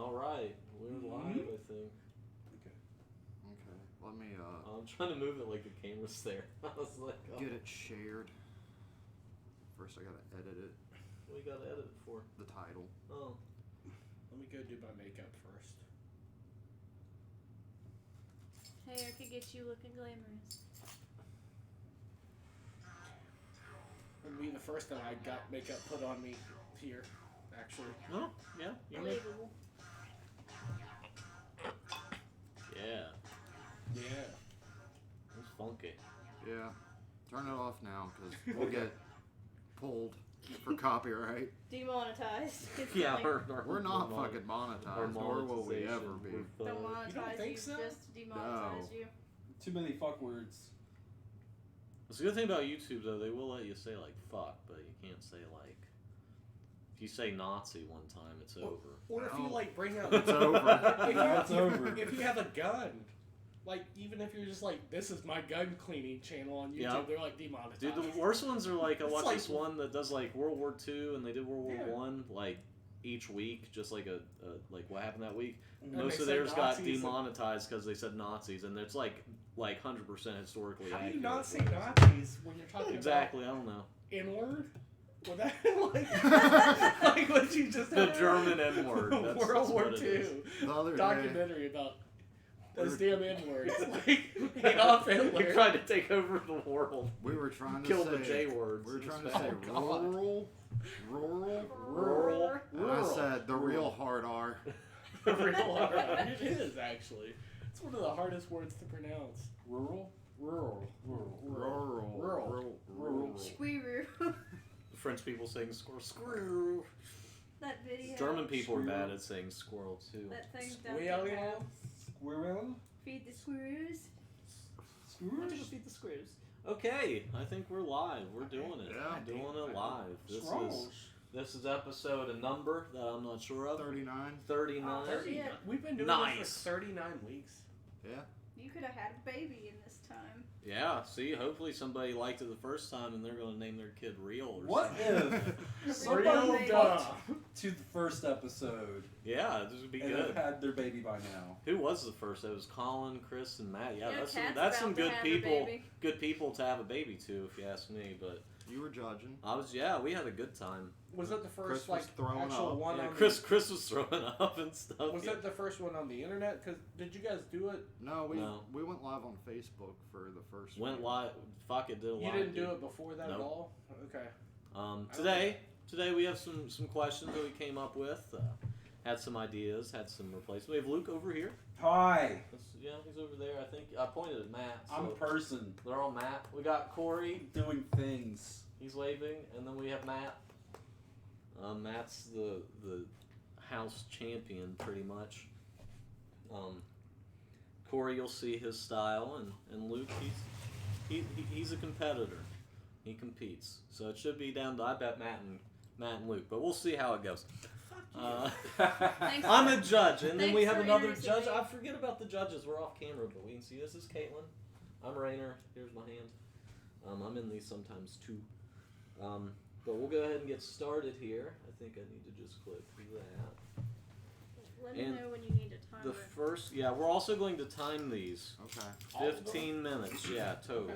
All right, we're live. I think. Okay. Let me I'm trying to move it like the camera's there. I was like, oh. get it shared. First, I gotta edit it. What you gotta edit it for? The title. Oh. Let me go do my makeup first. Hey, I could get you looking glamorous. It'll be the first time I got makeup put on me here, actually. Oh, yeah. Believable. Yeah. Yeah. It's funky. Yeah. Turn it off now, because we'll get pulled for copyright. Demonetized. It's Yeah, like, We're not fucking monetized, nor will we ever be. don't monetize You don't think you, so? just demonetize you. Too many fuck words. It's a good thing about YouTube, though. They will let you say, like, fuck, but you can't say, like... If you say Nazi one time, it's over. Or if you, No. like, bring out... It's over. It's over. If you have a gun, like, even if you're just like, this is my gun cleaning channel on YouTube, Yeah. they're, like, demonetized. Dude, the worst ones are, like, I It's watched like- this one that does, like, World War II, and they did World War Yeah. One, like, each week, just like like, what happened that week. And Most they of said theirs got Nazis and- demonetized because they said Nazis, and it's, like 100% historically How do accurate. you not say Nazis when you're talking Exactly, I don't know. about N-word? Would that, like, like what you just The had? German N-word. That's World War what it II is. The other day, documentary about those We damn N-words. Like, Adolf Hitler. You're trying to take over the world. we were trying to Kill say... the J words. We were trying to It's say bad. rural. Rural. And I said the real hard R. The real hard. It is, actually. It's one of the hardest words to pronounce. Rural? Rural. Rural. Rural. Squirrel. French people saying squirrel. That video. German people are Squirrel. bad at saying squirrel too. That thing down Squirrel. there. Squirrel? Feed the squirrels. I'm gonna feed the squares. Okay, I think we're live. We're doing it. Yeah. Doing it live. Scrolls. This is episode, a number that I'm not sure of. 39. 39. 30. Yeah. We've been doing Nice. this for 39 weeks. Yeah. You could have had a baby in this time. Yeah, see, hopefully somebody liked it the first time and they're going to name their kid Real or What something. if Somebody somebody made got to the first episode Yeah, this would be and good. have had their baby by now? Who was the first? It was Colin, Chris, and Matt. Yeah, Yeah, that's some Kat's about to good have a people. baby. Good people to have a baby to, if you ask me. But You were judging. we had a good time. Was that the Chris first was like throwing actual up. one Yeah, on Chris was throwing up and stuff. the, Was that the first one on the internet? Cause did you guys do it? No, No. we went live on Facebook for the first Went week. live. Fuck it, did a You live. didn't do dude. it before that at Nope. all. Okay. Today we have some questions that we came up with. Had some ideas. Had some replacements. We have Luke over here. Hi, Yeah, he's over there. I think I pointed at Matt. So I'm a person they're all Matt. We got Corey. doing things. He's waving, and then we have Matt. Matt's the house champion, pretty much. Corey, you'll see his style, and Luke, he's a competitor. He competes, so it should be down to I bet Matt and Luke, but we'll see how it goes. Thanks I'm for- a judge, and then we thanks have for another introducing judge. me. I forget about the judges. We're off camera, but we can see this is Caitlin. I'm Rainer. Here's my hand. I'm in these sometimes too. But we'll go ahead and get started here. I think I need to just click that. Let me And know when you need a timer. The first, we're also going to time these. Okay. All of them? 15 minutes, yeah, total.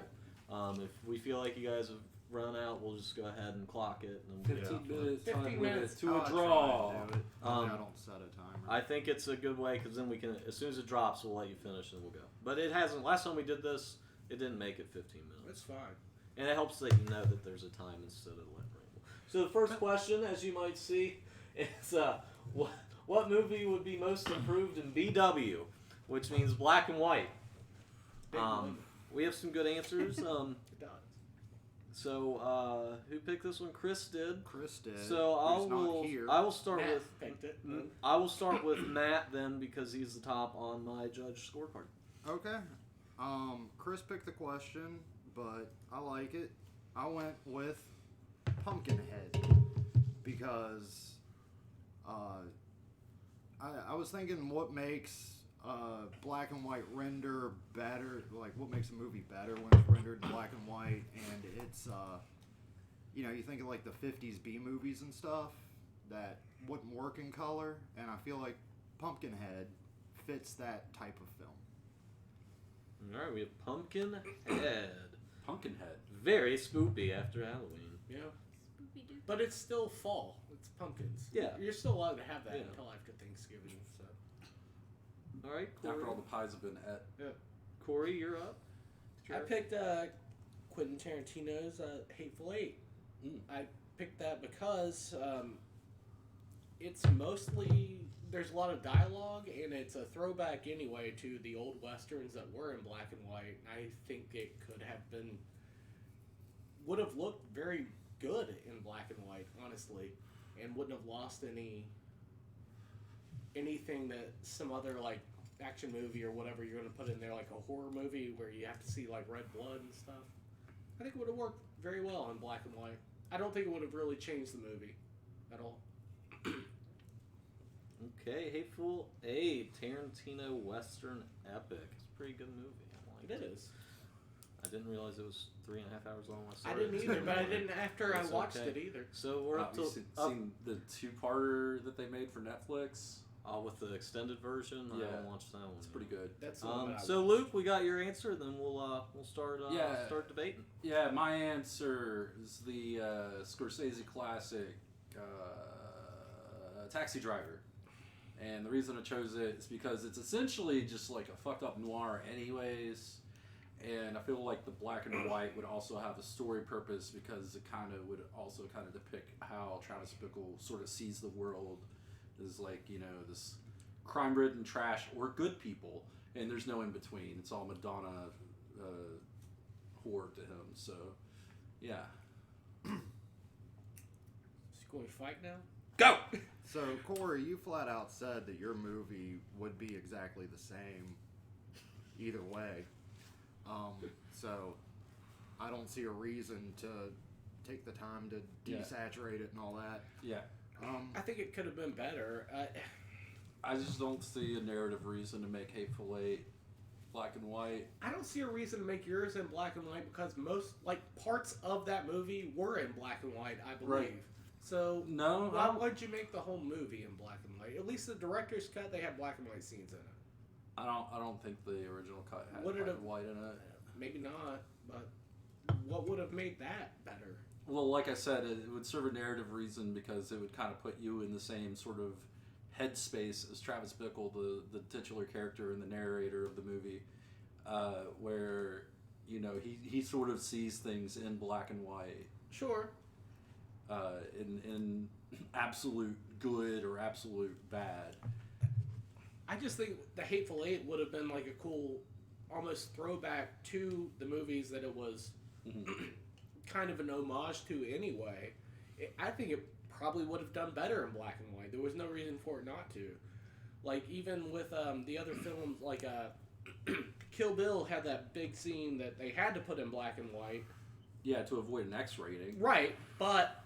Okay. If we feel like you guys have run out, we'll just go ahead and clock it. And 15 Yeah. minutes, 15 time minutes. limit to I'll a try draw. and do it. Um, I don't set a timer. I think it's a good way because then we can, as soon as it drops, we'll let you finish and we'll go. But it hasn't. Last time we did this, it didn't make it 15 minutes. That's fine. And it helps that you know that there's a time instead of the ramble. So the first question, as you might see, is what movie would be most improved in BW, which means black and white. Big one. We have some good answers. It does. So who picked this one? Chris did. Chris did. So who's not here. I will start Matt with picked it. I will start with Matt then because he's the top on my judge scorecard. Okay. Chris picked the question, but I like it. I went with Pumpkinhead because I was thinking what makes black and white render better, like what makes a movie better when it's rendered in black and white, and it's you think of like the 50s B movies and stuff that wouldn't work in color, and I feel like Pumpkinhead fits that type of film. All right, we have Pumpkinhead. Pumpkinhead. Very spoopy after Halloween. Yeah. Spoopy doo. But it's still fall. It's pumpkins. Yeah. You're still allowed to have that Yeah. until after Thanksgiving. So. All right, Corey. After all the pies have been et. Corey, you're up. I picked Quentin Tarantino's Hateful Eight. Mm. I picked that because it's mostly, there's a lot of dialogue, and it's a throwback anyway to the old westerns that were in black and white. I think it would have looked very good in black and white, honestly, and wouldn't have lost anything that some other like action movie or whatever you're going to put in there, like a horror movie where you have to see like red blood and stuff. I think it would have worked very well in black and white. I don't think it would have really changed the movie at all. Okay, Hateful Eight, Tarantino Western epic. It's a pretty good movie. I liked It is. I didn't realize it was 3.5 hours long. when I started. didn't either, but I didn't after I It's watched okay. it either. So we're up Have to you seen the two-parter that they made for Netflix? with the extended version. I Yeah. haven't watched that one. It's pretty good. That's the one that I So watched. Luke, we got your answer. Then we'll start Yeah. start debating. Yeah, my answer is the Scorsese classic, Taxi Driver. And the reason I chose it is because it's essentially just like a fucked up noir anyways. And I feel like the black and white would also have a story purpose because it kind of would also kind of depict how Travis Bickle sort of sees the world as like, you know, this crime-ridden trash or good people. And there's no in between. It's all Madonna whore to him. So, yeah. Is he going to fight now? Go. So, Corey, you flat out said that your movie would be exactly the same either way. So, I don't see a reason to take the time to Yeah. desaturate it and all that. Yeah. I think it could have been better. I just don't see a narrative reason to make Hateful Eight black and white. I don't see a reason to make yours in black and white because most, like, parts of that movie were in black and white, I believe. Right. So, No, why would you make the whole movie in black and white? At least the director's cut, they had black and white scenes in it. I don't think the original cut had Would it black have- and white in it. Maybe not, but what would have made that better? Well, like I said, it would serve a narrative reason because it would kind of put you in the same sort of headspace as Travis Bickle, the titular character and the narrator of the movie, where, you know, he sort of sees things in black and white, Sure. in absolute good or absolute bad. I just think the Hateful Eight would have been like a cool, almost throwback to the movies that it was kind of an homage to anyway. I think it probably would have done better in black and white. There was no reason for it not to. Like, even with the other films, like Kill Bill had that big scene that they had to put in black and white. Yeah, to avoid an X rating. Right, but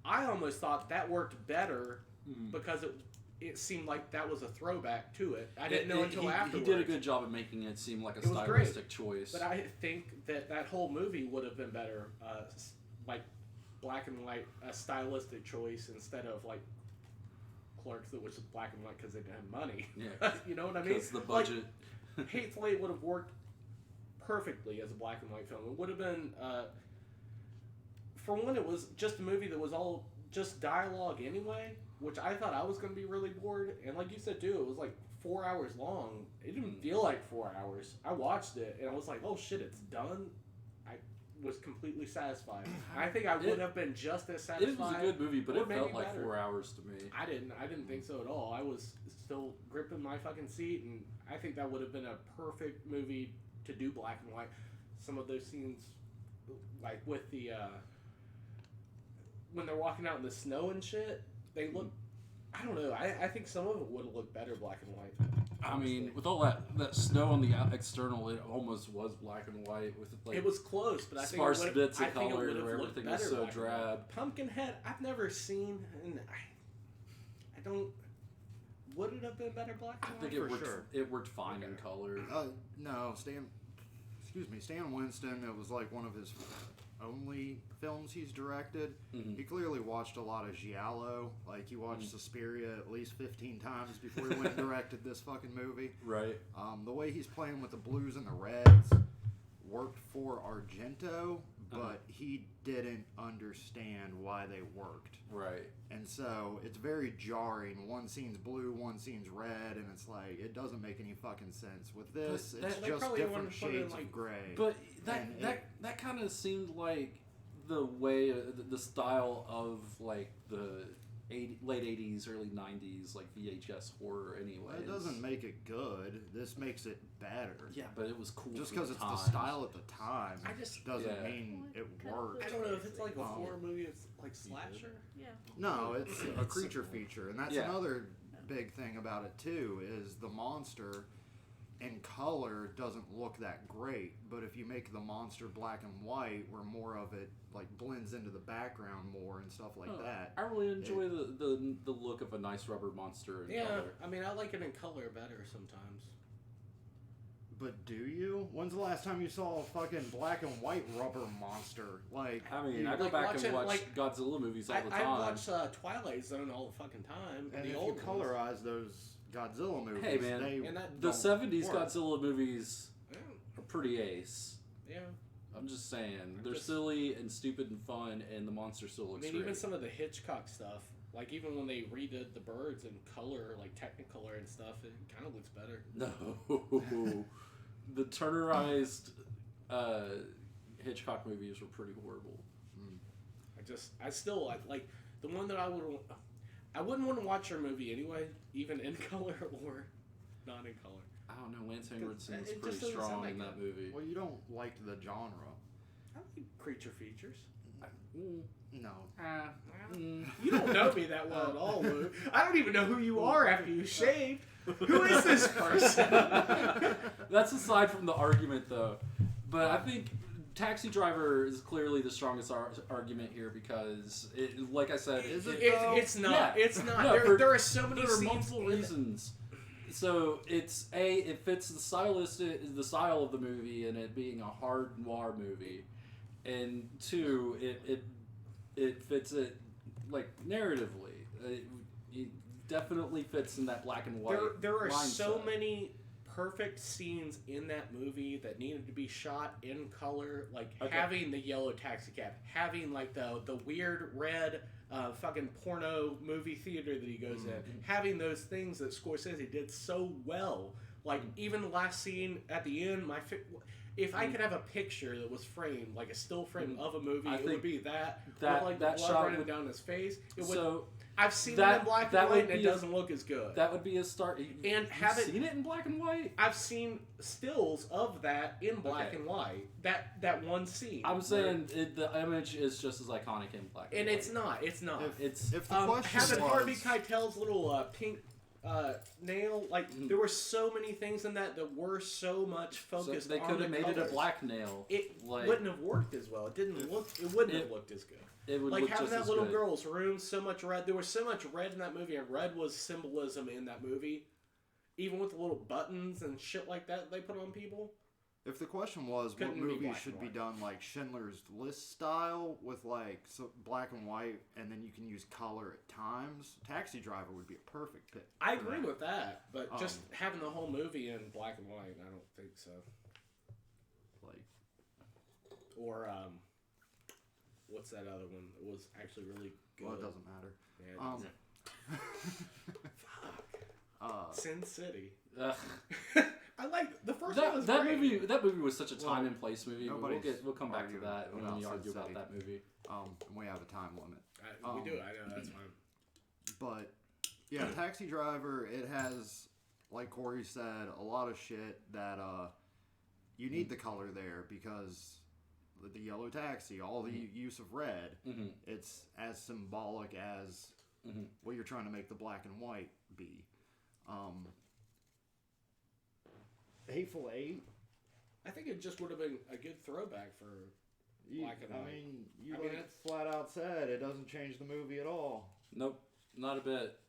I almost thought that worked better because it seemed like that was a throwback to it. I didn't know until afterwards. He did a good job of making it seem like a It was great. stylistic choice. But I think that whole movie would have been better, like black and white, a stylistic choice instead of like Clerks that was black and white because they didn't have money. Yeah, You know what I mean? because the budget. Like, Hateful Eight would have worked perfectly as a black and white film. It would have been, for one, it was just a movie that was all just dialogue anyway, which I thought I was going to be really bored. And like you said, too, it was like 4 hours long. It didn't feel like 4 hours. I watched it, and I was like, oh shit, it's done. I was completely satisfied. I think I would have been just as satisfied. It was a good movie, but or it felt maybe like better. 4 hours to me. I didn't think so at all. I was still gripping my fucking seat, and I think that would have been a perfect movie to do black and white. Some of those scenes, like with the when they're walking out in the snow and shit, they look. I don't know. I think some of it would have looked better black and white. I mean, with all that snow on the external, it almost was black and white with like It was close, but I think sparse it would bits of I think it color would have where looked everything was better so black and white. drab. Pumpkinhead, I've never seen, and I don't. Would it have been better black I and think white? it for worked. sure. It worked fine in color. No, Stan Winston, it was like one of his only films he's directed. Mhm. He clearly watched a lot of Giallo. Like, he watched Suspiria at least 15 times before he went and directed this fucking movie. Right. The way he's playing with the blues and the reds worked for Argento, but he didn't understand why they worked. Right. And so it's very jarring. One scene's blue, one scene's red, and it's like, it doesn't make any fucking sense. With this, But it's that- They just probably wanted different to put it in, shades like- of gray. But that And that kind of seemed like the way the style of like the late 80s, early 90s like VHS horror anyway. It doesn't make it good. This makes it better. Yeah, but it was cool. Just because because it's the style at the time I just- doesn't yeah. mean it Kind of works. I don't know if it's like a Um, horror movie. It's like slasher. Yeah. No, it's a It's creature similar. feature, and that's Yeah. another big thing about it too. Is the monster in color doesn't look that great, but if you make the monster black and white, where more of it like blends into the background more and stuff like that. I really enjoy the look of a nice rubber monster in Yeah, color. I mean, I like it in color better sometimes. But do you? When's the last time you saw a fucking black and white rubber monster? Like, I mean, you- I go like back watching, and watch like- Godzilla movies all the I time. watch Twilight Zone all the fucking time. and the if old you ones. colorize those Godzilla movies, Hey, man. they And that- the don't 70s work. Godzilla movies Yeah, are pretty ace. yeah. I'm just saying, I'm they're just- silly and stupid and fun, and the monster still I looks mean, great. even some of the Hitchcock stuff, like even when they redid the birds in color, like Technicolor and stuff, it kind of looks better. No, the Turnerized Hitchcock movies were pretty horrible. I still like the one that I wouldn't want to watch your movie anyway, even in color or not in color. I don't know. Lance Henriksen's it just pretty doesn't sound strong like in that it. movie. Well, you don't like the genre. I like creature features. No. You don't know me that well at all, Lou. I don't even know who you are after you shaved. Who is this person? That's aside from the argument, though. But I think Taxi Driver is clearly the strongest argument here because, like I said, Is it? It's not. Yeah. It's not. No, there are so many there are scenes multiple in reasons. So it's it fits the style of the movie and it being a hard noir movie, and two, it fits it like narratively. It definitely fits in that black and white. There are so mindset. many perfect scenes in that movie that needed to be shot in color, like Okay. having the yellow taxi cab, having like the weird red fucking porno movie theater that he goes in, having those things that Scorsese did so well. Like even the last scene at the end, if I could have a picture that was framed, like a still frame of a movie, I it would think be that that- with like that the blood shot running would- down his face. It would. So I've seen that- it in black that and white, would and it be a- doesn't look as good. that would be a start. And have it- seen it in black and white. I've seen stills of that in black Okay. and white. That one scene. I'm saying the image is just as iconic in black and and white. it's not. It's not. It's If the question having was, Harvey Keitel's little pink nail, like Mhm. there were so many things in that were so much so focused. they on could the have made it a colors. black nail. It like, wouldn't have worked as well. It didn't look. It wouldn't have looked as good. It would Like look having just that as little good. girl's room, so much red. There was so much red in that movie, and red was symbolism in that movie. Even with the little buttons and shit like that they put on people. if the question was Couldn't what be movies black should and be white. done like Schindler's List style with like black and white, and then you can use color at times, Taxi Driver would be a perfect pick. I for agree that. with that, but just Um, having the whole movie in black and white, I don't think so. Like, Or what's that other one that was actually really good? well, it doesn't matter. Yeah, it Um, Fuck. Sin City. Ugh. I like the first one. Was That great. movie. That movie was such a time Well, and place movie. But nobody's we'll come back to arguing that when about we Sin argue about City. that movie. and we have a time limit. We do. I know that's fine. But yeah, Taxi Driver, it has, like Corey said, a lot of shit that you need the color there because the yellow taxi, all the use of red, Mm-hmm. it's as symbolic as Mhm. what you're trying to make the black and white be. Hateful Eight. I think it just would have been a good throwback for. Black and white. I mean, you I mean, like that's- flat out said it doesn't change the movie at all. Nope, not a bit.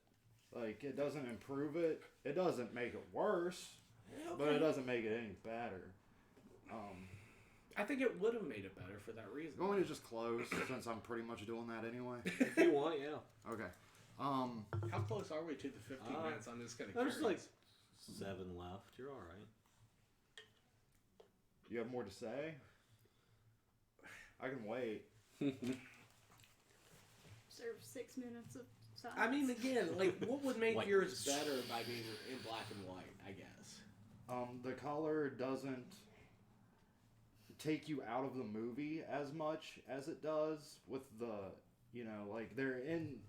Like, it doesn't improve it. It doesn't make it worse. But it doesn't make it any better. I think it would have made it better for that reason. You want me to just close since I'm pretty much doing that anyway? If you want, yeah. Okay. How close are we to the 15 minutes? I'm just kind of There's curious. like 7 left. You're all right. You have more to say? I can wait. Serve 6 minutes of silence. I mean, again, like, what would make yours better by being in black and white, I guess? The color doesn't take you out of the movie as much as it does with the, like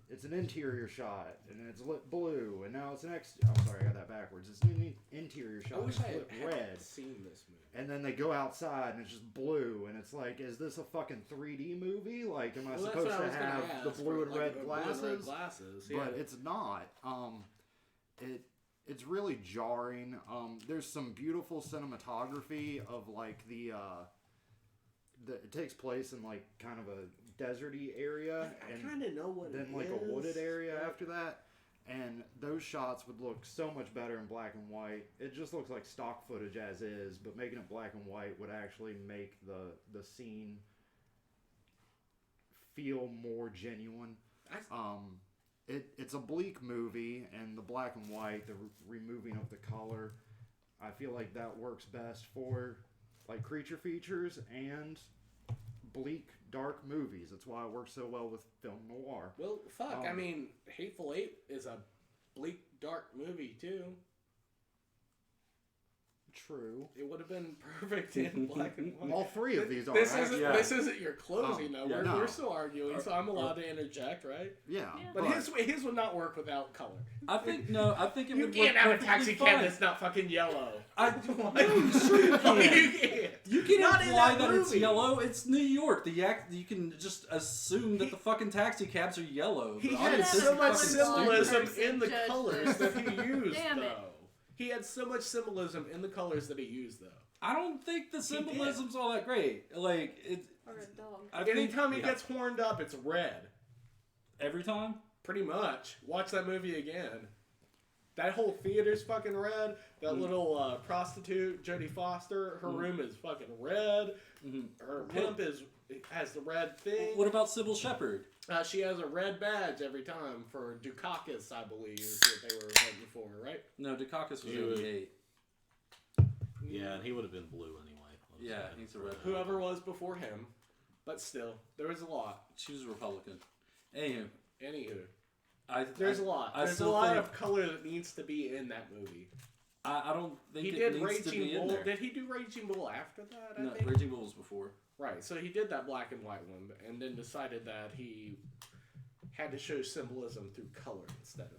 it's an interior shot and it's lit blue and now it's an I'm sorry, I got that backwards. It's an interior shot. I wish and I it's lit had red. seen this movie. And then they go outside and it's just blue and it's like, is this a fucking 3D movie? Like, am I Well, that's supposed what I to was gonna have the ask blue for, and like, red the glasses? blue and red glasses, yeah. But it's not. It's really jarring. There's some beautiful cinematography of like it takes place in like kind of a deserty area, I and kind of know what then it like is. a wooded area but- after that. And those shots would look so much better in black and white. It just looks like stock footage as is, but making it black and white would actually make the scene feel more genuine. It's a bleak movie, and the black and white, the removing of the color, I feel like that works best for like creature features and bleak, dark movies. That's why it works so well with film noir. Well, fuck. I mean, Hateful Eight is a bleak, dark movie too. True. It would have been perfect in black and white. All three of these are. This actually. isn't. This isn't your closing though. yeah, We're, no. we're still arguing, so I'm allowed to interject, right? Yeah. Yeah. But his would not work without color. I think it You would can't work have a perfectly taxi fine. cab that's not fucking yellow. No, sure you can. You can't. You can Not in imply that that it's movie. yellow. It's New York. You can just assume that the fucking taxi cabs are yellow. He The had audience so so isn't much fucking symbolism person in the judged colors this. that he used, Damn it. though. He had so much symbolism in the colors that he used, though. I don't think the symbolism's all that great. Like it. Or a dog. I think- Anytime he yeah. gets horned up, it's red. Every time. Pretty much. Watch that movie again. That whole theater's fucking red. That little prostitute, Jodie Foster, her room is fucking red. Her pimp has the red thing. What about Sybil Shepherd? She has a red badge every time for Dukakis, I believe, is what they were voting for, right? No, Dukakis was He was- 88. Yeah, and he would have been blue anyway. Yeah, he's a red. Whoever was before him. But still, there was a lot. She was a Republican. Anywho, Anywho, there's a lot. There's a still lot think- of color that needs to be in that movie. I don't think He it did needs to be Raging in Bull. there. Did he do Raging Bull after that? No, I think. Raging Bull was before. Right. So he did that black and white one, and then decided that he had to show symbolism through color instead of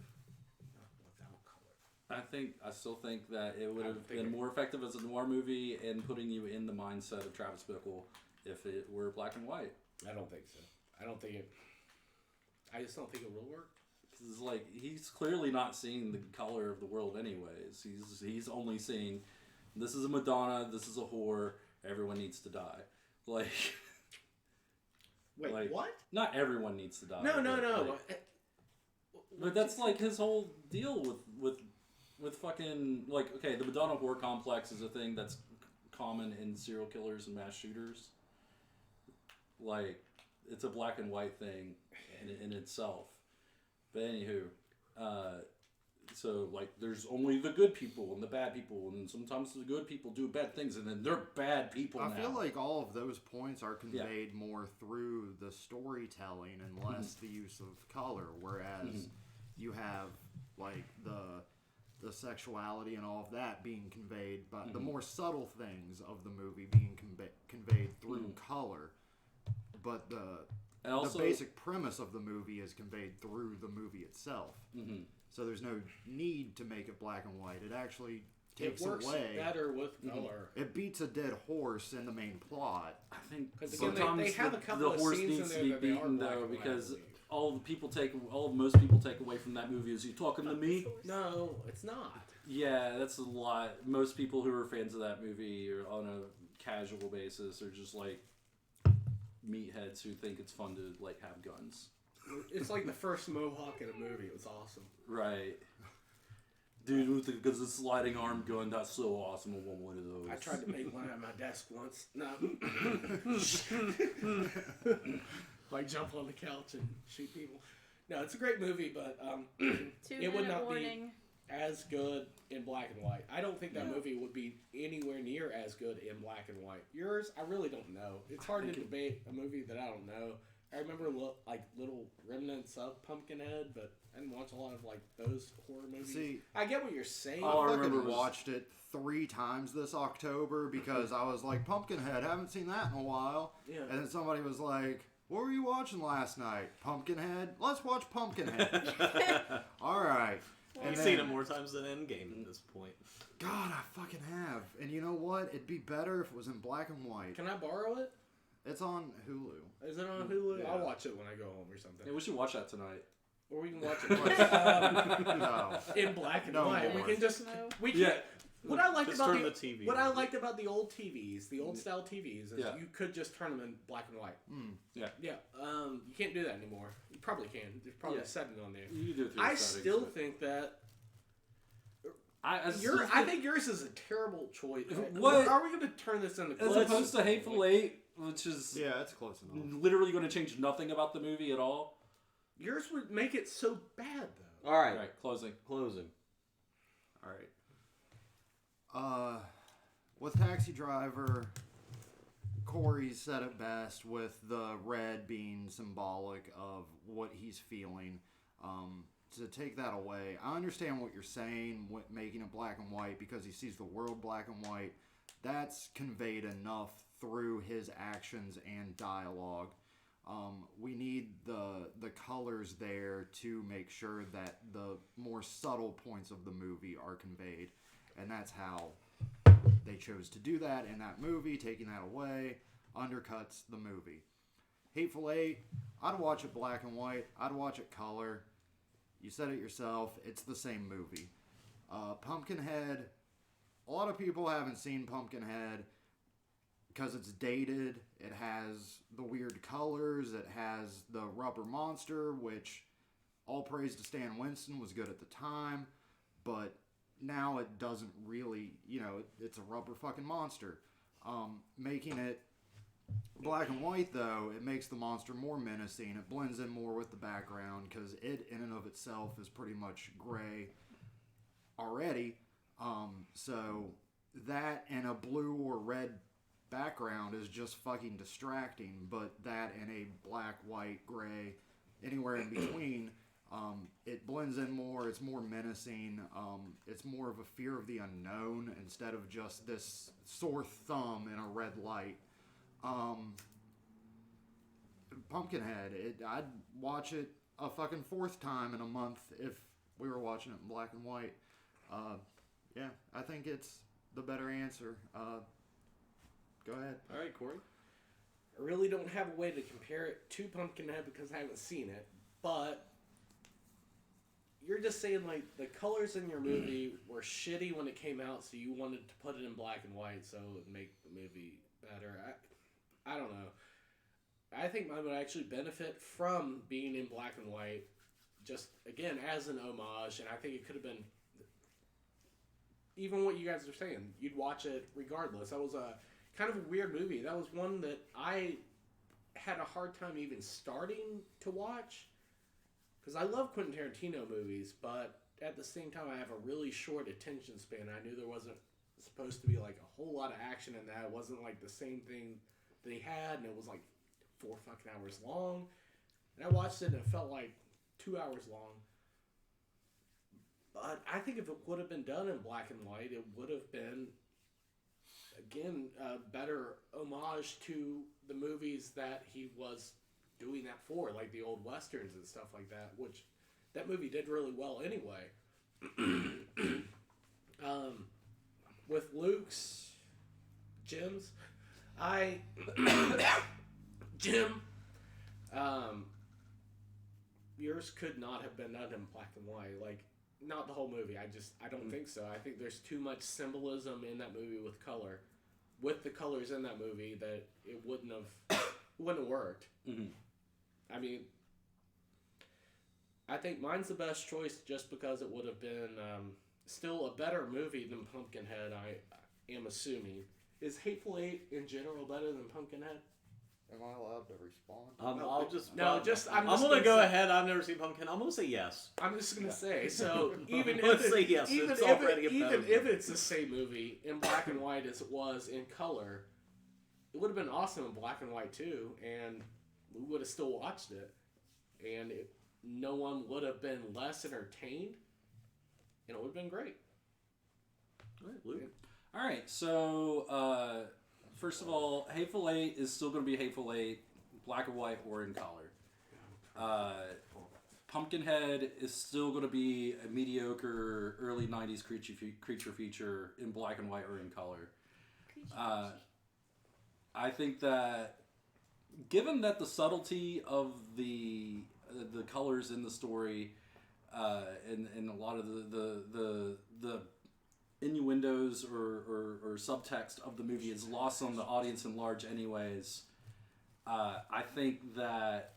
without color. I still think that it would I have think been it- more effective as a noir movie and putting you in the mindset of Travis Bickle if it were black and white. I don't think so. I don't think it. I just don't think it will work. Because like he's clearly not seeing the color of the world anyways. He's only seeing this is a Madonna, this is a whore, everyone needs to die. Like Wait, Like, what? not everyone needs to die. No, no, but, no. like- But that's like his whole deal with fucking like okay, the Madonna whore complex is a thing that's common in serial killers and mass shooters. Like it's a black and white thing in itself. But anywho, so like there's only the good people and the bad people, and sometimes the good people do bad things, and then they're bad people. I now. feel like all of those points are conveyed more through the storytelling and less the use of color. Whereas you have like the sexuality and all of that being conveyed, but the more subtle things of the movie being conveyed through color. But And also, the basic premise of the movie is conveyed through the movie itself. So there's no need to make it black and white. It actually takes it works away. better with color. It beats a dead horse in the main plot. I think 'Cause again, sometimes they have a couple the of horse scenes in needs to there be that they are beaten black though and white, because I believe. most people take away from that movie is you talking to me. No, it's not. Yeah, that's a lot. Most people who are fans of that movie or on a casual basis are just like meatheads who think it's fun to like have guns. It's like the first Mohawk in a movie. It was awesome. Right. Dude, because the sliding arm gun, that's so awesome. I want one of those. I tried to make one at my desk once. No. Like jump on the couch and shoot people. No, it's a great movie, but 2-minute would not be- warning. as good in black and white. I don't think that No. movie would be anywhere near as good in black and white. Yours, I really don't know. It's hard to debate a movie that I don't know. I remember like little remnants of Pumpkinhead, but I didn't watch a lot of like those horror movies. See, I get what you're saying. All I I remember fucking was- watched it 3 times this October because I was like, Pumpkinhead, haven't seen that in a while. Yeah. And then somebody was like, what were you watching last night? Pumpkinhead? Let's watch Pumpkinhead. All right. And I've then- seen it more times than Endgame at this point. God, I fucking have. And you know what? It'd be better if it was in black and white. Can I borrow it? It's on Hulu. Is it on Hulu? Yeah. I'll watch it when I go home or something. Yeah, we should watch that tonight. Or we can watch it No. in black and No white. more. We can just No. we can. Yeah. What I liked Just about turn the, the TV what I on. liked about the old TVs, the old style TVs, is Yeah. you could just turn them in black and white. Yeah. Yeah. You can't do that anymore. You probably can. There's probably Yeah. a setting on there. You can do it through I the settings, still but- think that I I think yours is a terrible choice. What? Are we going to turn this into? as opposed to Hateful Eight, which is Yeah, it's close enough. literally going to change nothing about the movie at all. Yours would make it so bad though. All right, All right, closing. closing. All right. With Taxi Driver, Corey said it best with the red being symbolic of what he's feeling. To take that away, I understand what you're saying, making it black and white because he sees the world black and white. That's conveyed enough through his actions and dialogue. We need the colors there to make sure that the more subtle points of the movie are conveyed, and that's how they chose to do that in that movie. Taking that away undercuts the movie. Hateful Eight, I'd watch it black and white. I'd watch it color. You said it yourself. It's the same movie. Pumpkinhead, a lot of people haven't seen Pumpkinhead because it's dated. It has the weird colors. It has the rubber monster, which all praise to Stan Winston was good at the time, but now it doesn't really, it's a rubber fucking monster. Making it black and white, though, it makes the monster more menacing. It blends in more with the background because it, in and of itself, is pretty much gray already. So that and a blue or red background is just fucking distracting. But that and a black, white, gray, anywhere in between, it blends in more. It's more menacing. It's more of a fear of the unknown instead of just this sore thumb in a red light. Pumpkinhead, I'd watch it a fucking 4th time in a month if we were watching it in black and white. Yeah, I think it's the better answer. Go ahead. All right, Corey. I really don't have a way to compare it to Pumpkinhead because I haven't seen it, but you're just saying like the colors in your movie were shitty when it came out, so you wanted to put it in black and white so it would make the movie better. I don't know. I think mine would actually benefit from being in black and white, just again as an homage, and I think it could have been even what you guys are saying. You'd watch it regardless. That was a kind of a weird movie. That was one that I had a hard time even starting to watch because I love Quentin Tarantino movies, but at the same time I have a really short attention span. I knew there wasn't supposed to be like a whole lot of action in that. It wasn't like the same thing that he had, and it was like 4 fucking hours long. And I watched it and it felt like 2 hours long. But I think if it would have been done in black and white, it would have been, again, a better homage to the movies that he was doing that for, like the old westerns and stuff like that, which that movie did really well anyway. With Luke's Jim's, Jim, yours could not have been done in black and white. Like, not the whole movie. I don't think so. I think there's too much symbolism in that movie with color, with the colors in that movie, that it wouldn't have worked. Mm-hmm. I mean, I think mine's the best choice just because it would have been still a better movie than Pumpkinhead, I am assuming. Is Hateful Eight in general better than Pumpkinhead? Am I allowed to respond? I'll just No, just I'm just gonna go say- ahead. I've never seen Pumpkin. I'm gonna say yes. I'm just gonna say, so even Let's if say yes, even it's if already a even better if movie. it's the same movie in black and white as it was in color, it would have been awesome in black and white too, and we would have still watched it, and no one would have been less entertained, and it would have been great. All right, Luke. All right, so first of all, Hateful Eight is still going to be Hateful Eight, black and white or in color. Pumpkinhead is still going to be a mediocre early '90s creature feature in black and white or in color. I think that, given that the subtlety of the colors in the story, and a lot of the innuendos or subtext of the movie is lost on the audience in large anyways, I think that,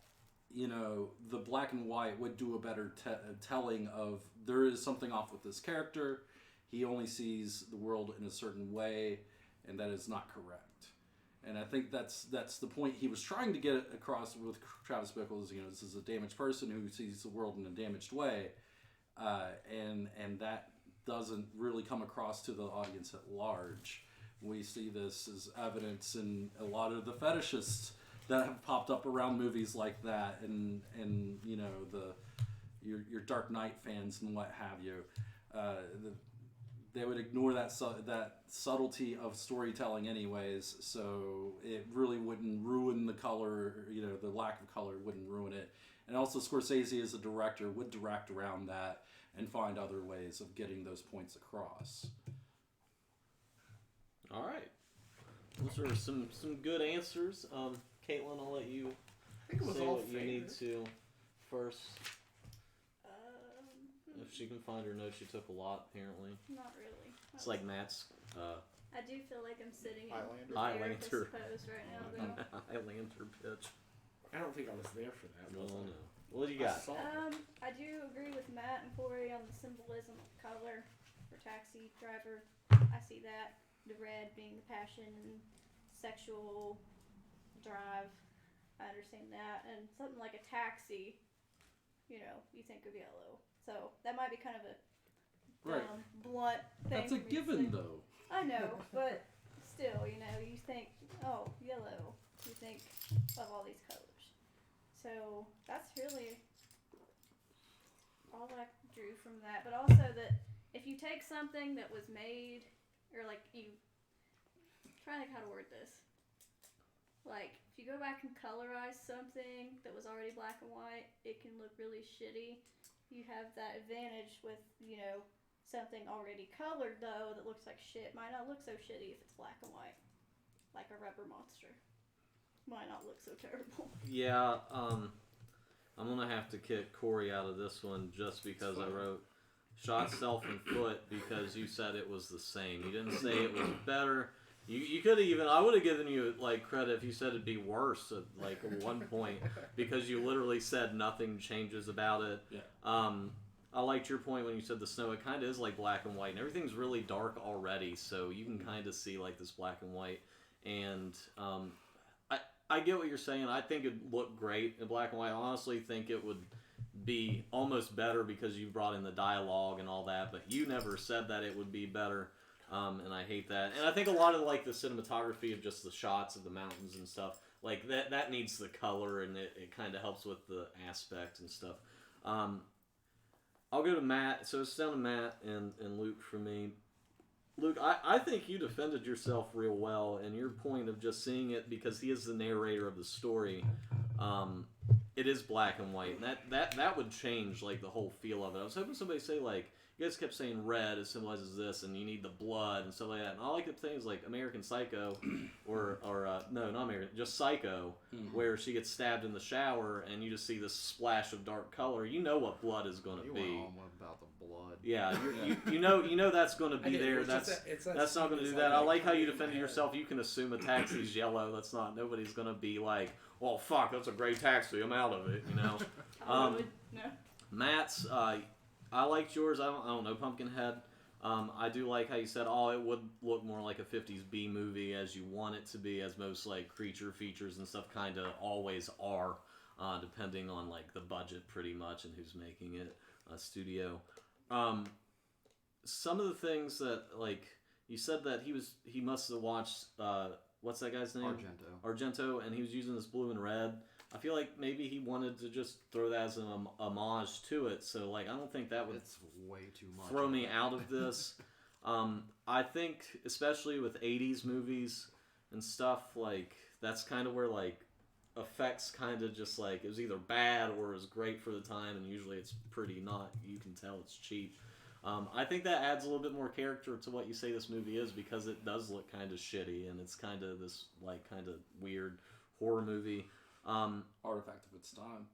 the black and white would do a better telling of, there is something off with this character. He only sees the world in a certain way, and that is not correct. And I think that's the point he was trying to get across with Travis Bickle. This is a damaged person who sees the world in a damaged way, and that doesn't really come across to the audience at large. We see this as evidence in a lot of the fetishists that have popped up around movies like that, and your Dark Knight fans and what have you. They would ignore that subtlety of storytelling anyways, so it really wouldn't ruin the color, the lack of color wouldn't ruin it. And also Scorsese as a director would direct around that and find other ways of getting those points across. All right. Those are some good answers. Caitlin, I'll let you I think it was say all what you fair. need to first. Um, If she can find her notes, she took a lot, apparently. Not really. It's like Matt's I do feel like I'm sitting in Highlander. the Highlander. therapist pose right now, though. Highlander pitch. I don't think I was there for that. No, was I? no. What do you I got? saw it. I do agree with Matt and Corey on the symbolism of color for Taxi Driver. I see that. The red being the passion and sexual drive. I understand that. And something like a taxi, you think of yellow. So that might be kind of a Right. blunt thing. That's a for me to given, say. though. I know, but still, you think, oh, yellow. You think of all these colors. So that's really all I drew from that. But also that if you take something that was made, or like you, trying to think how to word this. Like, if you go back and colorize something that was already black and white, it can look really shitty. You have that advantage with, something already colored, though, that looks like shit. Might not look so shitty if it's black and white. Like a rubber monster. Might not look so terrible. Yeah, I'm gonna have to kick Corey out of this one just because I wrote shot self and foot because you said it was the same. You didn't say it was better. You could have even, I would have given you credit if you said it'd be worse at one point because you literally said nothing changes about it. Yeah. I liked your point when you said the snow. It kind of is like black and white, and everything's really dark already, so you can kind of see this black and white. And I get what you're saying. I think it'd look great in black and white. I honestly think it would be almost better because you brought in the dialogue and all that, but you never said that it would be better. And I hate that. And I think a lot of the cinematography of just the shots of the mountains and stuff, that needs the color, and it kind of helps with the aspect and stuff. I'll go to Matt. So it's down to Matt and Luke for me. Luke, I think you defended yourself real well, and your point of just seeing it because he is the narrator of the story, it is black and white, and that would change the whole feel of it. I was hoping somebody say you guys kept saying red, it symbolizes this, and you need the blood and stuff like that. And all I kept saying is American Psycho, or no, not American, just Psycho, where she gets stabbed in the shower, and you just see this splash of dark color. You know what blood is going to You be. went on about the blood. Yeah, you know that's going to be there. That's not going to do that. I like how you defended yourself. You can assume a taxi's yellow. That's not. Nobody's going to be like, well, fuck, that's a gray taxi. I'm out of it. I would. No. Matt's. I liked yours. I don't know Pumpkinhead. I do like how you said, oh, it would look more like a 50s B movie as you want it to be, as most like creature features and stuff kind of always are, depending on like the budget pretty much and who's making it, studio. Some of the things that like you said that he must have watched what's that guy's name? Argento, and he was using this blue and red. I feel like maybe he wanted to just throw that as an homage to it. So like I don't think that would It's way too much. throw me out of this. I think especially with 80s movies and stuff, like that's kind of where like effects kind of just like it was either bad or it was great for the time, and usually it's pretty not. You can tell it's cheap. I think that adds a little bit more character to what you say this movie is, because it does look kind of shitty and it's kind of this like kind of weird horror movie. Artifact of its time.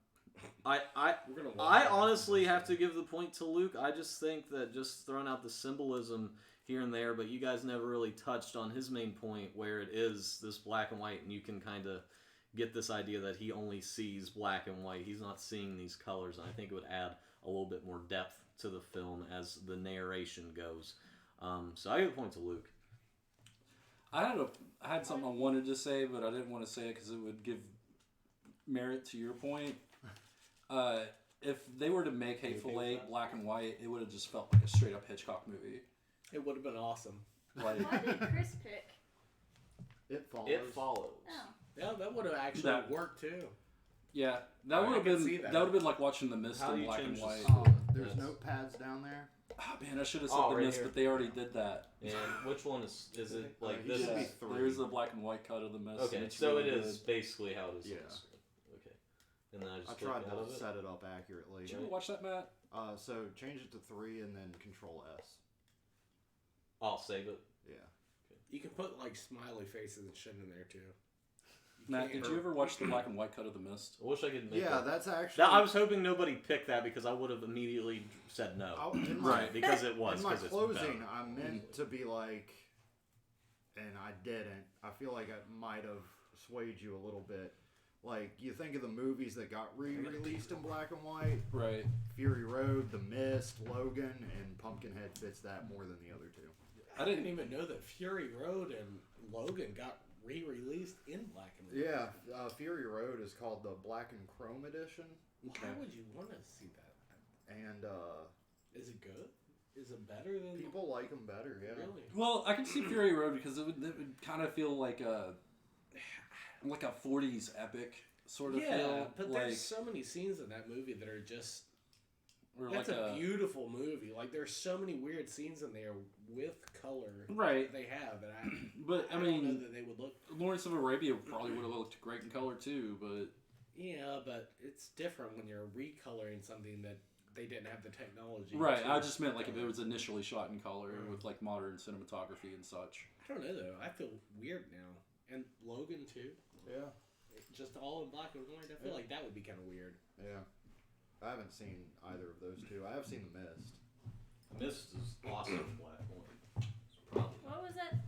We're gonna watch I that. honestly have to give the point to Luke. I just think that just throwing out the symbolism here and there, but you guys never really touched on his main point, where it is this black and white, and you can kind of get this idea that he only sees black and white. He's not seeing these colors, and I think it would add a little bit more depth to the film as the narration goes. So I give the point to Luke. I had something I wanted to say, but I didn't want to say it because it would give merit to your point. If they were to make Hateful Eight black and white, it would have just felt like a straight up Hitchcock movie. It would have been awesome. Like, Why did Chris pick? It follows. It follows. Oh. Yeah, that would have actually That- worked too. yeah, that I would have can been see that that. would have been like watching The Mist How do in you black and change white. this? There's Yes. notepads down there. Oh man, I should have said Oh, The right Mist, here. but they already did that. And which one is it like He this? should be Is, three. There's a black and white cut of The Mist. okay, and it's so really it is good. basically how it is. Yeah. Okay. And then I just I clicked tried out of to it. set it up accurately. Did you ever watch that, Matt? So change it to 3 and then Control S. I'll save it. Yeah. You can put like smiley faces and shit in there too. Matt, did you ever watch the black and white cut of The Mist? I wish I could make Yeah, that. that's actually. That, I was hoping nobody picked that because I would have immediately said no. in my, Right. Because it was. In my 'cause it's closing, better. I meant to be like, and I didn't. I feel like I might have swayed you a little bit. Like, you think of the movies that got re-released in black and white: Right. Fury Road, The Mist, Logan, and Pumpkinhead fits that more than the other two. I didn't even know that Fury Road and Logan got re-released in black and white. Yeah, Fury Road is called the Black and Chrome edition, Why would you want to see that? and Is it good? Is it better than people like them better. Yeah. Really? Well, I can see Fury Road because it would kind of feel like a 40s epic sort of Yeah, feel. but like, there's so many scenes in that movie that are just. or That's like a beautiful movie. Like there's so many weird scenes in there with color right. that they have that But I I don't know mean, that they would look. Lawrence of Arabia probably would have looked great in color too. But Yeah, but it's different when you're recoloring something that they didn't have the technology. right, to I just meant like if it color. was initially shot in color with like modern cinematography and such. I don't know though. I feel weird now, and Logan too. Yeah. Just all in black and white. I feel like that would be kind of weird. Yeah. I haven't seen either of those two. I have seen The Mist. Mist is awesome in black and white. It's probably. What was that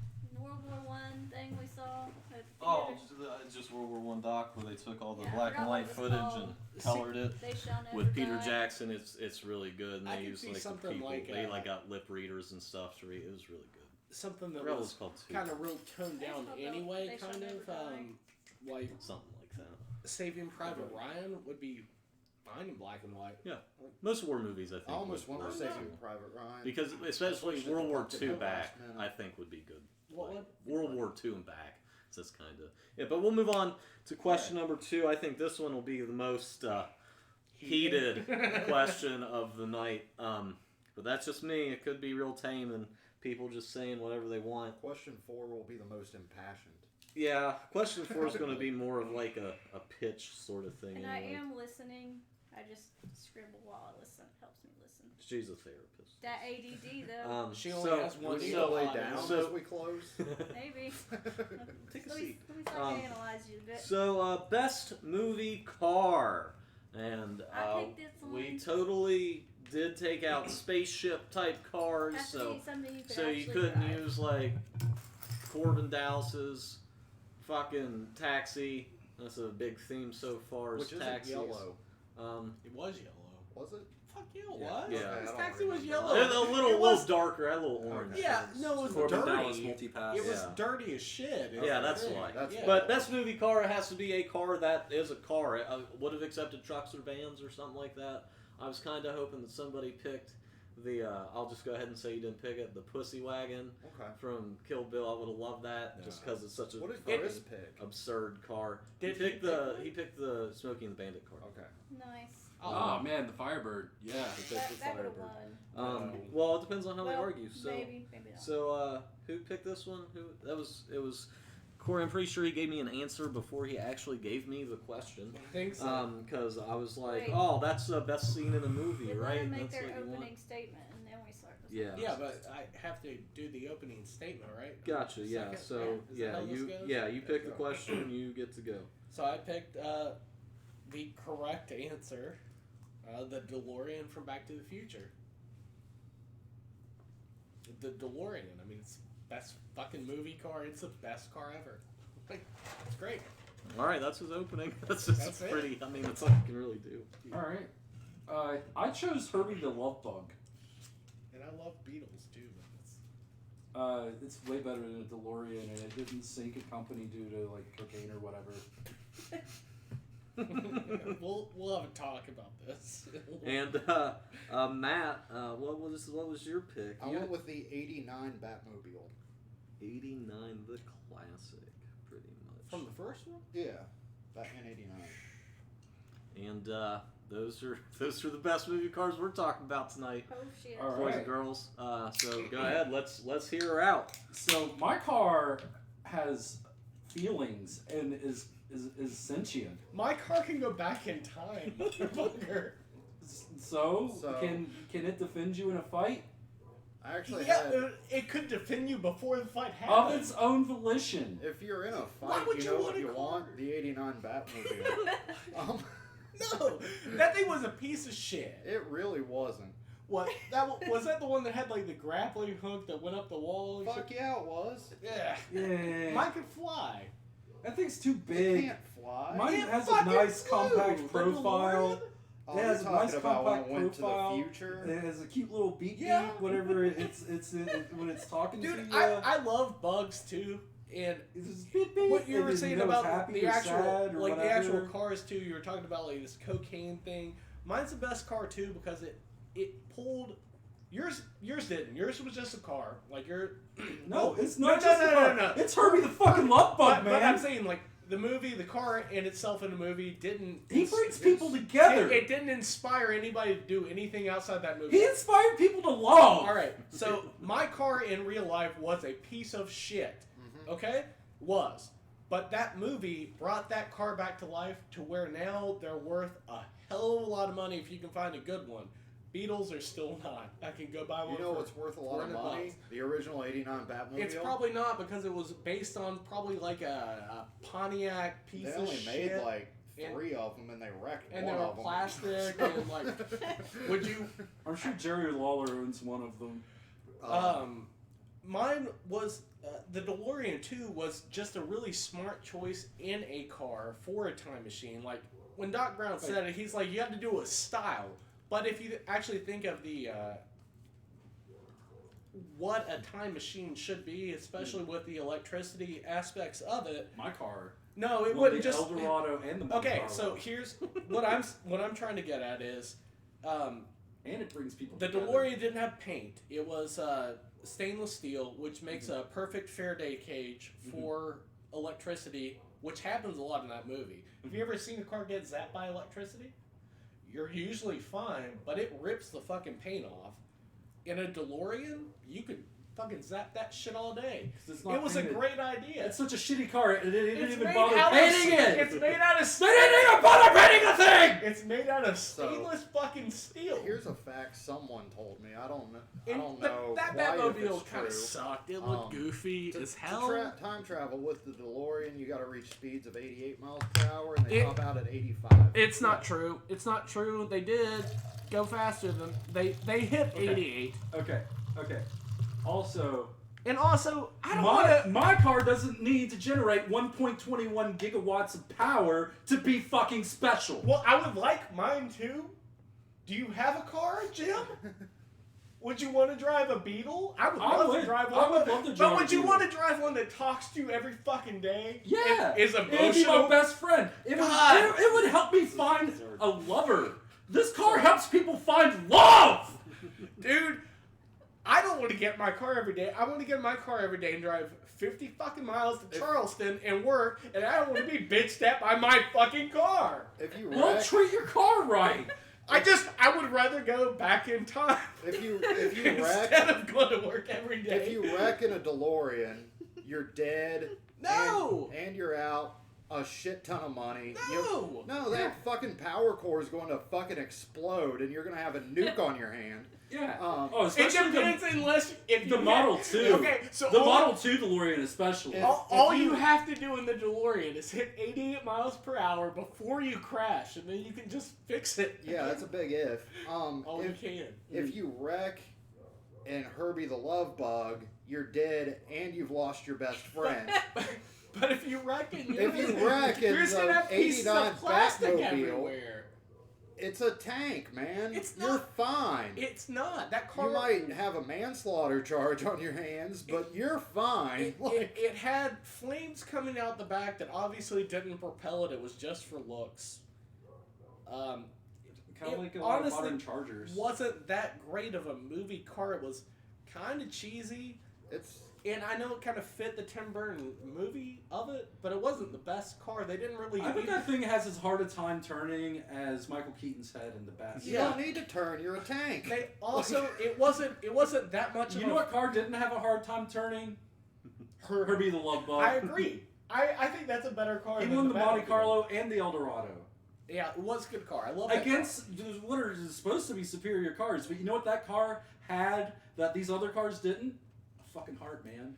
World War One thing we saw? At the Oh, theater? just World War One doc where they took all the Yeah, I black and forgot white what it was footage called. and colored it. They shall never With Peter die. Jackson, it's really good, and I they could use see like the something people. like, They like got lip readers and stuff to read. It was really good. Something I that forgot what was it's called too. kind of real toned They down shall anyway. they shall Kind never of die. like Something like that. Saving Private Ryan would be fine in black and white. Yeah, most war movies I think. I almost would want to work say too. Private Ryan. Because especially Push it World War up to II the back, last minute. I think would be good. What Like, would? World War II and back. So that's kind of yeah. But we'll move on to question number 2. I think this one will be the most heated question of the night. But that's just me. It could be real tame and people just saying whatever they want. Question 4 will be the most impassioned. Yeah, question 4 is going to be more of like a pitch sort of thing. And I anyway. am listening. I just scribble while I listen. It helps me listen. She's a therapist. That ADD though. She only has one We need ear to lay on down it. So- as we close. Maybe. Take a Let me seat. start to analyze you a bit. So, best movie car. And I picked this one. we totally did take out spaceship type cars. Has to So, be something you could so you actually couldn't drive. use like Corbin Dallas's fucking Taxi. That's a big theme so far. Is Which isn't taxis. yellow. It was yellow. Was it? fuck yeah, it Yeah. was. Yeah. This I don't taxi was remember. yellow. They're a little, It was- darker, a little orange. Yeah, no, it was Corbin dirty. Dallas multi-pass. It was Yeah. dirty as shit. Yeah, that's the thing. why. That's Yeah. But best movie car has to be a car that is a car. I would have accepted trucks or vans or something like that. I was kind of hoping that somebody picked the. I'll just go ahead and say you didn't pick it. The Pussy Wagon Okay. from Kill Bill. I would have loved that just because it's such a What did fucking Chris pick? absurd car. Did he picked he pick the one? he picked the Smokey and the Bandit car. Okay. Nice. Oh man, the Firebird. Yeah. He picked the That would have Firebird. won. Well, it depends on how they Well, argue. So maybe not. so who picked this one? Who that was? It was Corey. I'm pretty sure he gave me an answer before he actually gave me the question. I think so. Because I was like, Wait. oh, that's the best scene in a movie, We let right? them make That's their what you opening want. statement, and then we start. The Yeah. Yeah, but I have to do the opening statement, right? Gotcha. Yeah. Second? So Is that yeah, how this you goes? you pick the question, you get to go. So I picked the correct answer, the DeLorean from Back to the Future. The DeLorean. I mean, it's the best fucking movie car. It's the best car ever. Like, it's great. All right, that's his opening. That's it. pretty. I mean, that's all you can really do. All right. I chose Herbie the Love Bug. And I love Beatles too, but It's way better than a DeLorean, and it didn't sink a company due to like cocaine or whatever. it's... we'll have a talk about this. And Matt, what was your pick? I went with the '89 Batmobile. 89, the classic, pretty much. From the first one? Yeah, Batman '89. And those are the best movie cars we're talking about tonight, Oh shit. All boys right. and girls. So go ahead, let's hear her out. So my car has feelings and is sentient. My car can go back in time, motherfucker. So So- can it defend you in a fight I actually Yeah, had. it could defend you before the fight of happened. its own volition? If you're in a Why fight, would you you know want what a you car? want? The '89 Batmobile. No, that thing was a piece of shit. It really wasn't. What? Was that the one that had like the grappling hook that went up the wall? And Fuck shit? yeah, it was. Yeah. Yeah. Mine could fly. That thing's too It big. can't fly. Mine It has a fucking nice flew. compact The profile. DeLorean? Oh, It you're has a talking nice about when compact it went profile. to the future. It has a cute little beep Yeah. beep whenever when it's talking Dude, to you. I love bugs too, and It's just beep beep. what you and were then saying know it's about happy the or actual, sad or like the actual whatever. cars too. You were talking about like this cocaine thing. Mine's the best car too because it pulled. Yours didn't. Yours was just a car. Like your. No, it's No, not just no, a no, car. no, no. It's Herbie the fucking Love Bug, But I'm man. saying like the movie, the car in itself in the movie didn't. He brings people together. It didn't inspire anybody to do anything outside that movie. He inspired people to love. All right, so my car in real life was a piece of shit. Okay, was, but that movie brought that car back to life to where now they're worth a hell of a lot of money if you can find a good one. Beatles are still not. I can go buy one. You know for what's worth a lot of 400 money? bucks. The original '89 Batmobile. It's probably not because it was based on probably like a Pontiac piece They of only shit. made like And- 3 of them, and they wrecked and one they were of them. plastic and like. Would you? I'm sure Jerry Lawler owns one of them. Mine was the DeLorean 2 was just a really smart choice in a car for a time machine. Like when Doc Brown said it, he's like, you have to do a style. But if you actually think of the what a time machine should be, especially with the electricity aspects of it, My car. no, it Well, wouldn't the just. Eldorado and the Monte Okay, Carlo. so here's what I'm trying to get at is. and it brings people The together. DeLorean didn't have paint. It was stainless steel, which makes a perfect Faraday cage for electricity, which happens a lot in that movie. Have you ever seen a car get zapped by electricity? You're usually fine, but it rips the fucking paint off. In a DeLorean, you could fucking zap that shit all day. 'Cause it's not It was painted. a great idea. It's such a shitty car. It didn't It's even made bother out of- painting it. It's made out of They didn't even bother painting the thing. It's made out of So, stainless fucking steel. Here's a fact someone told me. I don't know. I And don't the- know that quite if Batmobile it's kind of true. sucked. It looked goofy To, as to hell. time travel with the DeLorean, you got to reach speeds of 88 miles per hour, and they It- top out at 85. It's not true. It's not true. They did go faster than they hit Okay. 88. Okay. Also, And also, I don't want to. my car doesn't need to generate 1.21 gigawatts of power to be fucking special. Well, I would like mine too, Do you have a car, Jim? Would you want to drive a Beetle? I would love to drive one. I would love to drive But would a you Beetle. want to drive one that talks to you every fucking day? Yeah, Is it'd be my emotional? best friend. God. It would help me find a lover. This car helps people find love. Dude, I don't want to get in my car every day. I want to get in my car every day and drive 50 fucking miles to Charleston and work, and I don't want to be bitched at by my fucking car. If you Well, wreck, treat your car right. I would rather go back in time if you wreck, instead of going to work every day. if you wreck in a DeLorean, you're dead. No! And you're out a shit ton of money. No! No, that fucking power core is going to fucking explode, and you're going to have a nuke on your hand. Yeah. Oh, It especially depends unless if you the Model 2. Okay, so the all, Model 2 DeLorean especially. all if you you- have to do in the DeLorean is hit 88 miles per hour before you crash, and then you can just fix it. yeah, that's a big if. Oh, If, you can. if you wreck in Herbie the Love Bug, you're dead and you've lost your best friend. But if you wreck in If you wreck in you're just gonna the have pieces 89 of plastic Batmobile, everywhere. It's a tank, man. It's You're not- fine. It's not. That car. You might have a manslaughter charge on your hands, but you're fine. It had flames coming out the back that obviously didn't propel it. It was just for looks. Kind It of like a lot of honestly modern Chargers. wasn't that great of a movie car. It was kind of cheesy, It's and I know it kind of fit the Tim Burton movie of it, but it wasn't the best car. They didn't really. I think that thing has as hard a time turning as Michael Keaton's head in the Bat. you Yeah. don't need to turn. You're a tank. They also it wasn't that much. You of know a, what car didn't have a hard time turning? Herbie the Love Bug. I agree. I think that's a better car. He than won the Monte Batmobile. Carlo and the Eldorado. Yeah, it was a good car. I love that Against what are supposed to be superior cars, but you know what that car had that these other cars didn't? A fucking heart, man.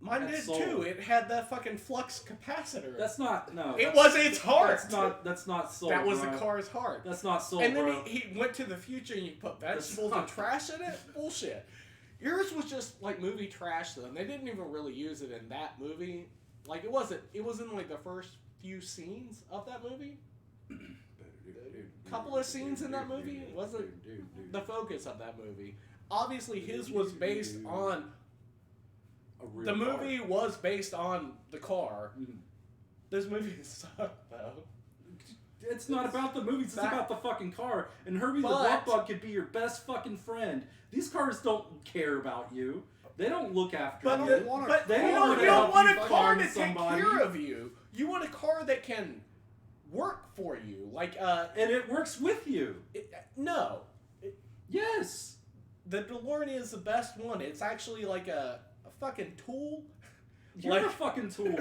Mine That's did soul. too. It had that fucking flux capacitor. That's not no. it that's- was its heart. That's not soul. That was bro. the car's heart. That's not soul, And then bro. he went to the future and you put vegetables not- and trash in it? Bullshit. Yours was just like movie trash though, and they didn't even really use it in that movie. Like it was in like the first few scenes of that movie. Couple of scenes in that movie. It wasn't the focus of that movie. Obviously his was based on A real the car. movie was based on the car. Mhm. This movie sucked though. It's not about the movies, it's Back- about the fucking car. And Herbie the But- Love Bug could be your best fucking friend. These cars don't care about you. They don't look after But, you. They want a but they you want don't, to you don't help want you a car find to take somebody. care of you. You want a car that can work for you. Like, And it works with you. no. Yes. The DeLorean is the best one. It's actually like a fucking tool. You're Like- a fucking tool.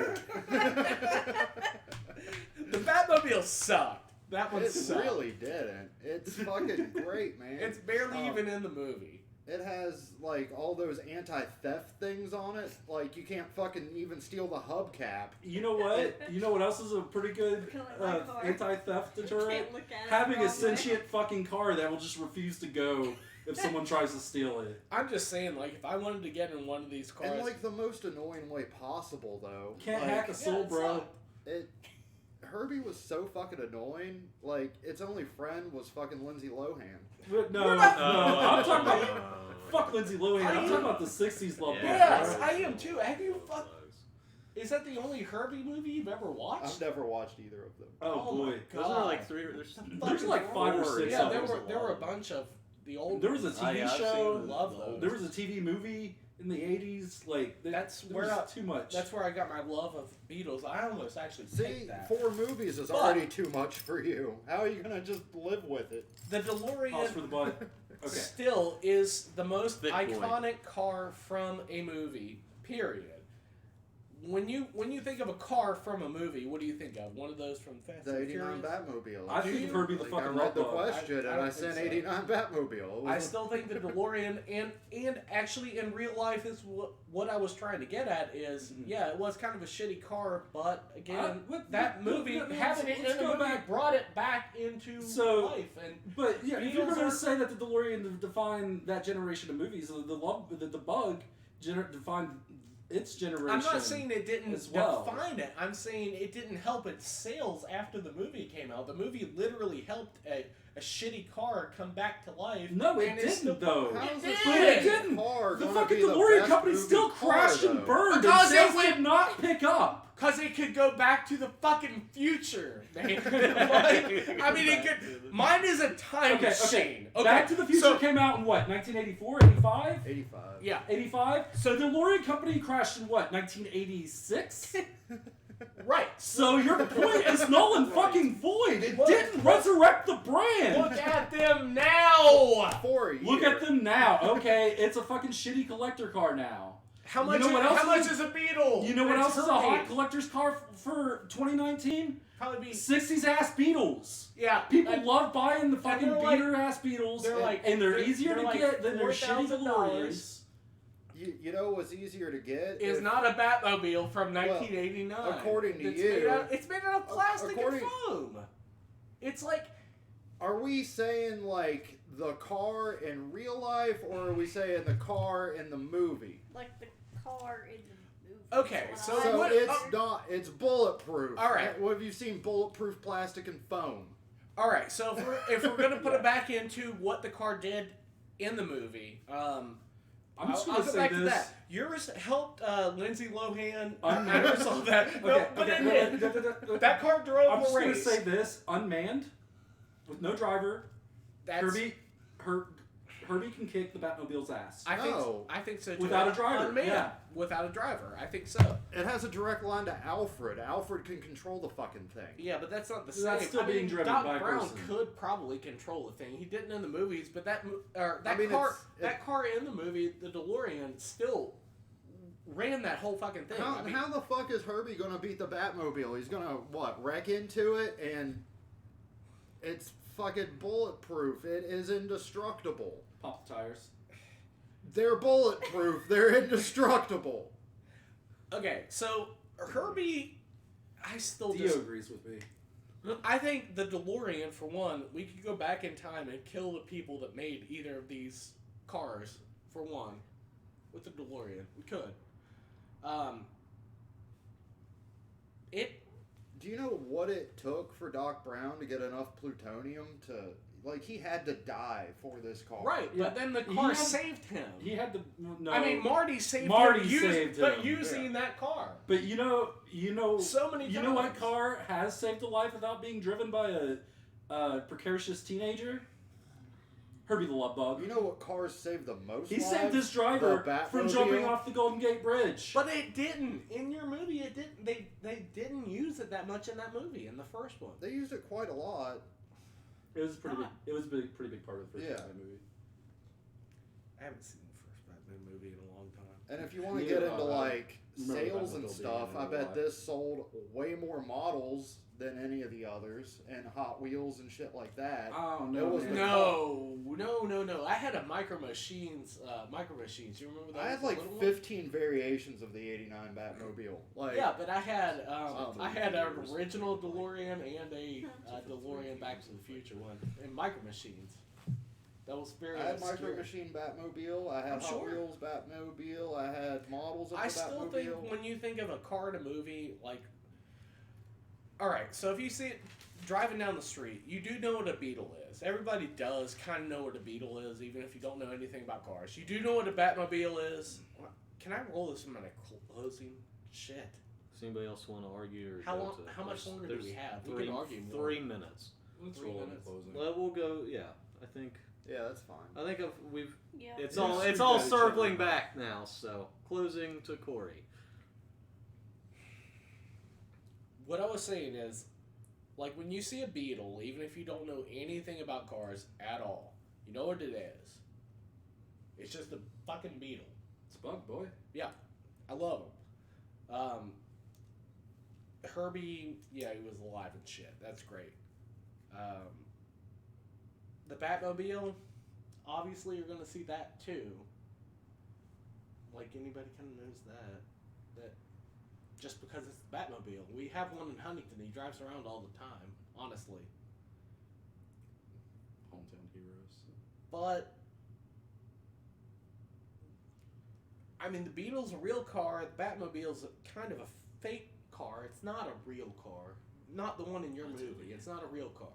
The Batmobile sucked. That one It sucked. really didn't. It's fucking great, man. It's barely Um, even in the movie. It has like all those anti-theft things on it. Like you can't fucking even steal the hubcap. You know what? You know what else is a pretty good Kinda like my car. anti-theft deterrent? Can't look at it Having the a wrong way. sentient fucking car that will just refuse to go if someone tries to steal it. I'm just saying, like, if I wanted to get in one of these cars, In like the most annoying way possible, though. Can't like, hack a soul, it bro. sucked. It. Herbie was so fucking annoying. Like its only friend was fucking Lindsay Lohan. But no, We're no, not- I'm talking about fuck Lindsay Lohan. I'm talking about the '60s love. Yes, bug, I am too. Have you fuck? Is that the only Herbie movie you've ever watched? I've never watched either of them. Oh Oh my boy. God. Those are like three. There's There's like 5 or 6 Yeah, of there them. were a bunch of the old. There was a TV yeah, I've show. seen Love the those. old There was a TV movie in the '80s. Like That's there where was I- too much. That's where I got my love of Beatles. I almost actually See, take that. 4 movies is But- already too much for you. How are you gonna just live with it? The Pause DeLorean for the butt. Okay. still is the most Thick boy. iconic car from a movie. Period. When you think of a car from a movie, what do you think of? One of those from Fast The and 89 Furious? Batmobile. I Do think you? of Herbie the Like, fucking I love read the bug. question I and don't I think sent so. 89 Batmobile. It I was- still think the DeLorean and actually in real life is what I was trying to get at is Mhm. yeah, it was kind of a shitty car, but again what- that let- movie let- having it let's in the go movie back. brought it back into So- life and But yeah, if you're Beatles going are- to say that the DeLorean defined that generation of movies, the bug defined its generation. I'm not saying it didn't as well. define it. I'm saying it didn't help its sales after the movie came out. The movie literally helped a shitty car come back to life. No, it and it's didn't still- though. How's It the did. It didn't. car The gonna fucking be the DeLorean best company movie still car, crashed and though? burned. Because and it sales went- did not pick up. Cause it could go back to the fucking future, man. Like, I mean, it could. Mine is a time machine. Okay. Back to the Future so, came out in what? 1984, 85? 85. Yeah. 85? So the DeLorean company crashed in what? 1986? Right. So your point is null and fucking void. It Look. didn't resurrect the brand. Look at them now. For a year. Look at them now. Okay, it's a fucking shitty collector car now. How You much? know what else how much is- is a Beetle? You know what It's else is a hot Herbie. collector's car for 2019? Probably be. 60s ass Beetles. Yeah. People and love buying the fucking they're like- beater ass Beetles, they're like- and they're they're- easier they're to like get than their shitty $4,000. DeLoreans. You know what's easier to get? is If- not a Batmobile from 1989. according to It's you- made out, it's made out of plastic according- and foam. It's like Are we saying like the car in real life, or are we saying the car in the movie? Like the car in the movie. Okay, What so I- So what- it's not. It's bulletproof. All right. What have you seen? Bulletproof plastic and foam. all right. So if we're gonna put it back into what the car did in the movie, I'm just I'll gonna go say back this. to that. Yours helped Lindsay Lohan. Unmanned. I saw that. No, Okay, but okay, it did. That car drove I'm the just gonna race. say this: unmanned, with no driver. That's, Herbie can kick the Batmobile's ass. No. I think so too. Without a driver, Unmanned. yeah. Without a driver, I think so. It has a direct line to Alfred. Alfred can control the fucking thing. Yeah, but that's not the same. That's still I mean, being driven Doc by a Brown person. could probably control the thing. He didn't in the movies, but that I mean, that car in the movie, the DeLorean, still ran that whole fucking thing. How, I mean, how the fuck is Herbie gonna beat the Batmobile? He's gonna what? Wreck into it, and it's fucking bulletproof. It is indestructible. Pop the tires. They're bulletproof. They're indestructible. okay, so Herbie, I still Dio agrees with me. I think the DeLorean, for one, we could go back in time and kill the people that made either of these cars, for one, with the DeLorean. We could. Do you know what it took for Doc Brown to get enough plutonium to like? He had to die for this car. Right, Yeah. but then the He car had- saved him. He had the no. I mean, Marty saved Marty him, saved but him, using that car. But you know, So many You know what times. car has saved a life without being driven by a precocious teenager? Herbie the Love Bug. You know what cars save the most? He lives? saved his driver The from Batmobile. jumping off the Golden Gate Bridge. But it didn't. In your movie, it didn't. They didn't use it that much in that movie, in the first one. They used it quite a lot. It was pretty big. It was a pretty big part of the first Yeah. Batman movie. I haven't seen the first Batman movie in a long time. And if you want to Neither get into have I. like Remember sales Batmobile and being stuff, in I it a bet lot. this sold way more models than any of the others, and Hot Wheels and shit like that. Oh It no! was man. No. I had a Micro Machines. You remember those? I had the like little one? 15 variations of the '89 Batmobile. Like, Yeah, but I had Something I had an years. original DeLorean and a DeLorean Back to the Future one in Micro Machines. That was very I had obscure. Micro Machine Batmobile. I had I'm Hot sure. Wheels Batmobile. I had models of the I still Batmobile. think when you think of a car in a movie, like, all right, so if you see it driving down the street, you do know what a Beetle is. Everybody does kind of know what a Beetle is, even if you don't know anything about cars. You do know what a Batmobile is. Can I roll this in my closing? Shit. Does anybody else want to argue? Or How go long? to- How much there's- longer do there's we have? We Three, can argue more. 3 minutes. Let's 3 roll in the minutes. closing. Well, we'll go. Yeah, I think. Yeah, that's fine. I think we've. Yeah. It's Yeah, all. just It's all forget each other. circling back now. So closing to Corey. What I was saying is, like, when you see a Beetle, even if you don't know anything about cars at all, you know what it is. It's just a fucking Beetle. It's a bug, boy. I love him. Herbie, yeah, he was alive and shit. That's great. The Batmobile, obviously you're gonna see that too. Like, anybody kind of knows that. That just because it's the Batmobile. We have one in Huntington. He drives around all the time, honestly. Hometown heroes. But I mean, the Beetle's a real car. The Batmobile's kind of a fake car. It's not a real car. Not the one in your movie. It's not a real car.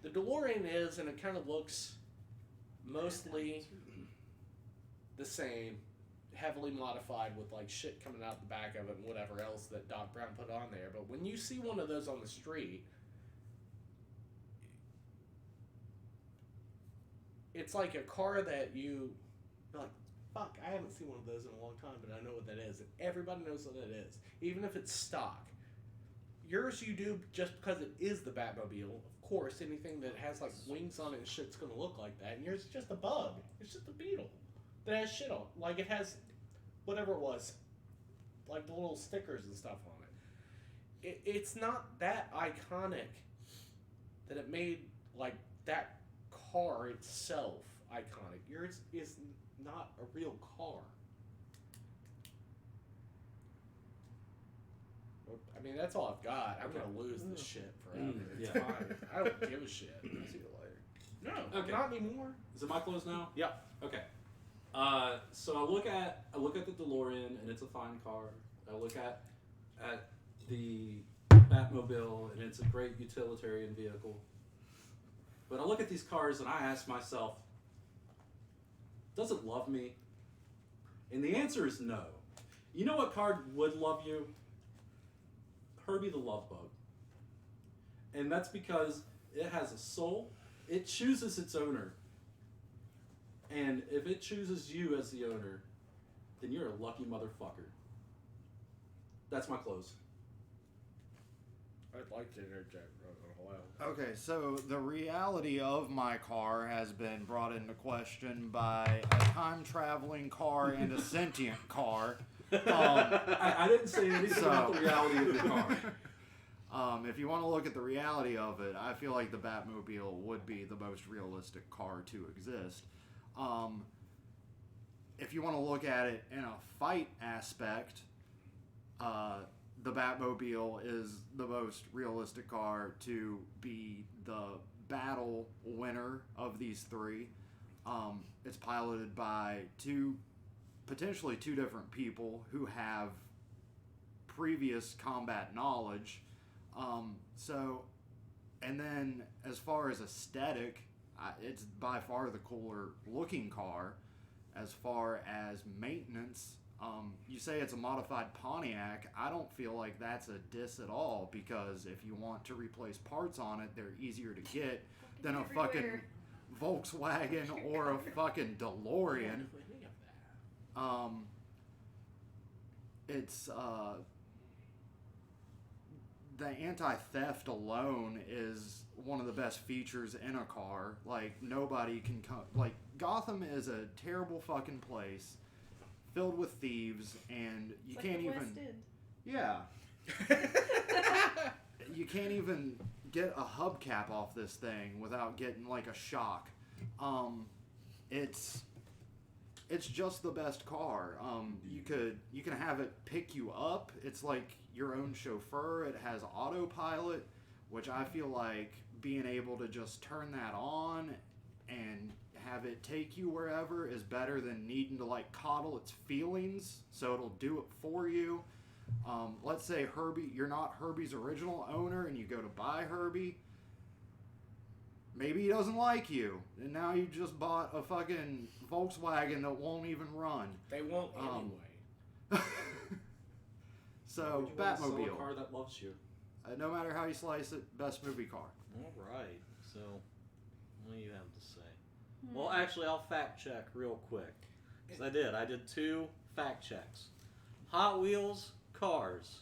The DeLorean is, and it kind of looks mostly the same, heavily modified with like shit coming out the back of it and whatever else that Doc Brown put on there. But when you see one of those on the street, it's like a car that you're like, fuck, I haven't seen one of those in a long time, but I know what that is. And everybody knows what that is, even if it's stock. Yours you do just because it is the Batmobile. Of course, anything that has like wings on it and shit's gonna look like that. And yours is just a bug. It's just a Beetle that has shit on. Like it has whatever it was, like the little stickers and stuff on it. It's not that iconic that it made like that car itself iconic. Yours is not a real car. I mean, that's all I've got. I'm gonna lose this shit forever. It's yeah. fine. I don't give a shit. See you later. No, Okay. not anymore. Is it my close now? Yep. Okay. So I look at the DeLorean and it's a fine car. I look at the Batmobile and it's a great utilitarian vehicle. But I look at these cars and I ask myself, does it love me? And the answer is no. You know what car would love you? Herbie the Love Bug. And that's because it has a soul. It chooses its owner. And if it chooses you as the owner, then you're a lucky motherfucker. That's my close. I'd like to interject. Okay, so the reality of my car has been brought into question by a time-traveling car and a sentient car. I didn't say anything about the reality of your car. If you want to look at the reality of it, I feel like the Batmobile would be the most realistic car to exist. If you want to look at it in a fight aspect, the Batmobile is the most realistic car to be the battle winner of these three. It's piloted by potentially two different people who have previous combat knowledge. And then as far as aesthetic, it's by far the cooler looking car. As far as maintenance, you say it's a modified Pontiac. I don't feel like that's a diss at all, because if you want to replace parts on it, they're easier to get than a fucking Volkswagen or a fucking DeLorean. It's the anti-theft alone is one of the best features in a car. Like, nobody can come. Like, Gotham is a terrible fucking place filled with thieves, and you It's can't like the even. West End. Yeah. You can't even get a hubcap off this thing without getting like a shock. It's just the best car. You can have it pick you up. It's like your own chauffeur. It has autopilot, which I feel like being able to just turn that on and have it take you wherever is better than needing to like coddle its feelings, so it'll do it for you. Let's say you're not Herbie's original owner and you go to buy Herbie. Maybe he doesn't like you, and now you just bought a fucking Volkswagen that won't even run. They won't anyway. So, Would you want to sell Batmobile. a car that loves you? No matter how you slice it, best movie car. All right. So, what do you have to say? Well, actually, I'll fact check real quick. Because I did 2 fact checks. Hot Wheels cars.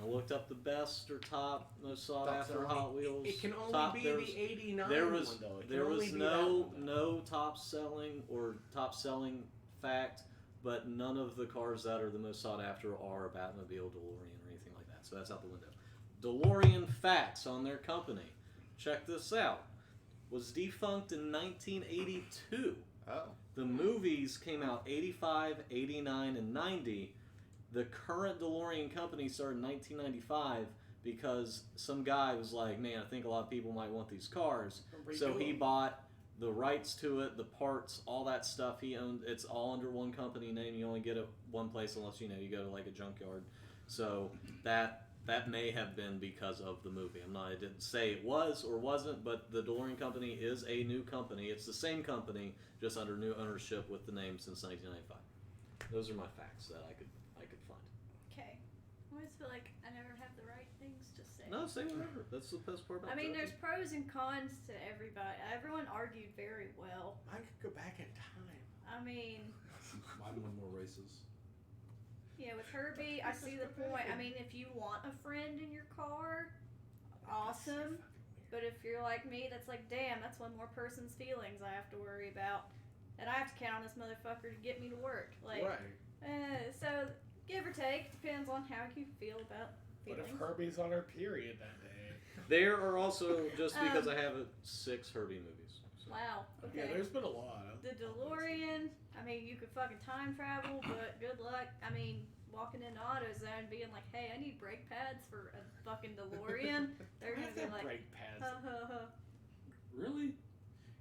I looked up the best or top, most sought after Hot Wheels. It can only top, be there the was, 89 there one, was though. It there can was only be that no one, though. no top selling fact, but none of the cars that are the most sought after are a Batmobile, DeLorean, or anything like that. So that's out the window. DeLorean facts on their company. Check this out. Was defunct in 1982. Oh. The movies came out 85, 89, and 90. The current DeLorean company started in 1995 because some guy was like, man, I think a lot of people might want these cars. So he bought the rights to it, the parts, all that stuff he owned. It's all under one company name. You only get it one place unless you go to like a junkyard. So that may have been because of the movie. I didn't say it was or wasn't, but the DeLorean Company is a new company. It's the same company, just under new ownership with the name since 1995. Those are my facts that I could find. Okay. I always feel like I never have the right things to say. No, say whatever. That's the best part about I mean, judging. there's pros and cons to everybody. Everyone argued very well. I could go back in time. I mean, Mine won more races. yeah, with Herbie, I see the point. I mean, if you want a friend in your car, awesome. But if you're like me, that's like, damn, that's one more person's feelings I have to worry about. And I have to count on this motherfucker to get me to work. Like, Right. so give or take, depends on how you feel about What feelings. if Herbie's on her period that day? There are also, just because I have it, 6 Herbie movies. So. Wow. Yeah, Okay. there's been a lot. The DeLorean, I mean, you could fucking time travel, but good luck. I mean, walking into AutoZone being like, hey, I need brake pads for a fucking DeLorean. They're Why gonna is be that like, brake pads? ha ha ha. Really?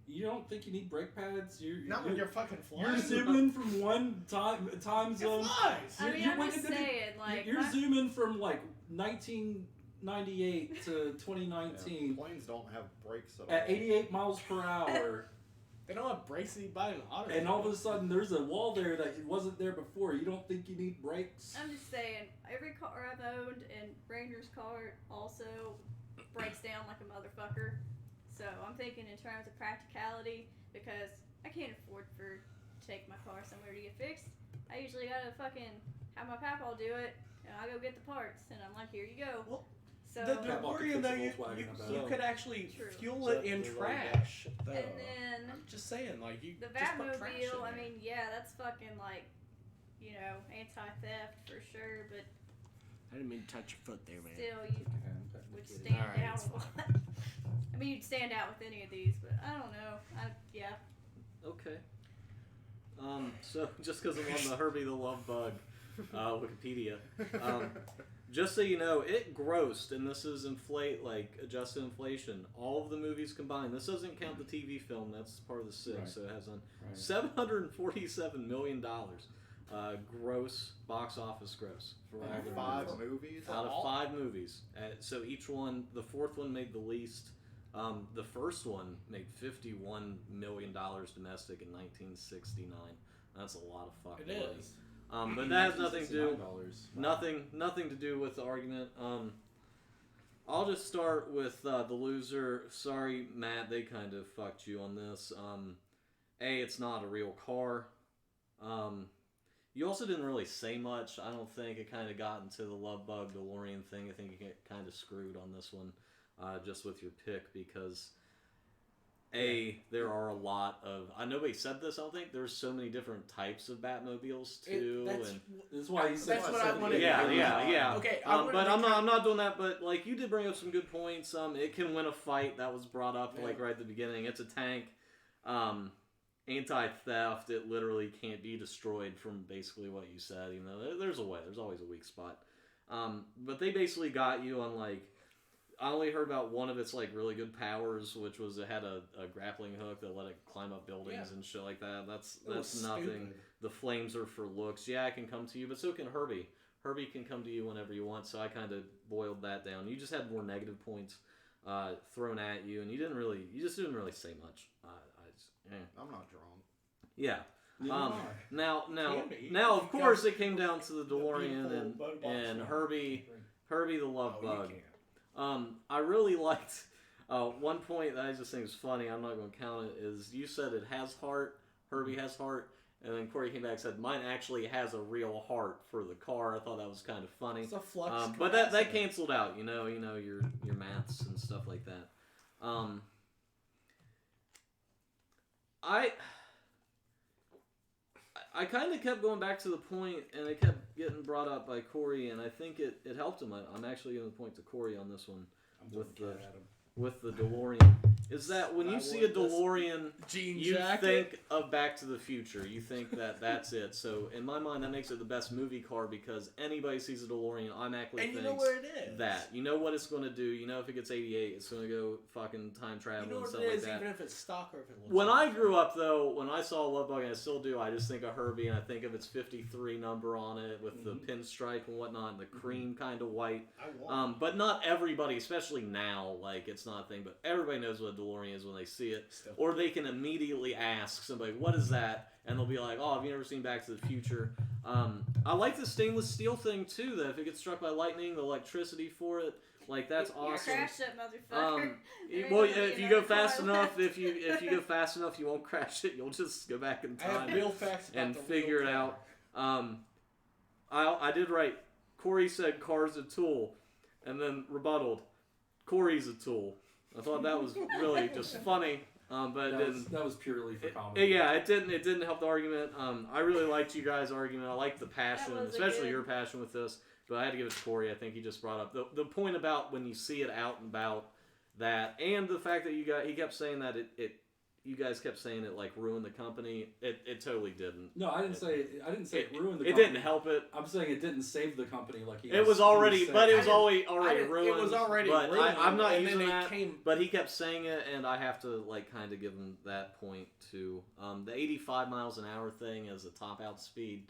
You don't think you need brake pads? Not when you're fucking flying. You're zooming from one time It zone. flies. I mean, You're I'm waiting just to do- saying, like, You're my- zooming from like 1998 to 2019 Planes don't have brakes at all. at 88 miles per hour, They don't have brakes that you buy in an auto. and all of a sudden there's a wall there that wasn't there before. You don't think you need brakes? I'm just saying, every car I've owned and Ranger's car also breaks down like a motherfucker. So I'm thinking in terms of practicality because I can't afford to take my car somewhere to get fixed. I usually gotta fucking have my papaw do it, and I go get the parts, and I'm like, here you go. Well, So the Papaw could DeLorean, fix a though, Volkswagen you about could actually True. fuel So it in there's like trash. Though. and then I'm just saying, like you the just put trash in Batmobile, I there. mean, yeah, that's fucking like, anti-theft for sure, but I didn't mean to touch your foot there, man. still, you would stand Alright, out it's a lot. I mean, you'd stand out with any of these, but I don't know. Yeah. Okay. So just because I'm on the Herbie the Love Bug Wikipedia, just so you know, it grossed, and this is adjusted inflation. All of the movies combined. This doesn't count the TV film. That's part of the SIG, Right. so it has on Right. $747 million gross box office gross for all Out the of 5 movies. movies? Out of all? 5 movies. So each one, the 4th one made the least. The first one made $51 million domestic in 1969. That's a lot of fucking It money. is. But that has nothing to do. $69. Nothing to do with the argument. I'll just start with the loser. Sorry, Matt. They kind of fucked you on this. It's not a real car. You also didn't really say much. I don't think it kind of got into the Love Bug DeLorean thing. I think you get kind of screwed on this one, just with your pick because. There are a lot of. Nobody said this. I don't think there's so many different types of Batmobiles too, That's That's why you said That's what I wanted. Yeah. Okay, but I'm not doing that. But like you did bring up some good points. It can win a fight. That was brought up like right at the beginning. It's a tank. Anti-theft. It literally can't be destroyed from basically what you said. There's a way. There's always a weak spot. But they basically got you on like. I only heard about one of its like really good powers, which was it had a grappling hook that let it climb up buildings and shit like that. That's nothing. Stupid. The flames are for looks. Yeah, it can come to you, but so can Herbie. Herbie can come to you whenever you want. So I kind of boiled that down. You just had more negative points thrown at you, and you just didn't really say much. I'm not drawn. Yeah. Now, Can be. of You course, guys- it came down to the DeLorean beautiful boat box and now. Herbie the Love Oh, you Bug. can't. I really liked one point that I just think is funny. I'm not going to count it. Is you said it has heart. Herbie has heart, and then Corey came back and said mine actually has a real heart for the car. I thought that was kind of funny. It's a flux. But that capacitor. canceled out. Your maths and stuff like that. I kind of kept going back to the point, and it kept getting brought up by Corey, and I think it helped him. I'm actually going to point to Corey on this one. I'm with the- with the DeLorean is that when I you see a want this DeLorean, Jean you jacket. think of Back to the Future. You think that that's it. So in my mind, that makes it the best movie car because anybody sees a DeLorean automatically and you thinks know what it is. that. You know what it's going to do. You know if it gets 88, it's going to go fucking time travel You know and what stuff it like is, that. even if it's stock or if it looks When like I grew up, though, when I saw Love Bug, and I still do, I just think of Herbie, and I think of its 53 number on it with the pinstripe and whatnot, and the cream kind of white. I want. But not everybody, especially now, like, it's not a thing, but everybody knows what a DeLorean is when they see it. Still. Or they can immediately ask somebody, what is that? And they'll be like, oh, have you never seen Back to the Future? I like the stainless steel thing, too, that if it gets struck by lightning, the electricity for it, like, that's awesome. Crash that motherfucker. There ain't Well, gonna be if you go another fast car enough, left. if you go fast enough, you won't crash it. You'll just go back in I have time real facts about and the figure real it car. out. I did write. Corey said car's a tool, and then rebutted. Corey's a tool. I thought that was really just funny, but it didn't. That was purely for comedy. Yeah, it didn't help the argument. I really liked you guys' argument. I liked the passion, That was a especially good- your passion with this. But I had to give it to Corey. I think he just brought up the point about when you see it out and about that, and the fact that he kept saying that you guys kept saying it like ruined the company. It totally didn't. No, I didn't say it ruined the company. It didn't help it. I'm saying it didn't save the company like he It was already, saying. but it was I already didn't- ruined. It was already but ruined. I'm not and using then that. It came, But he kept saying it, and I have to like kind of give him that point too. The 85 miles an hour thing as a top out speed.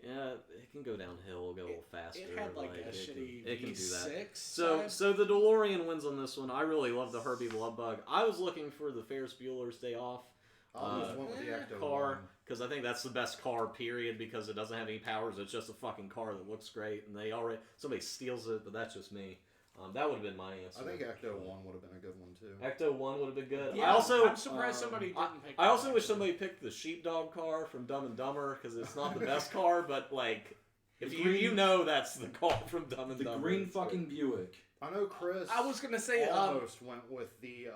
Yeah, it can go downhill, go a little faster. it had like a it shitty it can do that. V6. So the DeLorean wins on this one. I really love the Herbie the Love Bug. I was looking for the Ferris Bueller's Day Off I almost went with the Ecto car one. because I think that's the best car. Period. Because it doesn't have any powers. It's just a fucking car that looks great, and somebody steals it, but that's just me. That would have been my answer. I think Ecto 1 would have been a good one too. Ecto 1 would have been good. Yeah, I'm surprised um, somebody didn't pick. I also that. wish somebody picked the sheepdog car from Dumb and Dumber because it's not the best car, but like if The you green- know that's the car from Dumb and The Dumber. green It's fucking Buick. I know Chris I was gonna say almost went with the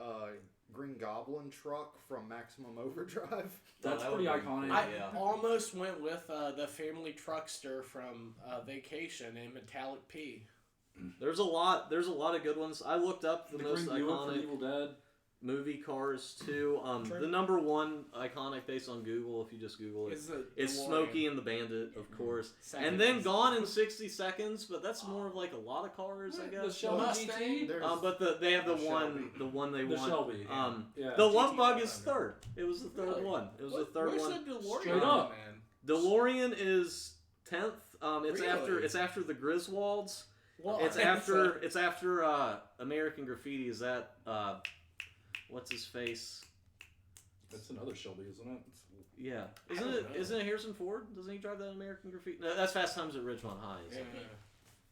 Green Goblin truck from Maximum Overdrive. That's that pretty would've been iconic. cool. I Yeah. almost went with the family truckster from Vacation in Metallic P. There's a lot of good ones. I looked up the The most green Buick from iconic Evil Dead. movie cars too. True. The number one iconic based on Google, if you just Google it, Is the is DeLorean. Smokey and the Bandit, of course. Second And then is- Gone in 60 Seconds, but that's more of like a lot of cars, I The guess. Shelby Mustang. GT. There's- But they have the Shelby. one they The want. Shelby. The Yeah. Love GT Bug is 500. third. It was the third Really? one. It was the third Where's one. the DeLorean, Straight up. man? DeLorean is 10th. Really? It's after the Griswolds. Well, It's after American Graffiti. Is that what's his face? That's another Shelby, isn't it? Yeah, I don't know. isn't it Harrison Ford? Doesn't he drive that American Graffiti? No, that's Fast Times at Ridgemont High. Yeah.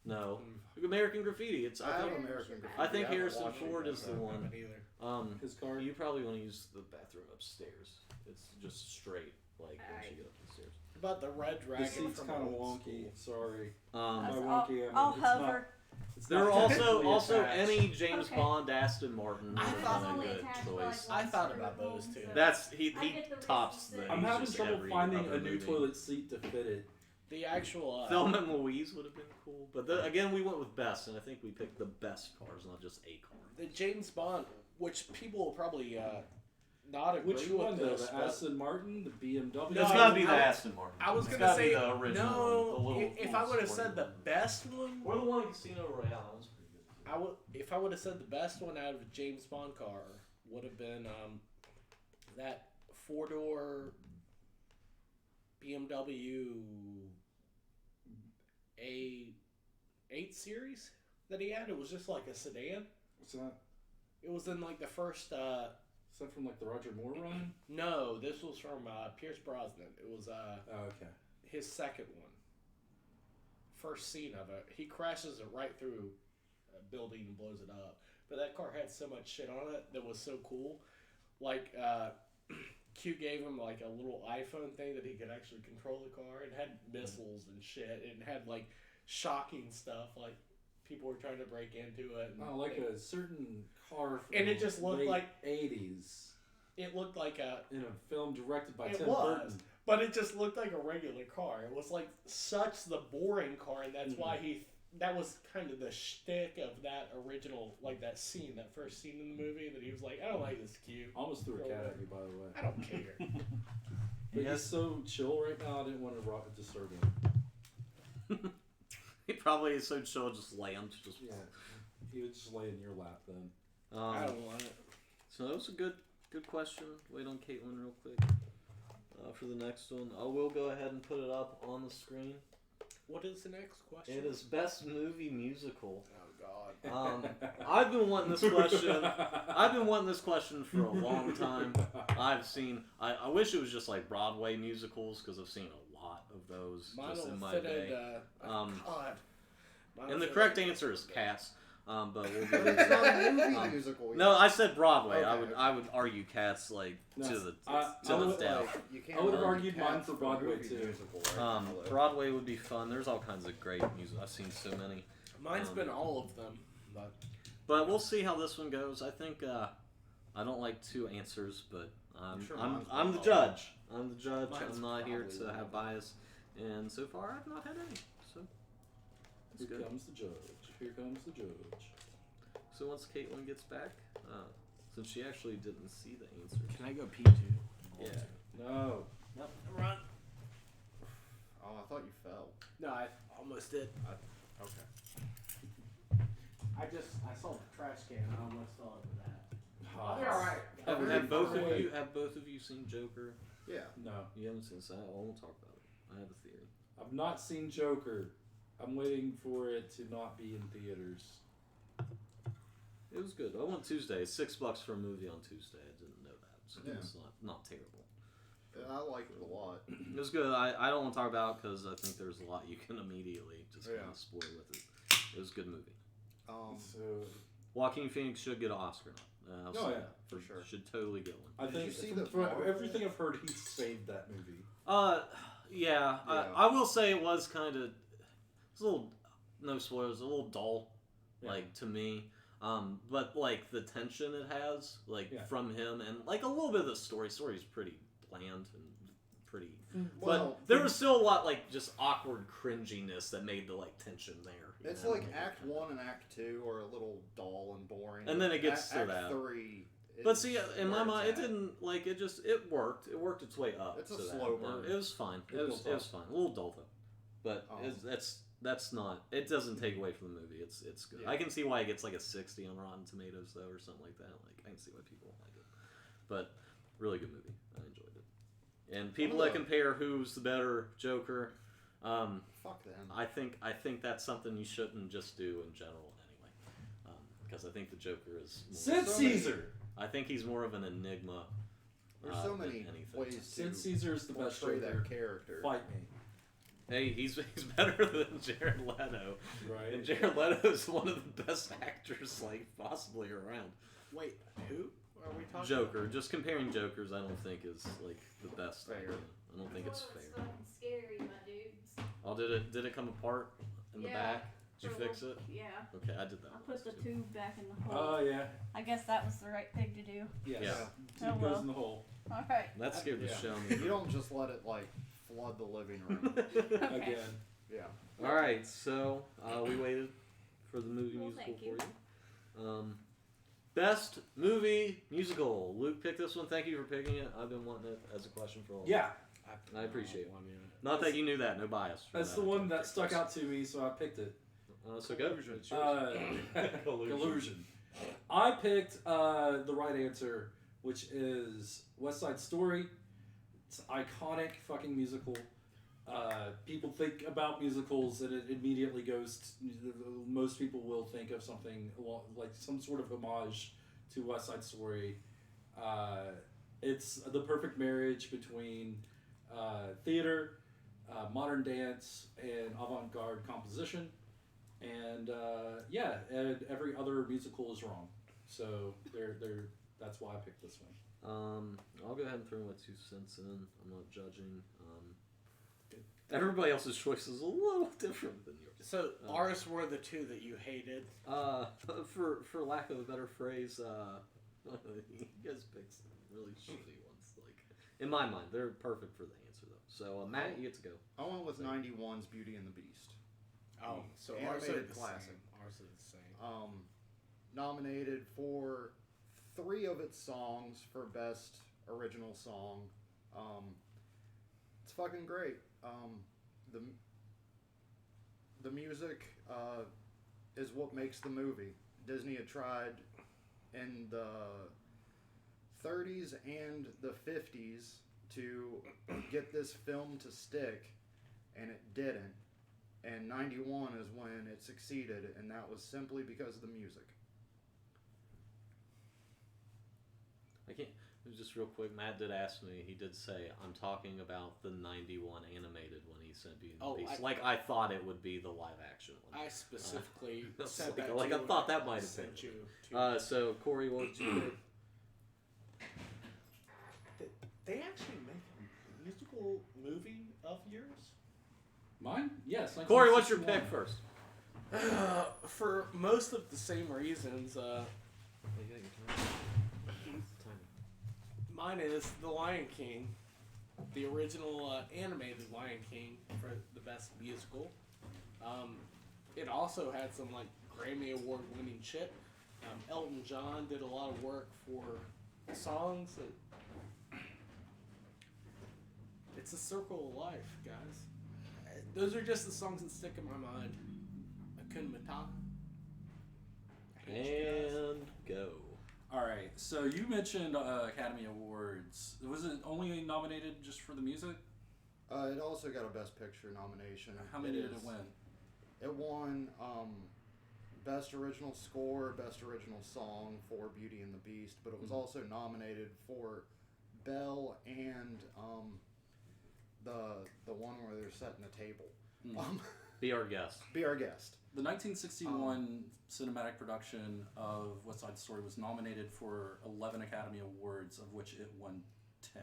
No, American Graffiti. It's I have think, American Graffiti. I think haven't Harrison watched it Ford yet, is the though. one. Haven't either. His car. You probably want to use the bathroom upstairs. It's just straight, like once you get up the stairs. About the Red The Dragon seat's from kind of old wonky. school. Sorry. Um, By I'll, wonky, I mean, I'll it's hover. It's there are not also technically attached. any James Okay. Bond Aston Martin would I have thought been a only good attached by, choice. like, I thought one about those screw two. home, so That's I he get the tops rest the. of the- I'm he's having just trouble every finding other a new movie. toilet seat to fit it. The actual Thelma and Louise would have been cool, but again, we went with best, and I think we picked the best cars, not just a car. the James Bond, which people will probably not agree Which with one though? this, The but Aston Martin, the BMW. No, It's gotta be the I- Aston Martin. I was It's gonna gotta be say the original no. one, the little If I cool would have sporty said the one. best one, Or the one in Casino Royale. That was pretty good. I would. If I would have said the best one out of a James Bond car, would have been that 4-door BMW A8 series that he had. It was just like a sedan. What's that? It was in like the first. Is that from like the Roger Moore run? No, this was from Pierce Brosnan. It was Oh, okay. his second one. First scene of it, he crashes it right through a building and blows it up. But that car had so much shit on it that was so cool. Like Q gave him like a little iPhone thing that he could actually control the car. It had missiles and shit. It had like shocking stuff, like people were trying to break into it. And Oh, like a certain car from And it just looked late like- 80s it looked like a. in a film directed by It Tim was. Burton. But it just looked like a regular car. It was like such the boring car, and that's why he that was kind of the shtick of that original, like that scene, that first scene in the movie, that he was like, I don't like this cute. Almost threw a cat at you, by the way. I don't care. But he's so chill right now. I didn't want to disturb him. He probably is so chill, just land. Just Yeah, he would just lay in your lap then. I don't want it. So that was a good question. Wait on Caitlin real quick for the next one. I will go ahead and put it up on the screen. What is the next question? It is best movie musical. Oh God. I've been wanting this question. I've been wanting this question for a long time. I've seen. I wish it was just like Broadway musicals because I've seen a lot of those just in my day. God. And the correct answer is Cats. But we'll give It's it. not a movie musical. No, I said Broadway. Okay. I would argue Cats like No, to the I death. You can't I would have argue argued mine Cats for a Broadway, movie too. musical right now, though. Broadway would be fun. There's all kinds of great music. I've seen so many. Mine's been all of them. But we'll see how this one goes. I think I don't like two answers, but sure I'm mine's the been judge. I'm the judge. Mine's I'm not here probably to one have of them. bias, and so far I've not had any. So it's Here good. comes the judge. Here comes the judge. So once Caitlin gets back, since she actually didn't see the answers, Can I go pee too? yeah. No. Run. Oh, I thought you fell. No, I almost did. Okay. I saw the trash can. I almost fell into that. Ah, You're all right. Have, Very have both far of away. you seen Joker? Yeah. No. You haven't seen that. I won't talk about it. I have a theory. I've not seen Joker. I'm waiting for it to not be in theaters. It was good. I went Tuesday. It's $6 for a movie on Tuesday. I didn't know that, so Yeah. it's not terrible. I liked it a lot. It was good. I don't want to talk about it because I think there's a lot you can immediately just kind Yeah. of spoil with it. It was a good movie. So Joaquin Phoenix should get an Oscar. I'll say yeah, that. for sure. Should totally get one. I Did think you see from, the from Marvel- everything I've heard, he saved that movie. Yeah. Yeah. I will say it was kind of. It's a little. No spoilers. A little dull, Yeah. like to me. But like the tension it has, like Yeah. from him, and like a little bit of the story. Story's pretty bland and pretty. Well, but there was still a lot like just awkward cringiness that made the like tension there. you it's know? like Act 1 and Act 2 are a little dull and boring. And then it gets to Act that. 3. But is see, in where my mind, it's it at. didn't like it. Just it worked. It worked its way up. It's a to that. slow burn. It was fine. It It was built up. fine. A little dull though, but Oh. that's not. It doesn't take away from the movie. It's good. Yeah. I can see why it gets like a 60 on Rotten Tomatoes though, or something like that. Like I can see why people like it. But really good movie. I enjoyed it. And people One that of the- compare who's the better Joker, Fuck them. I think that's something you shouldn't just do in general anyway, because I think the Joker is. Sid so many- Caesar. I think he's more of an enigma. There's so than many anything. ways to Sid Caesar is the best portray Joker. that character. Fight me. Hey, he's better than Jared Leto, Right. and Jared Leto is one of the best actors like possibly around. Wait, who are we talking Joker, just comparing Jokers, I don't think is like the best. Fair. I don't think it's Well, fair. fucking scary, my dudes. Oh, did it come apart in the Yeah. back? Did you fix it? Yeah. Okay, I did that. I once, put the too. tube back in the hole. Oh yeah. I guess that was the right thing to do. Yes. Yeah. Tube Oh, goes well. in the hole. All right. That scared the Yeah. shit out of me. You don't just let it like flood the living room. Okay. Again. Yeah. All right, so we waited for the movie Well, musical thank you. for you. Best movie musical. Luke picked this one. Thank you for picking it. I've been wanting it as a question for a while. Yeah. I appreciate it. Not that you knew that. No bias. for That's that. the one that stuck out to me, so I picked it. So go. It's yours. Collusion. I picked the right answer, which is West Side Story. It's an iconic fucking musical. People think about musicals and it immediately goes to, most people will think of something like some sort of homage to West Side Story. It's the perfect marriage between theater, modern dance, and avant-garde composition. And and every other musical is wrong. So that's why I picked this one. I'll go ahead and throw my 2 cents in. I'm not judging. Everybody else's choice is a little different than yours. So ours were the two that you hated. For lack of a better phrase, you guys picked some really shitty ones. Like in my mind, they're perfect for the answer though. So Matt, you get to go. I went with 91's Beauty and the Beast. Oh, so ours are Animated the classic. same. Ours are the same. Nominated for 3 of its songs for Best Original Song. It's fucking great. The music is what makes the movie. Disney had tried in the 30s and the 50s to get this film to stick, and it didn't. And 91 is when it succeeded, and that was simply because of the music. I can't. Just real quick, Matt did ask me. He did say I'm talking about the '91 animated when he said Beauty and the Beast. I thought it would be the live action one. I specifically It's said like- that like to I you thought when that might have sent been. you to- So Corey, what did you pick? They actually make a musical movie of yours? Mine? Yes. Corey, what's your 1961. pick first? For most of the same reasons, mine is The Lion King, the original animated Lion King for the best musical. It also had some like Grammy Award winning shit. Elton John did a lot of work for songs. It's a circle of life, guys. Those are just the songs that stick in my mind. Hakuna Matata. I hate you guys. And go. All right. So you mentioned Academy Awards. Was it only nominated just for the music? It also got a Best Picture nomination. How many did it win? It won Best Original Score, Best Original Song for Beauty and the Beast, but it was also nominated for Belle and the one where they're setting the table. Be our guest. Be Our Guest. The 1961 cinematic production of West Side Story was nominated for 11 Academy Awards, of which it won 10.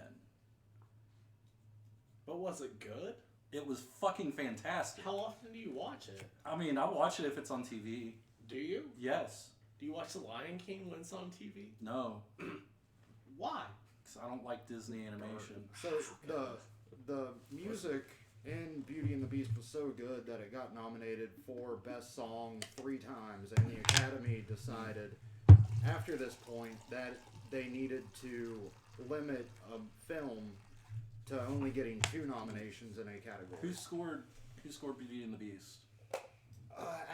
But was it good? It was fucking fantastic. How often do you watch it? I mean, I watch it if it's on TV. Do you? Yes. Do you watch The Lion King when it's on TV? No. Why? Because I don't like Disney animation. So the music in Beauty and the Beast was so good that it got nominated for Best Song 3 times, and the Academy decided after this point that they needed to limit a film to only getting 2 nominations in a category. Who scored Beauty and the Beast?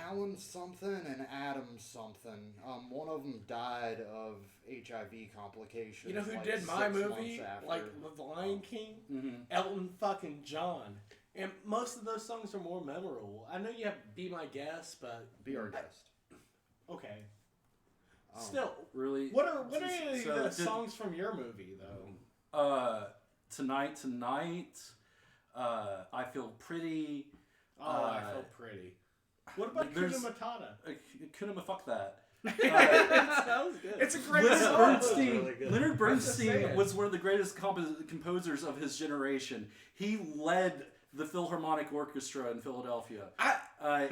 Alan something and Adam something. One of them died of HIV complications. You know who like did my 6 movie? months after. Like with The Lion King? Mm-hmm. Elton fucking John. And most of those songs are more memorable. I know you have Be My Guest, but Be Our Guest. okay. Um, Still, Really? what are any So of the did- songs from your movie though? Tonight, I Feel Pretty. Oh, I Feel Pretty. What about there's- Hakuna Matata? Couldn't fuck that. That was good. It's a great Leonard song. Bernstein, really good. Leonard I'm just Bernstein saying. was one of the greatest composers of his generation. He led the Philharmonic Orchestra in Philadelphia. I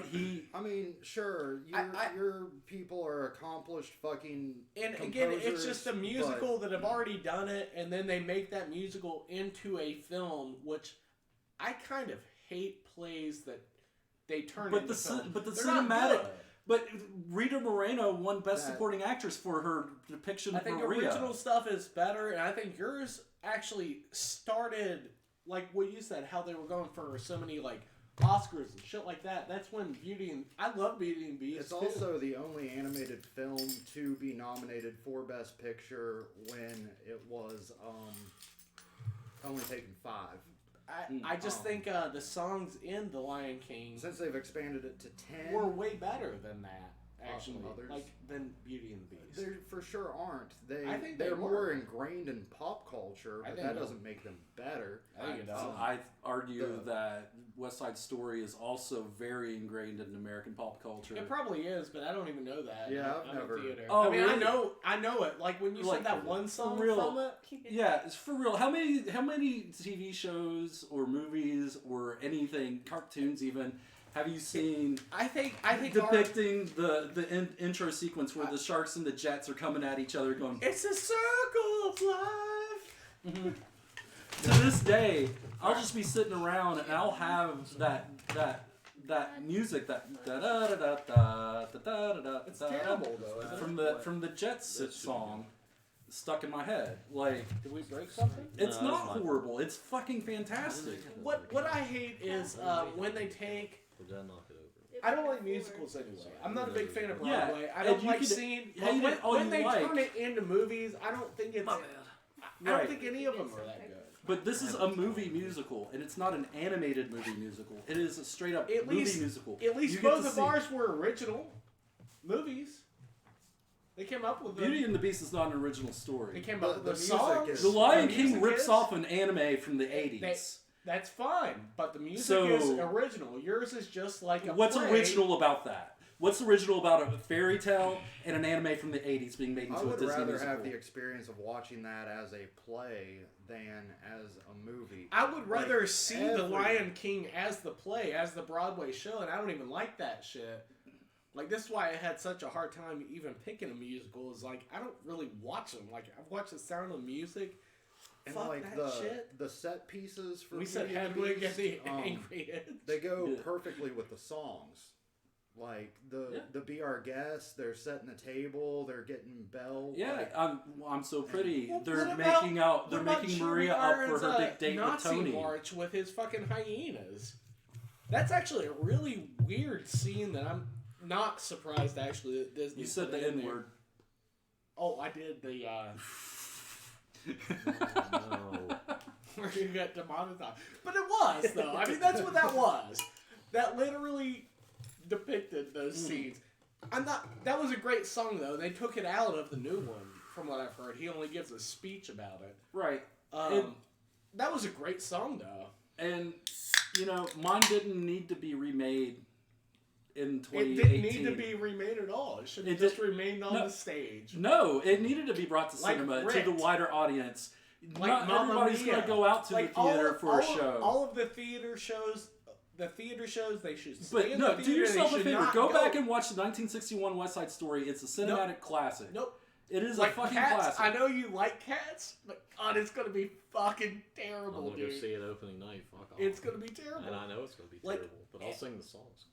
mean, sure, your people are accomplished fucking And again, it's just a composers, musical that have already done it, and then they make that musical into a film, which I kind of hate plays that they turn But into the film. but the They're not cinematic. good. But Rita Moreno won Best That- Supporting Actress for her depiction I of think Maria. original stuff is better, and I think yours actually started like what you said, how they were going for so many like Oscars and shit like that. That's when I love Beauty and the Beast. It's too. also the only animated film to be nominated for Best Picture when it was only taken 5. I just think the songs in The Lion King Since they've expanded it to 10, were way better than that. Actually, others? like than Beauty and the Beast. they for sure aren't. I think they're they more were. ingrained in pop culture, I but think that so. doesn't make them better. I think it does. I argue The- that West Side Story is also very ingrained in American pop culture. It probably is, but I don't even know that. Yeah, I'm I've in never- theater. Oh, I mean, really? I know it. Like when you Like, said that one song real- from it. Yeah, it's for real. How many TV shows or movies or anything, cartoons even, have you seen I think depicting the intro sequence where the sharks and the jets are coming at each other going, it's a circle of life. to this day, I'll just be sitting around and I'll have that that music, that da da da da da da da da. It's terrible though. Isn't it? From the Jets That's song, stuck in my head. Like Did we break something? it's No, not it's fine. horrible. It's fucking fantastic. What I hate is when they take. We're gonna knock it over. I don't like musicals anyway. I'm not a big fan of Yeah, Broadway. I and don't you like could seeing. hate But when it all when you they like. turn it into movies, I don't think it's. I don't Right. think any of them are that good. But this is a movie musical, and it's not an animated movie musical. It is a straight up At movie least- musical. At least You get both to of see- ours were original movies. They came up with Beauty the. and the Beast is not an original They story. came The- up with the the music songs. is- The Lion the King music rips is- off an anime from the 80s. That's fine, but the music So- is original. Yours is just like a What's play. original about that? What's original about a fairy tale and an anime from the 80s being made I into a would Disney rather musical? have the experience of watching that as a play than as a movie. I would rather Like, see The every- Lion King as the play, as the Broadway show, and I don't even like that shit. Like, this is why I had such a hard time even picking a musical, is like, I don't really watch them. Like, I've watched The Sound of Music. And Fuck like that shit. the set pieces for We said Beauty and the Hedwig and Beast, the Angry Inch. they go Yeah. perfectly with the songs. Like Yeah. the Be Our Guest, they're setting the table, they're getting Belle. Yeah, like, I'm so pretty. Well, They're what about- making out. They're What about making Jeremy Maria up for Irons, her big date Nazi with Tony. march with his fucking hyenas. That's actually a really weird scene that I'm not surprised actually that Disney. You said put the in N there. word. Oh, I did the No. where you got demonetized. But it was though. I mean, that's what that was. That literally depicted those scenes. I'm not. That was a great song though. They took it out of the new one, from what I've heard. He only gives a speech about it. Right. Um, that was a great song though. And you know, mine didn't need to be remade in It 2018. didn't need to be remade at all. It should have It just did- remained on no. the stage. No, it needed to be brought to Like cinema to Rick. the wider audience. Like Not Mamma everybody's Mia. gonna go out to Like the theater for a all, show. All of the theater shows, they should stay But in no, the do theater. yourself they a should favor. not Go back and watch the 1961 West Side Story. It's a cinematic classic. Nope. It is Like a fucking Cats, classic. I know you like Cats, but God, it's gonna be fucking I'm terrible, gonna go dude. see it opening night. Fuck off. It's gonna be terrible. And I know it's gonna be Like, terrible, but I'll sing the songs.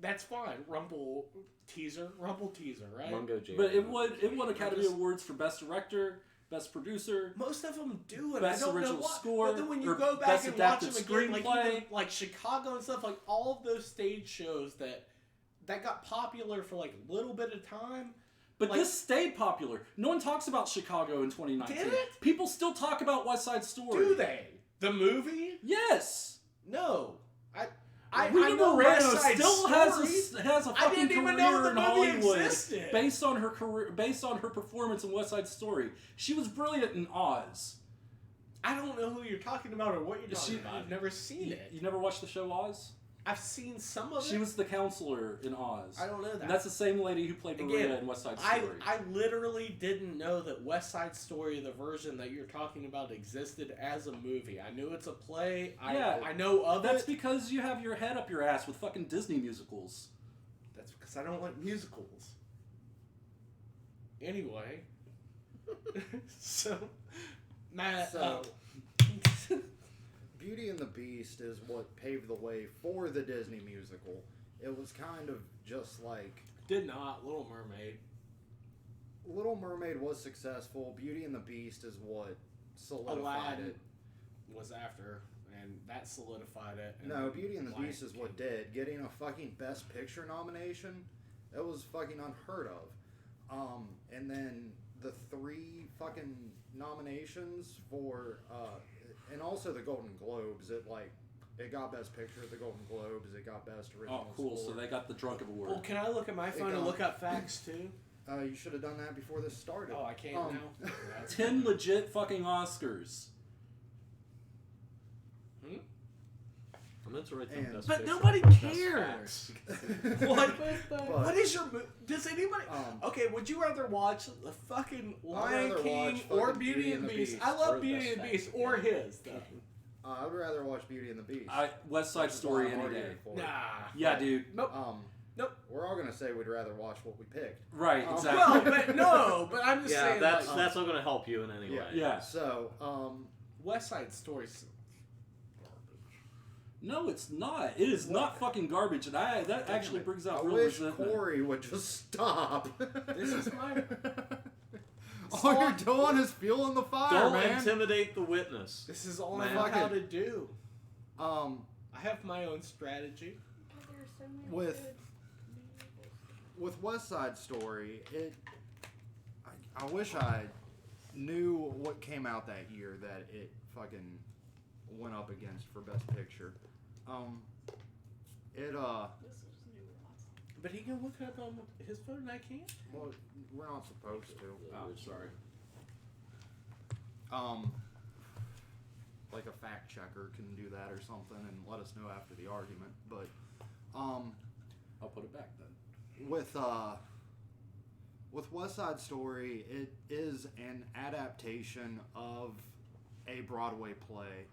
That's fine. Rumble teaser, right? Mungo Jerry. But it won Academy Awards for Best Director, Best Producer, Most of them do, and Best I don't original know why. score, But then when you or go back Best and watch Adapted them again, like Screenplay. even, like Chicago and stuff, like all of those stage shows that got popular for like a little bit of time. But Like- this stayed popular. No one talks about Chicago in 2019. Did it? People still talk about West Side Story. Do they? The movie? Yes. No. I Rita know Moreno West Side still Story. has a I fucking didn't even career know the in movie Hollywood existed. based on her career, based on her performance in West Side Story. She was brilliant in Oz. I don't know who you're talking about or what you're talking She- about. I've never seen it. You never watched the show Oz? I've seen some of it. She was the counselor in Oz. I don't know that. And that's the same lady who played Maria Again, in West Side I Story. literally didn't know that West Side Story, the version that you're talking about, existed as a movie. I knew it's a play. Yeah, I know of That's it. because you have your head up your ass with fucking Disney musicals. That's because I don't like musicals. Anyway. So, Matt, So- Beauty and the Beast is what paved the way for the Disney musical. It was kind of just like did not. Little Mermaid. Little Mermaid was successful. Beauty and the Beast is what solidified Aladdin it. was after, and that solidified it. and No, Beauty and the Lion Beast is what King. did. Getting a fucking Best Picture nomination, that was fucking unheard of. And then the 3 fucking nominations for, and also the Golden Globes. It got Best Picture at the Golden Globes. It got Best Original Oh, cool. Score. So they got the Drunken Award. Well, can I look at my phone and look up facts too? You should have done that before this started. Oh, I can't now. 10 legit fucking Oscars. I meant to write And- down best But picture, nobody best cares. facts. What? But- What is your? Does anybody? Um, Okay, would you rather watch the fucking Lion rather King watch or fucking Beauty and the Beast? I or love the Beauty Best and the Beast Facts. or his though. I would rather watch Beauty and the Beast. West Side Which is Story why I'm any day. arguing for it. Nah. Yeah, dude. Nope. Nope. We're all gonna say we'd rather watch what we picked. Right, Oh. exactly. Well, but no. But I'm just Yeah, saying. that's like, that's not going to help you in any way. Yeah. So, West Side Story's garbage. No, it's not. It is not fucking garbage, and that actually brings out I real wish resentment. Corey would just stop. This is my. All you're doing is fueling the fire, Don't man. intimidate the witness. This is all I Man. know how Fuck to it. do. Um, I have my own strategy. There are so many With- good with West Side Story, I wish I knew what came out that year that it fucking went up against for Best Picture. This is nuance. But he can look it up on his phone and I can't. Well, we're not supposed to. Oh, sorry. Like a fact checker can do that or something and let us know after the argument. But I'll put it back then. with West Side Story, it is an adaptation of a Broadway play,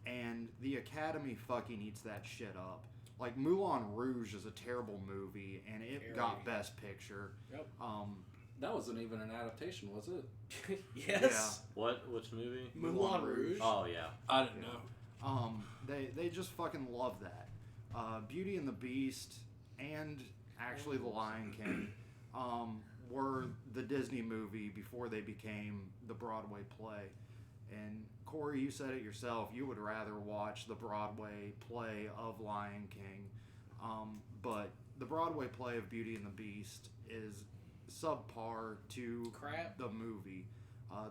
and the Academy fucking eats that shit up. Like Moulin Rouge is a terrible movie, and it got Best Picture. Yep. That wasn't even an adaptation, was it? Yes. Which movie? Moulin Rouge. Oh yeah. I didn't know. They just fucking love that. Beauty and the Beast and actually The Lion King were the Disney movie before they became the Broadway play. And Corey, you said it yourself. You would rather watch the Broadway play of Lion King, but the Broadway play of Beauty and the Beast is subpar to Crap. the movie.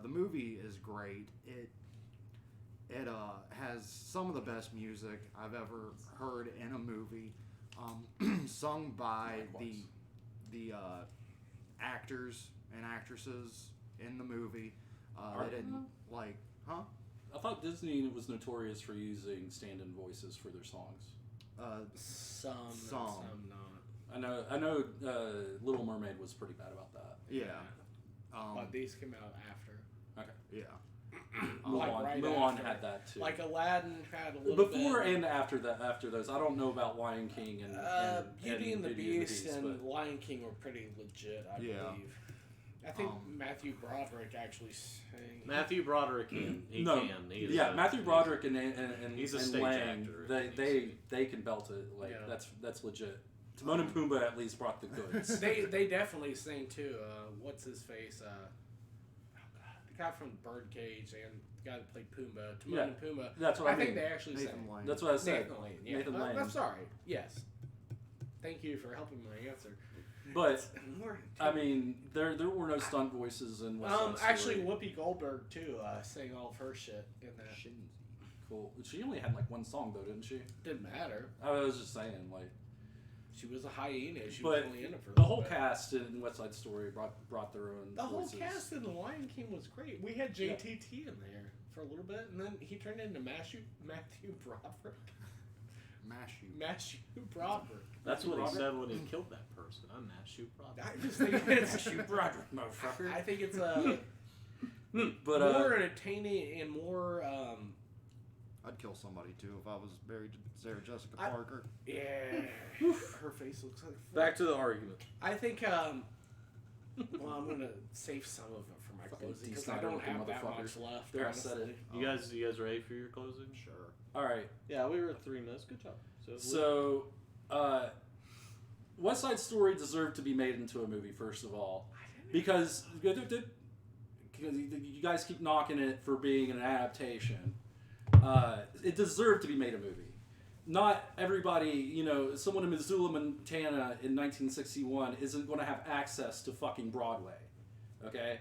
The movie is great. It has some of the best music I've ever heard in a movie, sung by Likewise. the actors and actresses in the movie. They didn't like, huh? I thought Disney was notorious for using stand-in voices for their songs. Some, Some. not. I know. Little Mermaid was pretty bad about that. Yeah. But these came out after. Yeah. Like Mulan, right Mulan after. had that too. Like Aladdin had a little Before bit. and after that, after those, I don't know about Lion King and Beauty and the Beauty Beast and but Lion King were pretty legit, I Yeah. believe. I think Matthew Broderick actually sang. Matthew Broderick can. He No. can. He's yeah, a- Matthew Broderick and He's a and stage Lang, actor. they can belt it. Like Yeah. that's legit. Timon and Pumbaa at least brought the goods. They definitely sing too. What's his face? Oh God, the guy from Birdcage and the guy that played Pumbaa, Timon Yeah. and Pumbaa. That's what I think mean. they actually Nathan sang. Lane. That's what I said. Nathan Lane. Yeah. Nathan Lane. I'm sorry. Yes. Thank you for helping my answer. But I mean, there were no stunt voices in West Side Story. Actually, Whoopi Goldberg too sang all of her shit in that. Cool. She only had like one song though, didn't she? Didn't matter. I was just saying, like, She was a hyena. She but was only in it for a the little whole bit. cast in West Side Story brought their own. The whole voices. cast in The Lion King was great. We had JTT in there for a little bit, and then he turned into Matthew Broderick. Matthew Broderick. That's what he Robert? said when he killed that person. I'm Matthew Broderick. I just think it's Matthew Broderick, motherfucker. I think it's But more entertaining and more I'd kill somebody too if I was married to Sarah Jessica I- Parker. yeah. Her face looks like Back to the argument. I think well, I'm gonna save some of it for my Fucking closing because D. I Snyder don't looking have that motherfucker. much left. There, I honestly. said it. You guys ready for your closing? Sure. All right. Yeah, we were at 3 minutes. Good job. So, West Side Story deserved to be made into a movie, first of all, because you guys keep knocking it for being an adaptation. It deserved to be made a movie. Not everybody, someone in Missoula, Montana in 1961 isn't going to have access to fucking Broadway. Okay?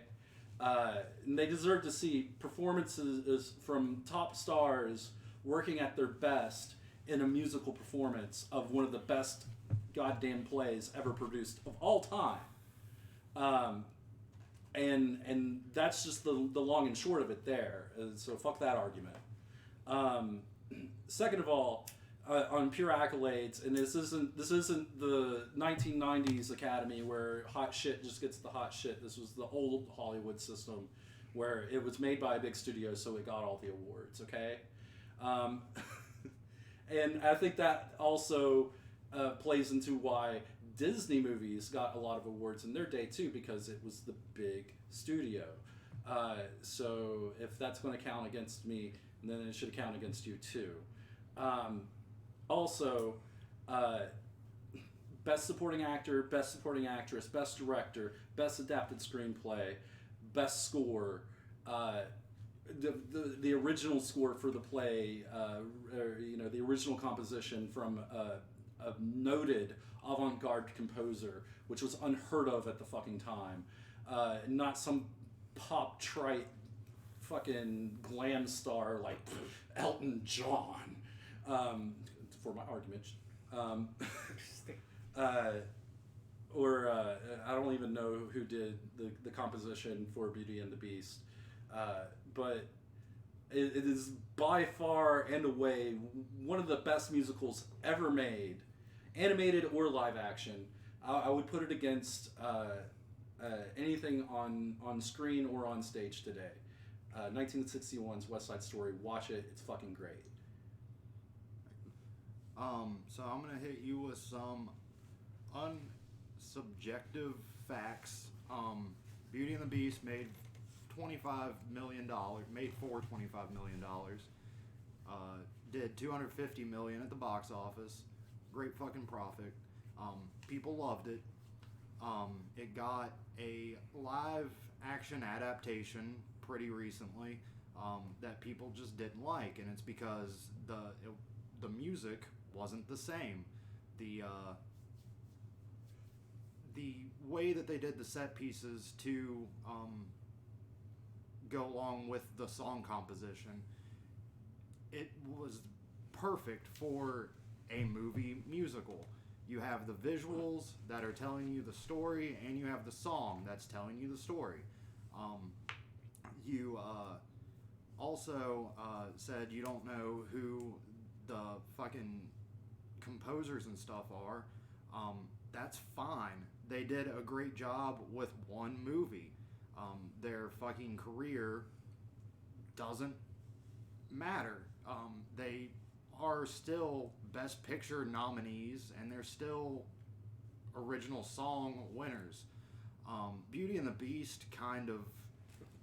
And they deserve to see performances from top stars working at their best in a musical performance of one of the best goddamn plays ever produced of all time. And that's just the long and short of it there. So fuck that argument. Second of all, on pure accolades, and this isn't the 1990s Academy where hot shit just gets the hot shit. This was the old Hollywood system where it was made by a big studio, so it got all the awards. Okay. And I think that also plays into why Disney movies got a lot of awards in their day too, because it was the big studio. So if that's going to count against me, then it should count against you too. Also, best supporting actor, best supporting actress, best director, best adapted screenplay, best score. The original score for the play, the original composition from a noted avant-garde composer, which was unheard of at the fucking time. Not some pop trite fucking glam star like Elton John, for my argument. Or I don't even know who did the composition for Beauty and the Beast. But it is by far and away one of the best musicals ever made, animated or live action. I would put it against anything on screen or on stage today. 1961's West Side Story. Watch it. It's fucking great. So I'm gonna hit you with some unsubjective facts. Beauty and the Beast made $25 million. Made for $25 million. Did $250 million at the box office. Great fucking profit. People loved it. It got a live action adaptation pretty recently that people just didn't like, and it's because the music wasn't the same. The way that they did the set pieces to go along with the song composition, it was perfect for a movie musical. You have the visuals that are telling you the story, and you have the song that's telling you the story. You also said you don't know who the fucking composers and stuff are. That's fine. They did a great job with one movie. Their fucking career doesn't matter. They are still Best Picture nominees, and they're still original song winners. Beauty and the Beast kind of,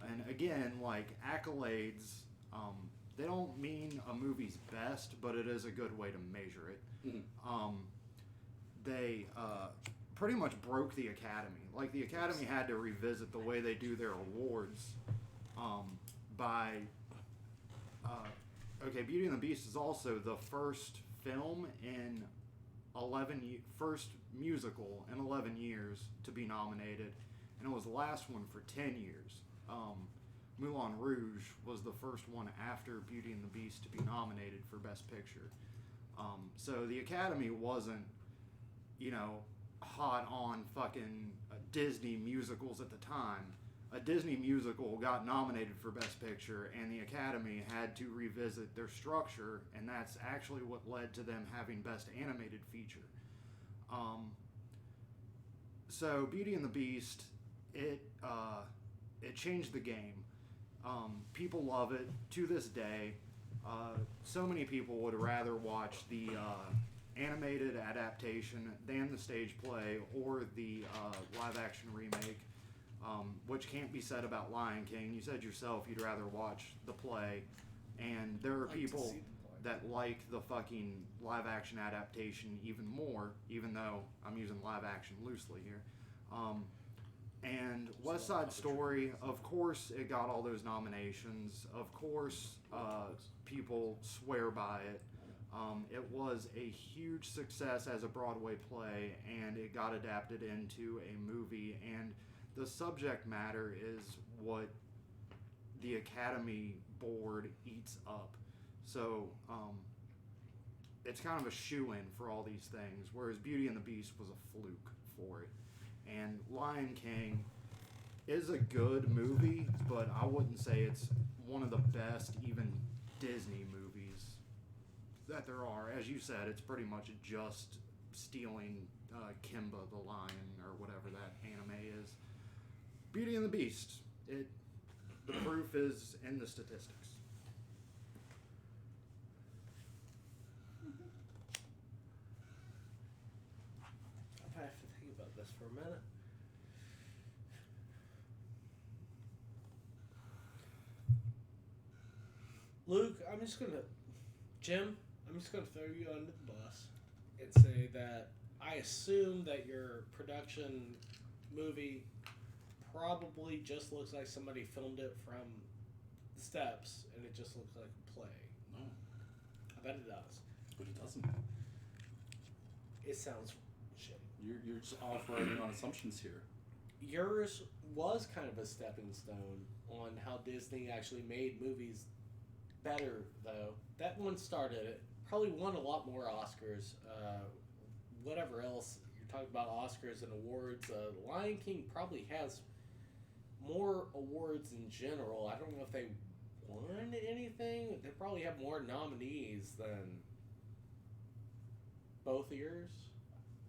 and again, like accolades, they don't mean a movie's best, but it is a good way to measure it. Mm-hmm. They pretty much broke the Academy. Like, the Academy had to revisit the way they do their awards by... okay, Beauty and the Beast is also the first film in first musical in 11 years to be nominated, and it was the last one for 10 years. Moulin Rouge was the first one after Beauty and the Beast to be nominated for Best Picture. So the Academy wasn't, hot on fucking Disney musicals at the time. A Disney musical got nominated for Best Picture, and the Academy had to revisit their structure, and that's actually what led to them having Best Animated Feature. So Beauty and the Beast, it changed the game. People love it to this day. So many people would rather watch the animated adaptation than the stage play or the live action remake, which can't be said about Lion King. You said yourself you'd rather watch the play, and there are people that like the fucking live action adaptation even more, even though I'm using live action loosely here. And West Side Story, of course, it got all those nominations. Of course, people swear by it. It was a huge success as a Broadway play, and it got adapted into a movie. And the subject matter is what the Academy Board eats up. So it's kind of a shoo-in for all these things, whereas Beauty and the Beast was a fluke for it. And Lion King is a good movie, but I wouldn't say it's one of the best even Disney movies that there are. As you said, it's pretty much just stealing Kimba the Lion or whatever that anime is. Beauty and the Beast, the proof is in the statistics. I have to think about this for a minute. Luke, I'm just gonna... Jim, I'm I'm just gonna throw you under the bus and say that I assume that your production movie probably just looks like somebody filmed it from the steps, and it just looks like a play. No, I bet it does. but it doesn't. It sounds shit. You're just operating on assumptions here. Yours was kind of a stepping stone on how Disney actually made movies better, though. That one started it. Probably won a lot more Oscars. Whatever else you're talking about, Oscars and awards. Lion King probably has more awards in general. I don't know if they won anything. They probably have more nominees than both of yours.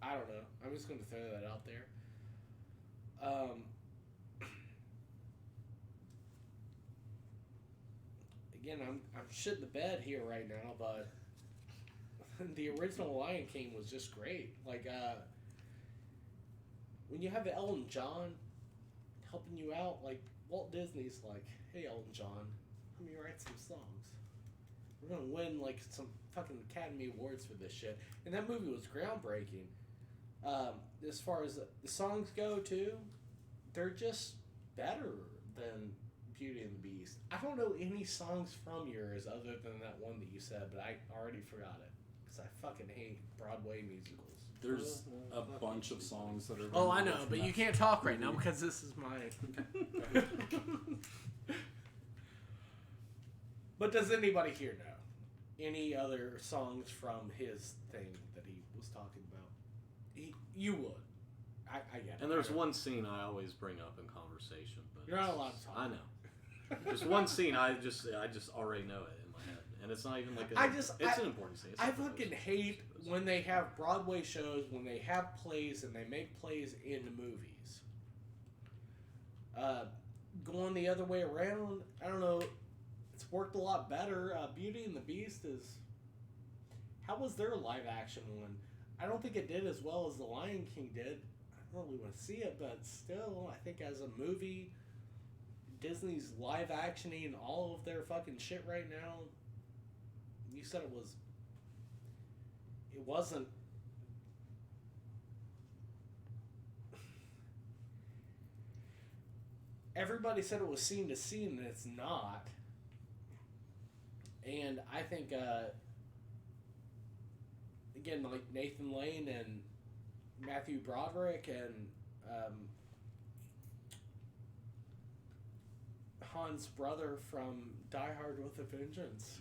I don't know. I'm just going to throw that out there. Again, I'm shitting the bed here right now, but the original Lion King was just great. Like, when you have Elton John helping you out, like, Walt Disney's like, hey, Elton John, let me write some songs. We're gonna win, like, some fucking Academy Awards for this shit. And that movie was groundbreaking. As far as the songs go, too, they're just better than Beauty and the Beast. I don't know any songs from yours other than that one that you said, but I already forgot it. Because I fucking hate Broadway musicals. There's a bunch of songs that are. Oh, I know, but you can't talk right now because this is my... But does anybody here know any other songs from his thing that he was talking about? You would. I get it. And there's one scene I always bring up in conversation, but You're not allowed to talk. I know. There's one scene I just already know it in my head, and it's not even like it's an important scene. It's I not one of fucking those hate shows. when they have Broadway shows, when they have plays, and they make plays into movies. Going the other way around, I don't know. It's worked a lot better. Beauty and the Beast is. How was their live action one? I don't think it did as well as The Lion King did. I don't really want to see it, but still, I think as a movie, Disney's live actioning all of their fucking shit right now. You said it was. It wasn't. Everybody said it was scene to scene, and it's not. And I think, again, like Nathan Lane and Matthew Broderick and Han's brother from Die Hard with a Vengeance,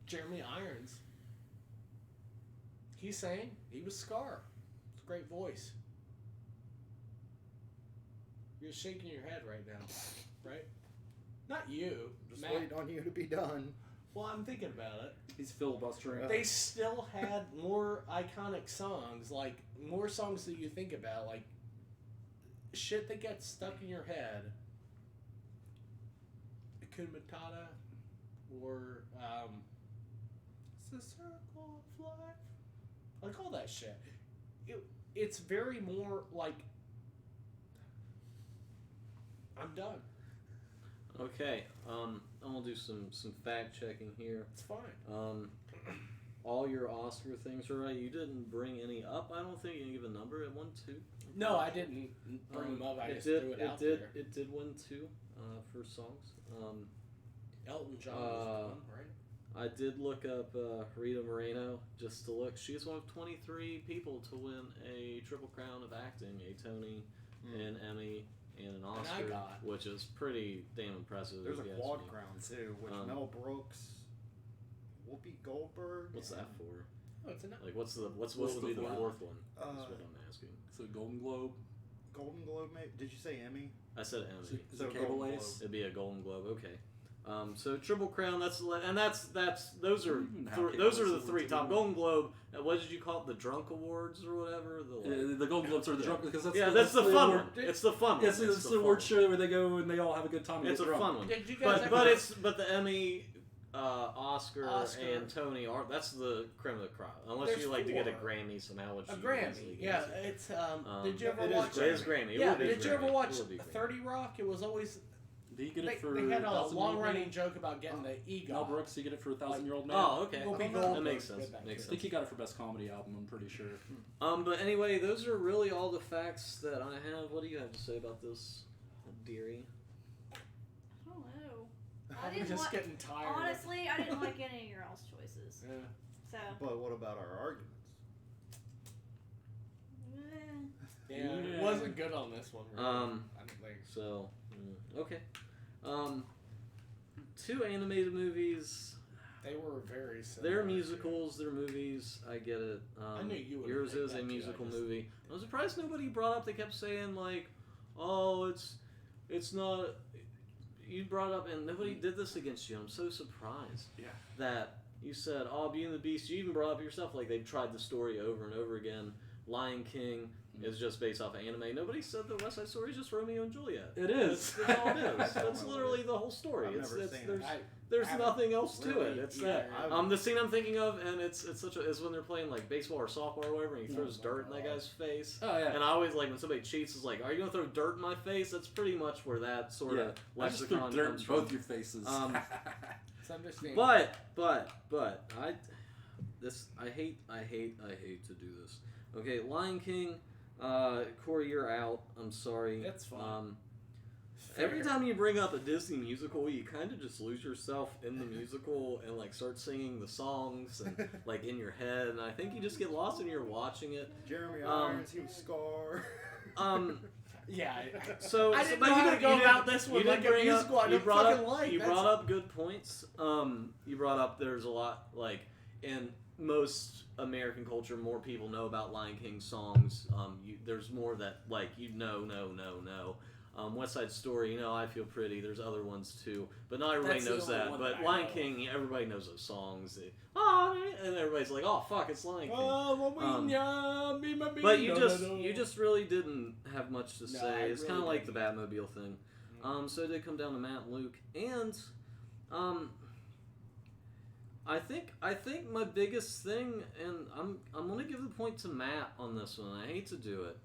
Jeremy Irons. He sang. He was Scar. It's a great voice. You're shaking your head right now, right? Not you, Just Matt. waiting on you to be done. Well, I'm thinking about it. He's filibustering. They still had more iconic songs, like more songs that you think about, like shit that gets stuck in your head. Hakuna Matata, or it's the circle of life. Like all that shit. It's very more like I'm done. Okay, I'm gonna do some fact checking here. It's fine. All your Oscar things are right. You didn't bring any up. I don't think you gave a number at 1, 2. No, I didn't bring them up. I just threw it out there. It did win 2 for songs. Elton John was one, right? I did look up Rita Moreno just to look. She's one of 23 people to win a Triple Crown of acting, a Tony, an Emmy, and an Oscar, which is pretty damn impressive. There's a if you ask quad me. crown too, which Mel Brooks, Whoopi Goldberg. What's that for? Oh, it's enough. Like, what What's would the be the fourth? fourth one? That's what I'm asking. It's a Golden Globe. Golden Globe, maybe? Did you say Emmy? I said Emmy. Is So it Cable Golden Ace? It'd be a Golden Globe. Okay. So Triple Crown. Those are Those the three top. Golden Globe. What did you call it? The Drunk Awards or whatever. The Golden Globes are the drunk because that's that's the fun award- one. It's the fun one. Yes, it's the award show where they go and they all have a good time. And It's a get drunk. fun one. Did you guys But the Emmy, Oscar, Oscar. and Tony are that's the creme of the crop. Unless There's you like to get a 4. Grammy somehow, which A you Grammy, easily yeah. get. It's did you ever it is watch? It is Grammy. Yeah, It would be did you ever Grammy. watch It would be Grammy. 30 Rock? It was always Did he get They, it for they had a 1,000 long Year running Man? joke about getting the EGOT. Mel Brooks, he get it for 1,000-Year-Old Man. Oh, okay. Whoopi That Goldberg makes did sense. that Makes I too. think sense. he got it for Best Comedy Album, I'm pretty sure. But anyway, those are really all the facts that I have. What do you have to say about this, dearie? I don't know. I I'm didn't just like- getting tired. Honestly, I didn't like any of your all's choices. Yeah. So, But what about our arguments? eh. Yeah, it Yeah. wasn't good on this one. Really. I don't think. So, okay. Two animated movies. They were very similar. They're too. musicals. They're movies. I get it. I knew you would. Yours is that a too, musical I just- movie. I was surprised nobody brought up. They kept saying like, "Oh, it's not." You brought up, and nobody did this against you. I'm so surprised. Yeah. That you said, "Oh, Beauty and the Beast." You even brought up yourself like they've tried the story over and over again. Lion King is just based off of anime. Nobody said the West Side Story is just Romeo and Juliet. It is. That's all it is. That's literally the whole story. I've never seen it. There's haven't nothing else to really it. It's either. that. The scene I'm thinking of, and it's such a, is when they're playing like baseball or softball or whatever, and he throws Oh my dirt in that God. guy's face. Oh, yeah. And I always like when somebody cheats, is like, "Are you gonna throw dirt in my face?" That's pretty much where that sort of I just threw lexicon dirt comes in from. both your faces. It's understandable. But I hate to do this. Okay, Lion King. Corey, you're out. I'm sorry. That's fine. Every time you bring up a Disney musical, you kind of just lose yourself in the musical and like start singing the songs and like in your head, and I think you just get lost when you're watching it. Jeremy Irons, he was Scar. Yeah. So I didn't but know you how to did- go you did- about this you one did like a bring up- musical. I you don't brought fucking up like. you That's- brought up good points. You brought up there's a lot like in most American culture, more people know about Lion King songs. There's more that like no. West Side Story, I Feel Pretty. There's other ones too, but not everybody That's the knows only that. one But that I Lion know. King, everybody knows those songs. And everybody's like, "Oh fuck, it's Lion King." But you just really didn't have much to No, say. I It's kind of really like the Batmobile thing. So it did come down to Matt and Luke, and I think my biggest thing, and I'm gonna give the point to Matt on this one. I hate to do it.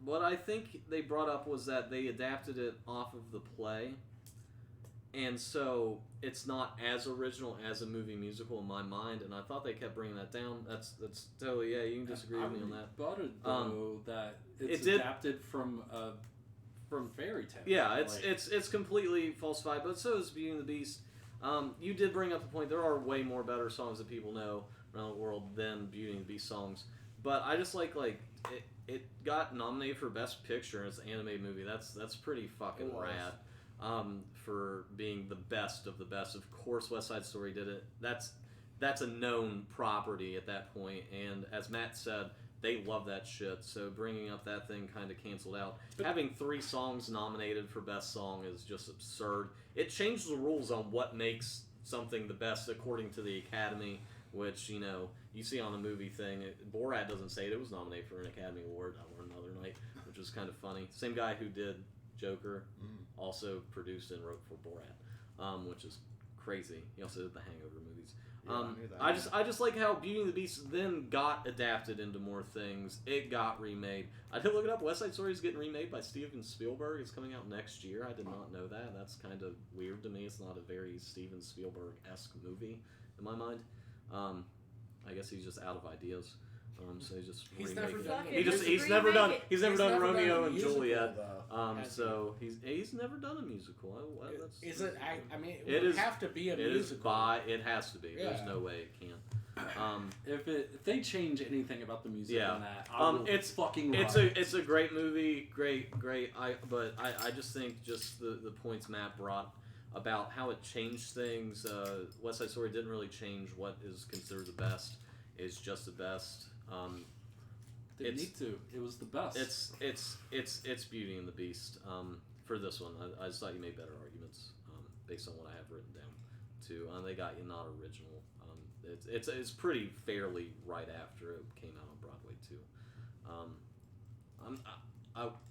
What I think they brought up was that they adapted it off of the play, and so it's not as original as a movie musical in my mind. And I thought they kept bringing that down. That's totally you can disagree with me on that. But it though that it's it did- adapted from fairy tale. Yeah, Like, it's completely falsified, but so is Beauty and the Beast. You did bring up the point. There are way more better songs that people know around the world than Beauty and the Beast songs. But I just like it got nominated for Best Picture and it's an animated movie. That's pretty fucking It was. rad. For being the best of the best. Of course, West Side Story did it. That's a known property at that point. And as Matt said, they love that shit. So bringing up that thing kind of canceled out. Having 3 songs nominated for Best Song is just absurd. It changed the rules on what makes something the best according to the Academy, which, you see on the movie thing. Borat doesn't say it was nominated for an Academy Award. I learned the other night, which was kind of funny. Same guy who did Joker also produced and wrote for Borat, which is crazy. He also did the Hangover movies. Yeah, I knew that. I just like how Beauty and the Beast then got adapted into more things. It got remade. I did look it up. West Side Story is getting remade by Steven Spielberg. It's coming out next year. I did not know that. That's kind of weird to me. It's not a very Steven Spielberg-esque movie in my mind. I guess he's just out of ideas. So he's just He's remaking never it. done He it. just Just he's never done remake it. he's never done Romeo a and musical, Juliet. though, has So he's never done a musical. That's, Is it? I mean, it It would is- have to be a it is musical. it has to be. There's Yeah. no way it can. if they change anything about the music Yeah. in that, I will It's fucking It's riot. a great movie, great. I just think just the points Matt brought about how it changed things. West Side Story didn't really change what is considered the best. It's just the best. They it's- need to. It was the best. It's Beauty and the Beast. For this one, I just thought you made better arguments based on what I have written down too. They got you not original. It's pretty fairly right after it came out on Broadway too.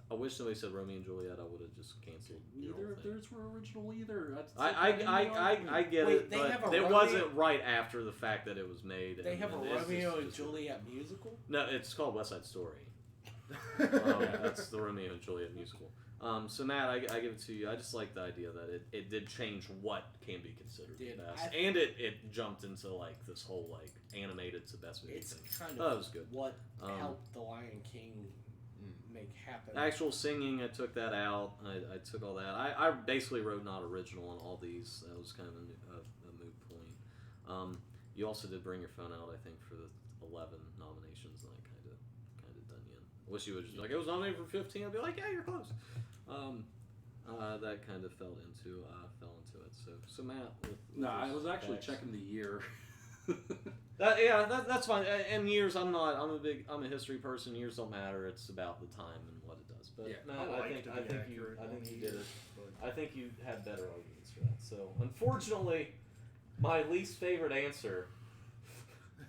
I wish somebody said Romeo and Juliet. I would have just canceled. the whole Neither of thing. theirs were original either. That's I get Wait, it, they but have a it Romeo- wasn't right after the fact that it was made. They have a it's Romeo and just- Juliet musical. No, it's called West Side Story. That's the Romeo and Juliet musical. So Matt, I give it to you. I just like the idea that it did change what can be considered the best, and it jumped into like this whole like animated to best movie It's thing. kind That of was good. what helped The Lion King make happen. Actual singing, I took that out. I took all that. I basically wrote not original on all these. That was kind of a moot point. You also did bring your phone out, I think, for the 11 nominations, and I kind of done you in. I wish you would just be like, it was nominated for 15. I'd be like, yeah, you're close. That kind of fell into it. So Matt. No, I was actually checking the year. That's fine. And years, I'm a history person. Years don't matter. It's about the time and what it does. But Yeah. Matt, I I like think to be you accurate did it. but- I think you had better arguments for that. So unfortunately, my least favorite answer.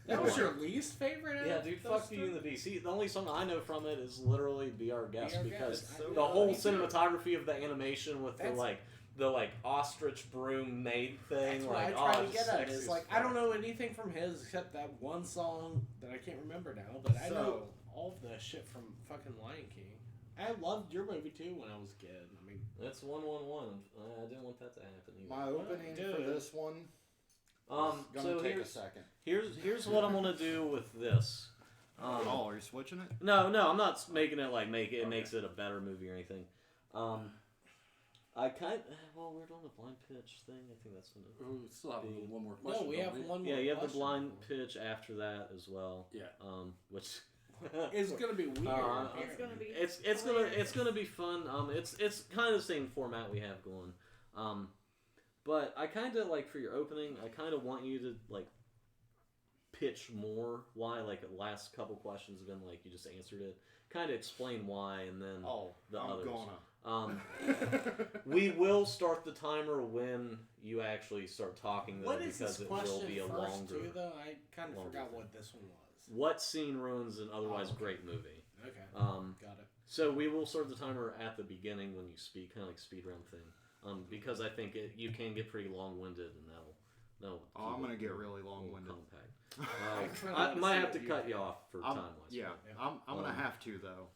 That was your least favorite? Yeah, out dude, of those fuck Beauty and the three? Beast. See, the only song I know from it is literally Be Our Guest, Be Our because Guest. the whole Me too. cinematography of the animation with That's- the ostrich broom maid thing. That's what like, I try to it's get at. sexy Is as like fuck. I don't know anything from his except that one song that I can't remember now, but I know all of the shit from fucking Lion King. I loved your movie too when I was a kid. I mean, That's 1-1-1. I didn't want that to happen either. My opening for Dude. this one Um, is gonna so take a here's second. here's what I'm gonna do with this. Are you switching it? No, I'm not making it like it makes it a better movie or anything. We're on the blind pitch thing. I think that's gonna. We still have The- one more question. no, we don't have one more. Yeah, you have the question. blind pitch after that as well. Yeah. Which. It's gonna be weird. It's gonna be. It's gonna be fun. It's kind of the same format we have going. But I kind of like for your opening, I kind of want you to like pitch more why. Like the last couple questions have been like you just answered it. Kind of explain why, and then the I'm others. gonna. We will start the timer when you actually start talking, though, What is because this it will question be a first longer. too, though? I kind of longer forgot thing. what this one was. What scene ruins an otherwise okay. great movie? Okay, got it. So we will start the timer at the beginning when you speak, kind of like speed round thing. Because I think you can get pretty long-winded, and that'll Oh, I'm keep gonna it get a really little long-winded. compact. kinda I wanna might see have what to you cut think. you off for time wise. Yeah, Yeah. I'm gonna have to though,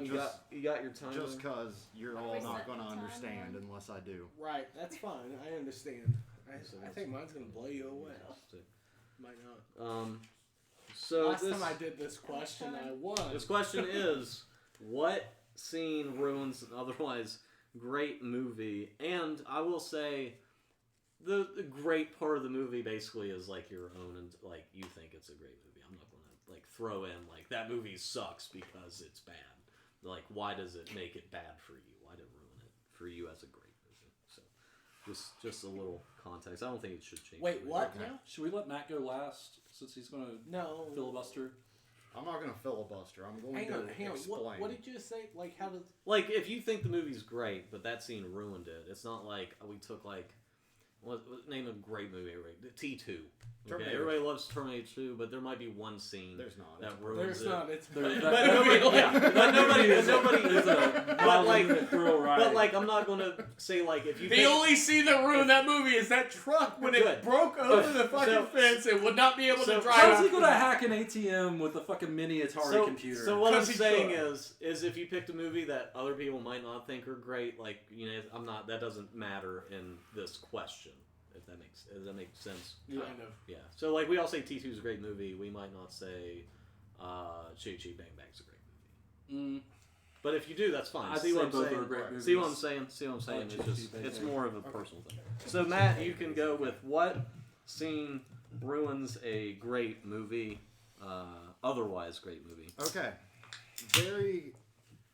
You Just- got your timer. just cause you're Are all we not setting gonna the understand timeline? unless I do. Right, that's fine. I understand. So I think mine's gonna blow you away. Might not. So Last this, time I did this question, I won. this question is, what scene ruins an otherwise great movie? And I will say, the great part of the movie basically is like your own, and like you think it's a great movie. I'm not gonna like throw in like that movie sucks because it's bad. Like, why does it make it bad for you? Why did it ruin it for you as a great movie? So, just a little context. I don't think it should change. Wait, the what? movie. Now? Should we let Matt go last since he's going to No. filibuster? I'm not gonna filibuster. I'm going Hang to on. explain. What did you say? Like, how does? Like, if you think the movie's great, but that scene ruined it, it's not like we took like what name a great movie? Right? T2. Okay, Terminator. everybody loves Terminator 2, but there might be one scene There's not. that It's ruins There's it. not. It's There- But nobody, yeah, but nobody, It's but a mild like, limited thrill ride. but like, I'm not gonna say like if you. the think, only scene that ruined that movie is that truck when Good. it broke over the fucking So- fence and would not be able so- to drive. How's he going to hack an ATM with a fucking mini Atari computer? So what I'm 'Cause he saying could. is if you picked a movie that other people might not think are great, like I'm not. That doesn't matter in this question. If does that make sense? Kind of. Yeah. So like we all say T2 is a great movie. We might not say Chitty Chitty Bang Bang's a great movie. But if you do, that's fine. I'd See say what I'm both saying? are great movies. See what I'm saying? See what I'm saying? like It's Chitty just Chitty Bang it's Bang. more of a personal thing. So Matt, you can go with what scene ruins a great movie, otherwise great movie. Okay.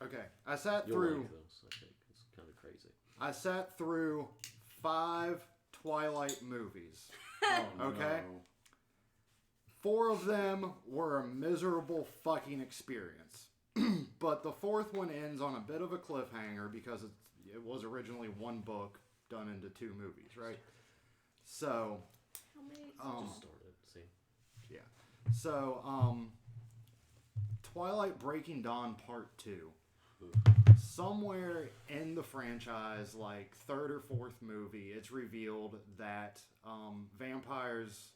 Okay. I sat You'll through. like those. I think it's kind of crazy. I sat through 5 Twilight movies. Oh, Okay. no. 4 of them were a miserable fucking experience. But the 4th one ends on a bit of a cliffhanger because it was originally 1 book done into 2 movies, right? So, How many? Just started. See. so Twilight Breaking Dawn Part 2. Somewhere in the franchise, like 3rd or 4th movie, it's revealed that vampires,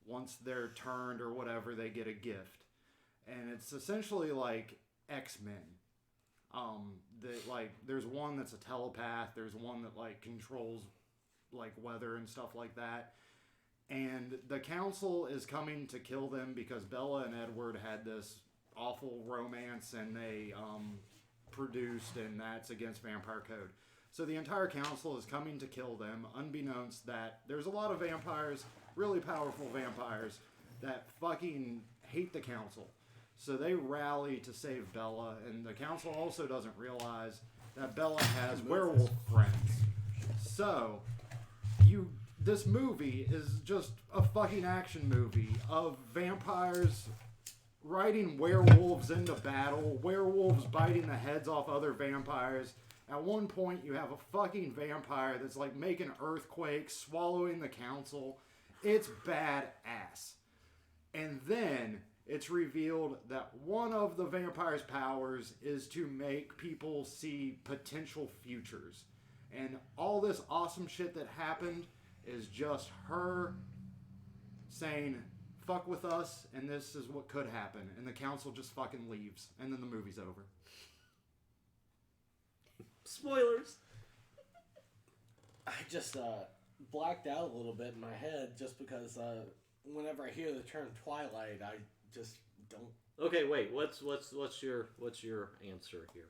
once they're turned or whatever, they get a gift. And it's essentially like X-Men. That like there's one that's a telepath. There's one that like controls like weather and stuff like that. And the council is coming to kill them because Bella and Edward had this awful romance and they produced, and that's against vampire code. So the entire council is coming to kill them, unbeknownst that there's a lot of vampires, really powerful vampires, that fucking hate the council. So they rally to save Bella, and the council also doesn't realize that Bella has werewolf friends. So, this movie is just a fucking action movie of vampires riding werewolves into battle, werewolves biting the heads off other vampires. At one point, you have a fucking vampire that's like making earthquakes, swallowing the council. It's badass. And then it's revealed that one of the vampire's powers is to make people see potential futures. And all this awesome shit that happened is just her saying, fuck with us, and this is what could happen. And the council just fucking leaves. And then the movie's over. Spoilers. I just blacked out a little bit in my head just because whenever I hear the term Twilight, I just don't. Okay, wait. What's your answer here,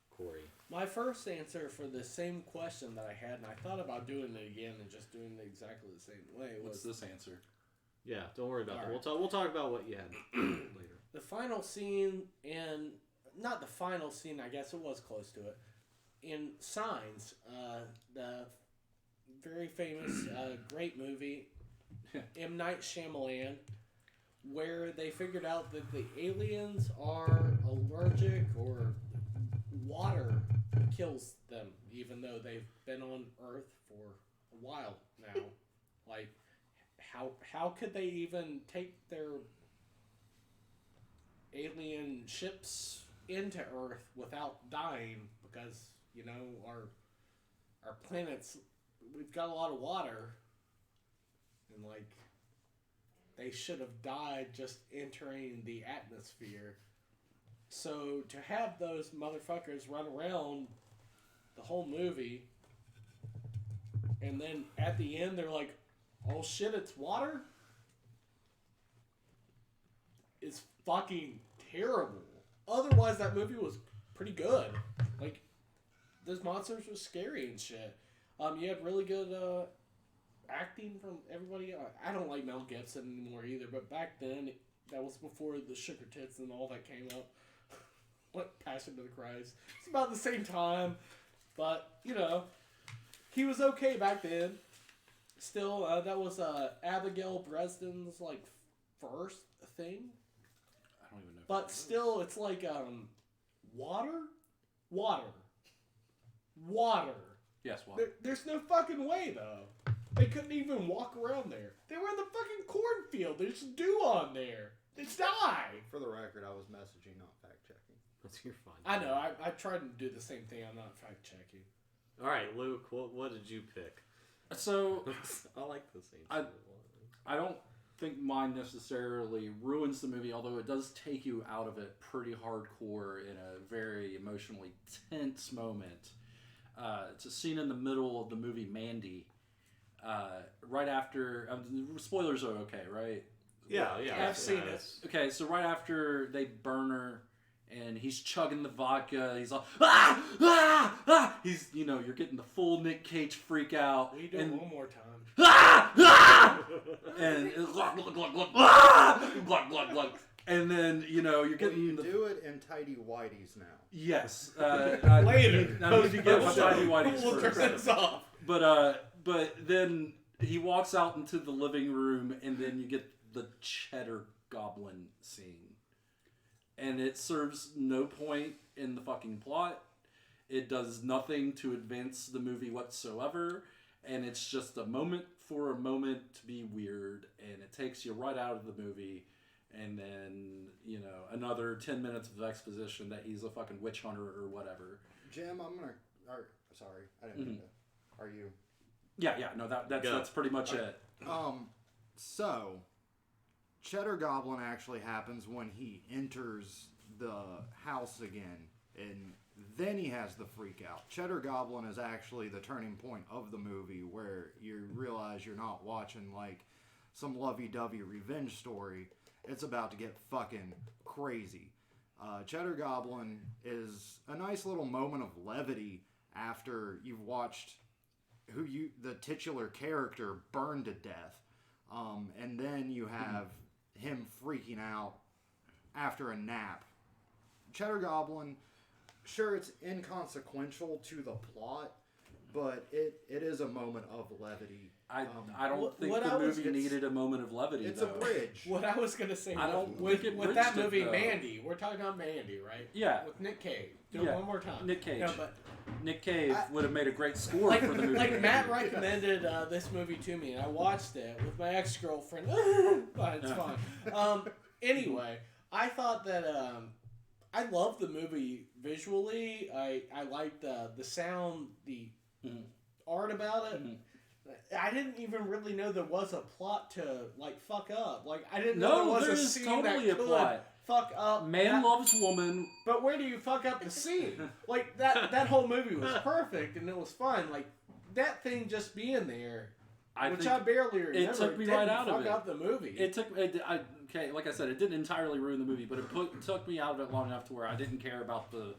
Corey? My first answer for the same question that I had, and I thought about doing it again and just doing it exactly the same way, What's was this answer? Yeah, don't worry about that. Alright. We'll talk about what you had later. the final scene, and not the final scene, I guess it was close to it, in Signs, the very famous, great movie, M. Night Shyamalan, where they figured out that the aliens are allergic or water kills them, even though they've been on Earth for a while now. Like, how could they even take their alien ships into Earth without dying? Because, you know, our planet's, we've got a lot of water, and like, they should have died just entering the atmosphere. So to have those motherfuckers run around the whole movie, and then at the end they're like, oh shit, it's water? It's fucking terrible. Otherwise, that movie was pretty good. Like, those monsters were scary and shit. You had really good acting from everybody. I don't like Mel Gibson anymore either, but back then, that was before the sugar tits and all that came up. Like Passion of the Christ. It's about the same time, but, you know, he was okay back then. Still, that was Abigail Breslin's, like, first thing. I don't even know. But still, it's like, water? Water. Yes, water. There's no fucking way, though. They couldn't even walk around there. They were in the fucking cornfield. There's dew on there. They die. For the record, I was messaging, not fact-checking. You're fine. I know. I tried to do the same thing. I'm not fact-checking. All right, Luke. What did you pick? So I like the same. I don't think mine necessarily ruins the movie, although it does take you out of it pretty hardcore in a very emotionally tense moment. It's a scene in the middle of the movie Mandy. Right after... spoilers are okay, right? Yeah. I've seen it. Okay, so right after they burn her, and he's chugging the vodka, he's all, ah! Ah! Ah! He's, you know, you're getting the full Nick Cage freak out. Will you do it one more time? Ah! Ah! And glug, glug, glug, glug, ah! Glug, glug, glug. And then, you know, you're Well, getting you the... do it in tidy whities now. Yes. Later. I need to get my tidy whities We'll turn first. this off. But then he walks out into the living room, and then you get the cheddar goblin scene. And it serves no point in the fucking plot. It does nothing to advance the movie whatsoever. And it's just a moment for a moment to be weird. And it takes you right out of the movie. And then, you know, another 10 minutes of exposition that he's a fucking witch hunter or whatever. Jim, I'm gonna... sorry, I didn't mean to... Are you... Yeah, no, that's pretty much it. So, Cheddar Goblin actually happens when he enters the house again. And then he has the freak out. Cheddar Goblin is actually the turning point of the movie where you realize you're not watching like some lovey-dovey revenge story. It's about to get fucking crazy. Cheddar Goblin is a nice little moment of levity after you've watched the titular character burn to death. And then you have him freaking out after a nap. Cheddar Goblin, sure, it's inconsequential to the plot, but it is a moment of levity. I don't think what the I was- movie needed a moment of levity. It's though. a bridge. What I was gonna say, I don't with think it with that bridged it, movie, though. Mandy, we're talking about Mandy, right? Yeah, With Nick Cage. Do it Yeah. one more time. Nick Cage. No, but Nick Cave I- would have made a great score like, for the movie. like Matt recommended this movie to me, and I watched it with my ex-girlfriend. But it's fine. Anyway, I thought that I loved the movie visually. I liked the sound, the Mhm. art about it. Mhm. I didn't even really know there was a plot to like fuck up. Like I didn't know No, there was there a is scene totally that a could plot. fuck up. Man that- loves woman. But where do you fuck up the scene? Like that whole movie was perfect and it was fun. Like that thing just being there, I which think I barely remember. took me didn't right out of fuck it. up the movie. it took. Okay, like I said, it didn't entirely ruin the movie, but it took me out of it long enough to where I didn't care about the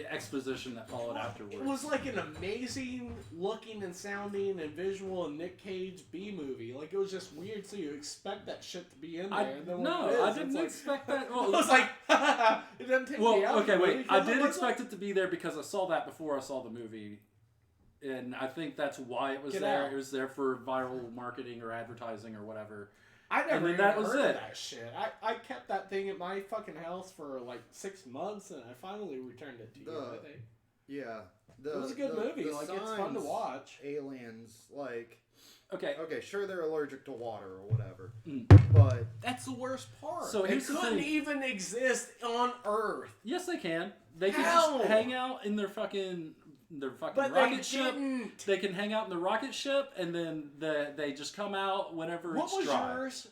exposition that followed afterwards. It was like an amazing looking and sounding and visual and Nick Cage B movie. Like it was just weird, so you expect that shit to be in there. And then when it is, I it's didn't like, expect that. I Well, was like, it doesn't take me out. okay, of the wait. movie I 'cause it did wasn't- expect it to be there because I saw that before I saw the movie, and I think that's why it was Get there. out. It was there for viral marketing or advertising or whatever. I never And then even that was heard it. of that shit. I kept that thing at my fucking house for like 6 months, and I finally returned it to you. I think Yeah. it was a good movie. Like it's fun to signs, watch. Aliens, like, Okay, okay, sure they're allergic to water or whatever, Mm. but That's the worst part. So it here's the couldn't thing. even exist on Earth. yes, they can. They can How? just hang out in their fucking But rocket they ship. didn't. They can hang out in the rocket ship, and then they just come out whenever What it's was dry. yours?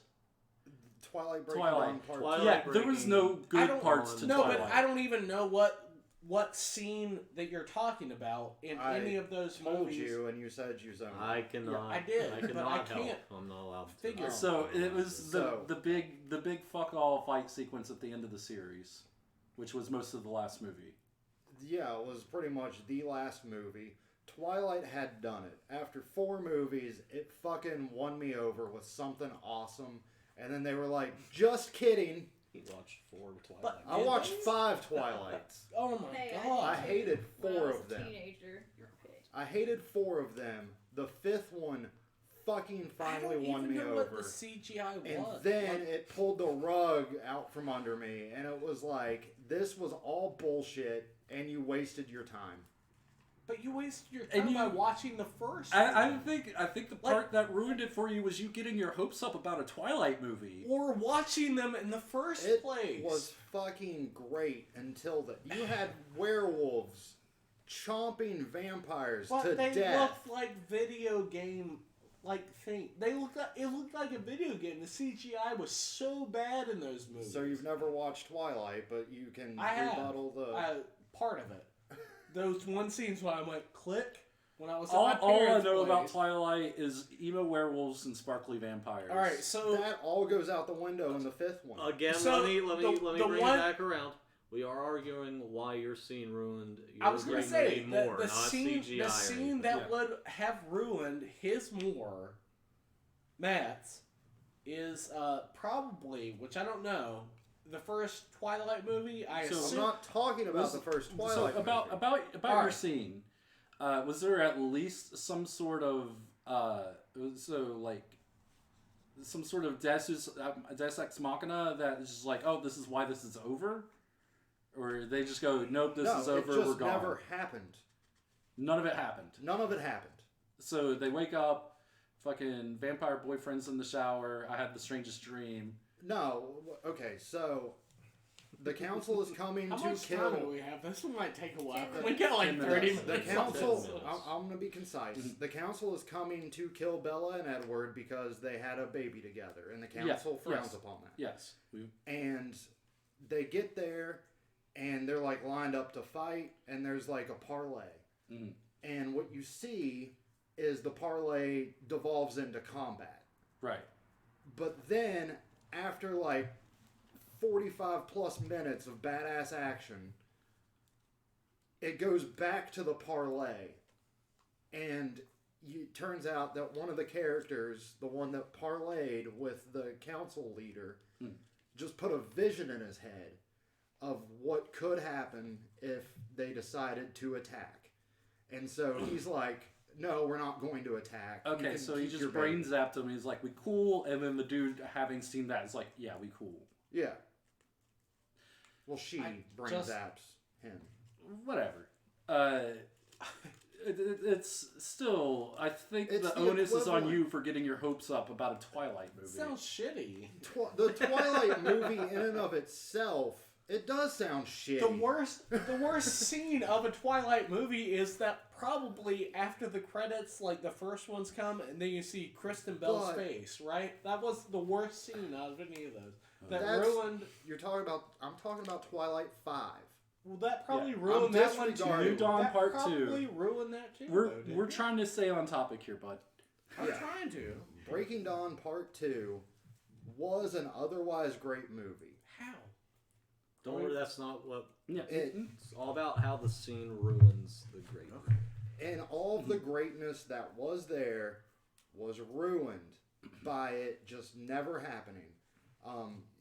Twilight Breaking Twilight. Dawn Part Twilight. 2. Yeah, there was no I good don't- parts to No, Twilight. but I don't even know what scene that you're talking about in I any of those told movies. you, and you said you zoned. I cannot. I did, I but cannot I help. can't I'm not allowed to. figure. So it was So- the big fuck all fight sequence at the end of the series, which was most of the last movie. Yeah, it was pretty much the last movie. Twilight had done it. After 4 movies, it fucking won me over with something awesome. And then they were like, just kidding. He watched 4 Twilight. But- I Did watched they? 5 Twilights. Oh my Hey, god! I hated When 4 I was of a them. teenager. Okay. I hated 4 of them. The 5th one fucking I finally don't won even me know what over. the CGI And was. then Like, it pulled the rug out from under me, and it was like, this was all bullshit, and you wasted your time. but you wasted your And time by you- watching the first. I one. think the Like- part that ruined it for you was you getting your hopes up about a Twilight movie. or watching them in the first It place. was fucking great until you had werewolves chomping vampires But to they death. looked like video game like thing. They looked like it looked like a video game. The CGI was so bad in those movies. So you've never watched Twilight, but you can I have. rebuttal the. Part of it. Those one scenes when I went click when I was at All my I parents' know about place. Twilight is emo werewolves and sparkly vampires. All right, so That all goes out the window in the 5th one. Again, So, let me the bring one- it back around. We are arguing why your scene ruined your I was gonna great say movie more, the not scene, CGI. the or scene anything. that Yeah. would have ruined his more, Matt's, is probably, which I don't know, the first Twilight movie. I So- I'm assume. not talking about Was- the first So Twilight. about movie. your Alright. scene, was there at least some sort of some sort of Deus Ex Machina that is just like, oh, this is why this is over, or they just go, nope, this no, is over, it just we're gone. never happened. None of it happened. None of it happened. So they wake up, fucking vampire boyfriend's in the shower. I had the strangest dream. No, okay, so the council is coming How to much time do kill. we have? This one might take a while. 10 We got like 10 30 minutes. minutes. The council, minutes. I'm going to be concise. Mhm. The council is coming to kill Bella and Edward because they had a baby together, and the council frowns yes. upon that. Yes. And they get there, and they're like lined up to fight, and there's like a parlay. Mm. And what you see is the parlay devolves into combat. Right. But then, after like 45 plus minutes of badass action, it goes back to the parlay. And it turns out that one of the characters, the one that parlayed with the council leader, just put a vision in his head of what could happen if they decided to attack. And so he's like, no, we're not going to attack. You Okay, can so he keep just your brain baby." zapped him. He's like, "We cool," and then the dude, having seen that, is like, "Yeah, we cool." Yeah. Well, she I brain just- zaps him. Whatever. It's still. I think It's the the onus is on equivalent. you for getting your hopes up about a Twilight movie. Sounds shitty. The Twilight movie, in and of itself, it does sound shitty. The worst scene of a Twilight movie is that probably after the credits, like the first ones come, and then you see Kristen Bell's But- face, right? That was the worst scene out of any of those. That That's- ruined. You're talking about. I'm talking about Twilight 5. Well, that probably Yeah, ruined I'm that one too. disregarding- New Dawn that Part 2. probably ruined that too. We're though, didn't we're it? trying to stay on topic here, bud. I'm Yeah. trying to. Breaking Dawn Part 2 was an otherwise great movie. How? Don't worry, that's not what. Yeah. It's all about how the scene ruins the great. And all of the greatness that was there was ruined by it just never happening.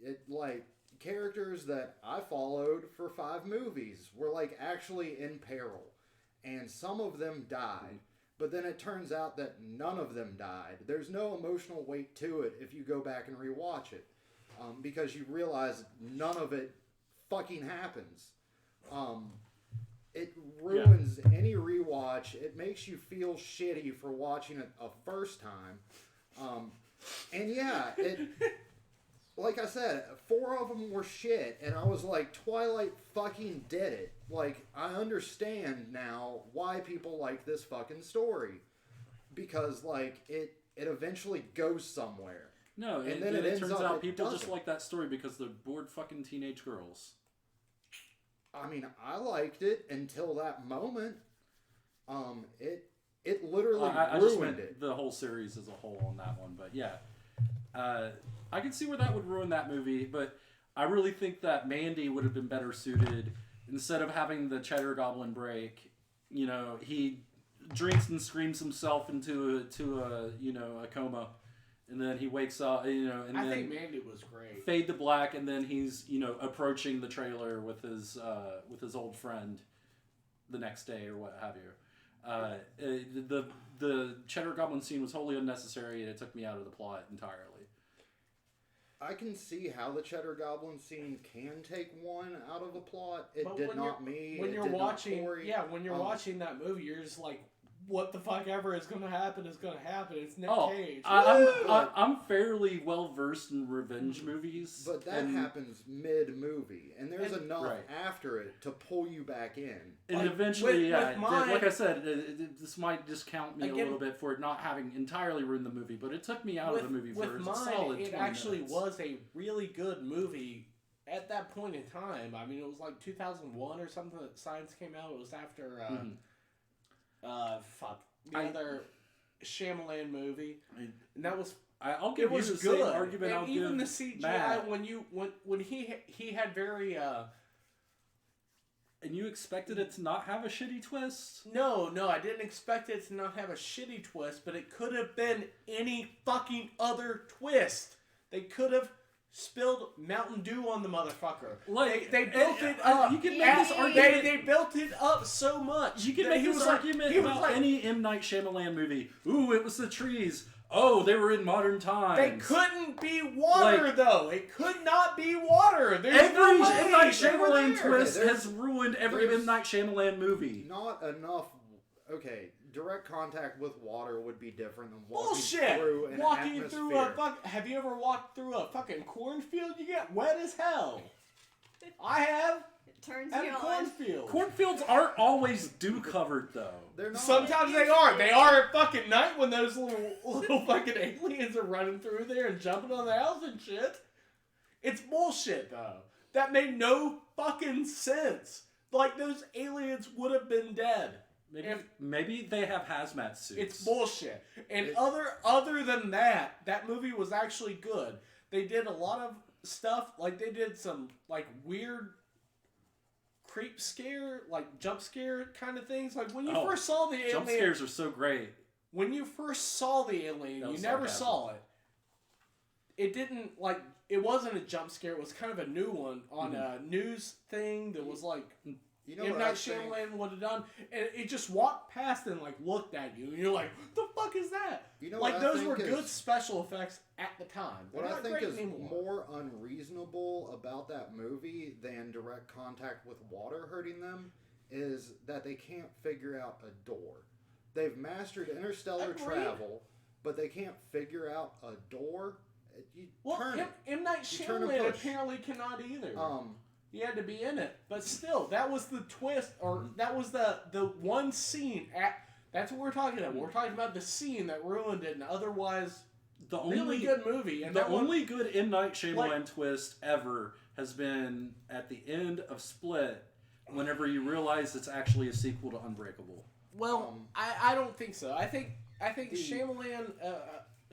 It like characters that I followed for 5 movies were like actually in peril, and some of them died. But then it turns out that none of them died. There's no emotional weight to it if you go back and rewatch it, because you realize none of it fucking happens. It ruins any rewatch. It makes you feel shitty for watching it a first time. And yeah, it. Like I said, 4 of them were shit, and I was like, Twilight fucking did it. Like, I understand now why people like this fucking story. Because, like, it eventually goes somewhere. No, And and then then it it ends turns up out it people just doesn't. like that story because they're bored fucking teenage girls. I mean, I liked it until that moment. It literally I just ruined meant it. the whole series as a whole on that one, but yeah. I can see where that would ruin that movie, but I really think that Mandy would have been better suited. Instead of having the Cheddar Goblin break, you know, he drinks and screams himself into a coma, and then he wakes up, you know, and I then think Mandy was great. fade to black, and then he's, you know, approaching the trailer with his old friend the next day or what have you. The Cheddar Goblin scene was wholly unnecessary, and it took me out of the plot entirely. I can see how the Cheddar Goblin scene can take one out of a plot. It But did when not you're- me. When it you're did watching, not Corey. when you're watching that movie, you're just like, what the fuck ever is gonna happen is gonna happen. It's Nick Oh, Cage. I'm fairly well versed in revenge movies, But that and, happens mid-movie, and there's And- enough Right. after it to pull you back in. and Like, eventually, with yeah, mine- like I said, this might discount me a Again- little bit for it not having entirely ruined the movie, but it took me out of the movie for with a mine, solid it 20 actually minutes. was a really good movie at that point in time. I mean, it was like 2001 or something that Signs came out. It was after the other Shyamalan movie, and that was I'll it give you was the good. same argument and I'll even give the CGI Matt. when he had very And you expected it to not have a shitty twist? No, I didn't expect it to not have a shitty twist, but it could have been any fucking other twist. They could have spilled Mountain Dew on the motherfucker. Like, they built it I- up. you can make this argument- They built it up so much. You can that make he this was like- argument he was about like, any M. Night Shyamalan movie. Ooh, it was the trees. Oh, they were in modern times. They couldn't be water Like- though. It could not be water. There's Every no way M. Night they were Shyamalan there. twist Okay, has ruined every there's- M. Night Shyamalan movie. Not enough. Okay, direct contact with water would be different than walking Bullshit! through an Walking atmosphere. through a have you ever walked through a fucking cornfield? You get wet as hell. I have It turns at you a on. cornfield. Cornfields aren't always dew covered though. They're not. Sometimes they are. They are at fucking night when those little fucking aliens are running through there and jumping on the house and shit. It's bullshit though. That made no fucking sense. Like, those aliens would have been dead. Maybe they have hazmat suits. It's bullshit. And other than that, that movie was actually good. They did a lot of stuff, like they did some like weird creep scare, like jump scare kind of things. Like when you first saw the alien, jump scares are so great. When you first saw the alien, you never saw it. It didn't like. It wasn't a jump scare. It was kind of a new one on a news thing that was like M. Night Shyamalan would have done, and it just walked past and like looked at you, and you're like, "What the fuck is that?" You know, like those were good special effects at the time. What I think is more unreasonable about that movie than direct contact with water hurting them is that they can't figure out a door. They've mastered interstellar travel, but they can't figure out a door. M. Night Shyamalan apparently cannot either. He had to be in it, but still, that was the twist, or that was the one scene. That's what we're talking about. We're talking about the scene that ruined it, and otherwise, the really only good movie. And the only good M. Night Shyamalan twist ever has been at the end of Split, whenever you realize it's actually a sequel to Unbreakable. Well, I don't think so. I think Shyamalan.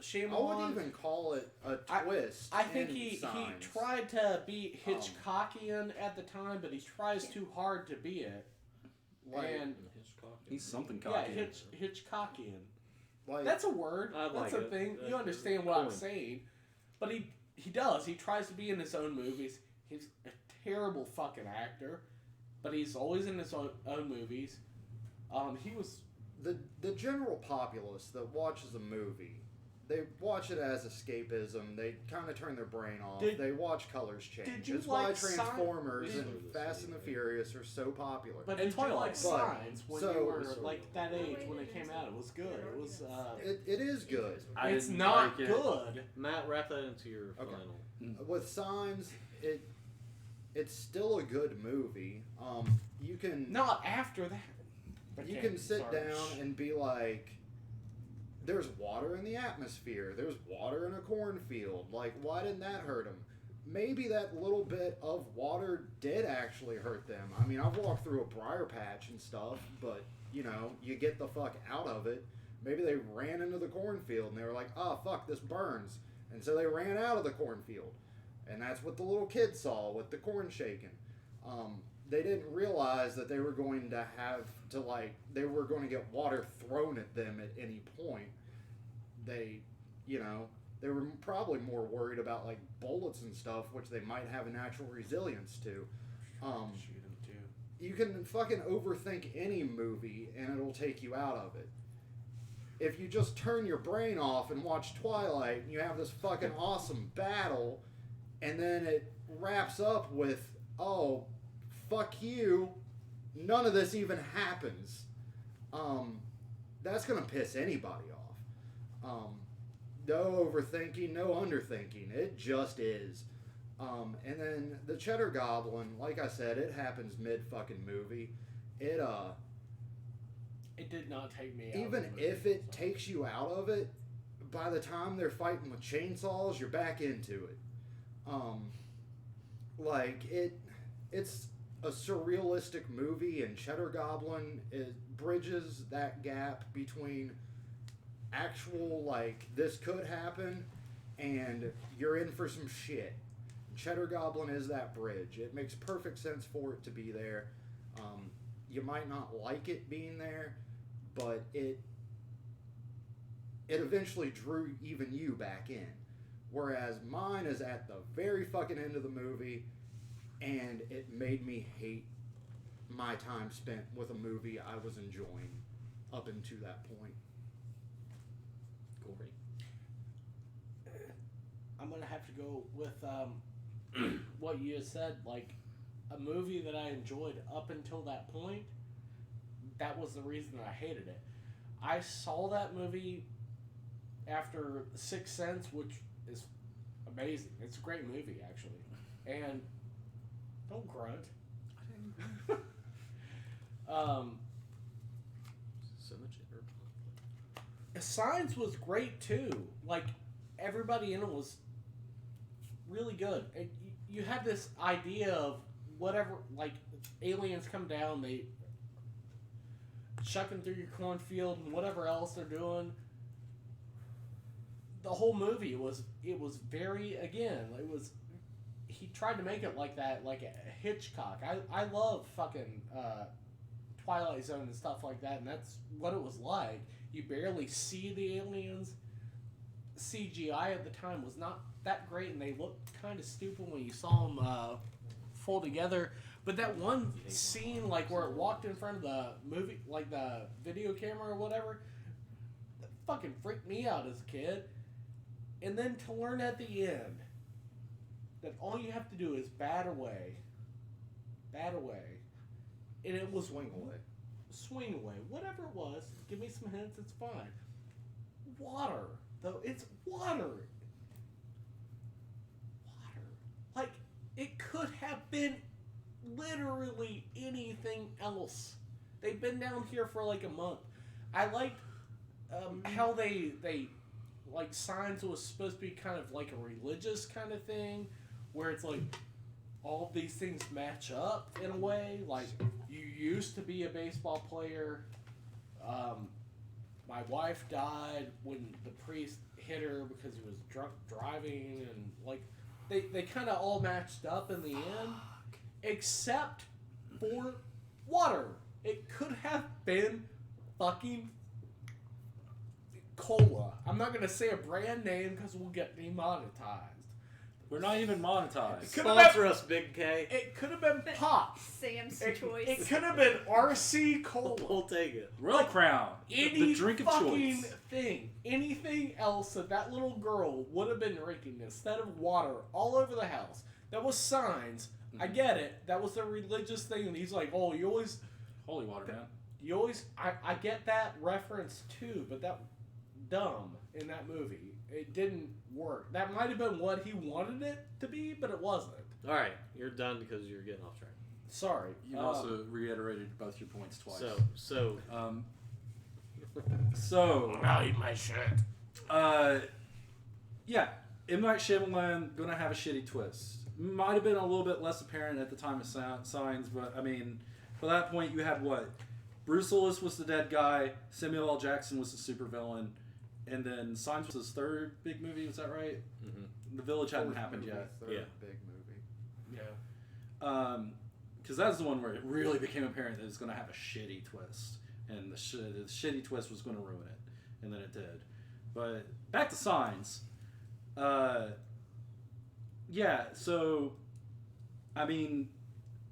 I wouldn't even call it a twist. I think he tried to be Hitchcockian at the time, but he tries too hard to be it. And he's something cocky. Yeah, Hitchcockian. That's a word. That's a thing. You understand what I'm saying. But he does. He tries to be in his own movies. He's a terrible fucking actor, but he's always in his own movies. He was the general populace that watches a movie. They watch it as escapism. They kind of turn their brain off. They watch colors change. That's why Transformers and Fast and the Furious are so popular. But did you like Signs when you were like that age when it came out? It was good. It was. It is good. It's not good. Matt, wrap that into your final. With Signs, it's still a good movie. You can not after that. You can sit down and be like, there's water in the atmosphere. There's water in a cornfield. Like, why didn't that hurt them? Maybe that little bit of water did actually hurt them. I mean, I've walked through a briar patch and stuff, but, you get the fuck out of it. Maybe they ran into the cornfield and they were like, oh, fuck, this burns. And so they ran out of the cornfield. And that's what the little kid saw with the corn shaking. They didn't realize that they were going to they were going to get water thrown at them at any point. They were probably more worried about like bullets and stuff, which they might have a natural resilience to. Shoot them too. You can fucking overthink any movie and it'll take you out of it. If you just turn your brain off and watch Twilight and you have this fucking awesome battle, and then it wraps up with, oh, fuck you, none of this even happens. That's gonna piss anybody off. No overthinking, no underthinking. It just is. And then the Cheddar Goblin, like I said, it happens mid fucking movie. It did not take me out. Even if it takes you out of it, by the time they're fighting with chainsaws, you're back into it. It's a surrealistic movie, and Cheddar Goblin bridges that gap between actual, like, this could happen, and you're in for some shit. Cheddar Goblin is that bridge. It makes perfect sense for it to be there. You might not like it being there, but it eventually drew even you back in. Whereas mine is at the very fucking end of the movie, and it made me hate my time spent with a movie I was enjoying up until that point. Corey? I'm going to have to go with what you just said. Like, a movie that I enjoyed up until that point, that was the reason I hated it. I saw that movie after Sixth Sense, which is amazing. It's a great movie, actually. And don't grunt. So much inner conflict. Signs was great too. Like, everybody in it was really good. And you have this idea of whatever, like aliens come down, they shucking through your cornfield and whatever else they're doing. The whole movie was very, again, he tried to make it like that, like a Hitchcock. I love fucking Twilight Zone and stuff like that, and that's what it was like. You barely see the aliens. CGI at the time was not that great, and they looked kind of stupid when you saw them full together. But that one scene, like where it walked in front of the movie, like the video camera or whatever, that fucking freaked me out as a kid. And then to learn at the end that all you have to do is bat away, and it was swing away, whatever it was. Give me some hints, it's fine. Water, though, it's water. Like, it could have been literally anything else. They've been down here for like a month. I liked how they like Signs was supposed to be kind of like a religious kind of thing, where it's like all of these things match up in a way. Like, you used to be a baseball player. My wife died when the priest hit her because he was drunk driving, and like they kind of all matched up in the end, except for water. It could have been fucking cola. I'm not gonna say a brand name because we'll get demonetized. We're not even monetized. Sponsor us, Big K. It could have been pop. Sam's It choice. could have been RC Cola. We'll take it. Real like, Crown. Any The drink of fucking choice. thing, anything else that little girl would have been drinking instead of water all over the house. That was Signs. I get it. That was a religious thing, and he's like, "Oh, you always, Holy water, man. you always." I get that reference too, but that dumb in that movie. It didn't work. That might have been what he wanted it to be, but it wasn't. All right, you're done because you're getting off track. Sorry. You also reiterated both your points twice. So So I'll eat my shit. yeah, M. Night Shyamalan gonna have a shitty twist. Might have been a little bit less apparent at the time of Signs, but I mean, by that point you had what? Bruce Willis was the dead guy. Samuel L. Jackson was the supervillain, and then Signs was his third big movie. Was that right? Mm-hmm. The Village hadn't happened yet. Third Yeah. big movie. Yeah. Because that's the one where it really became apparent that it's going to have a shitty twist, and the shitty twist was going to ruin it, and then it did. But back to Signs. Yeah, so I mean,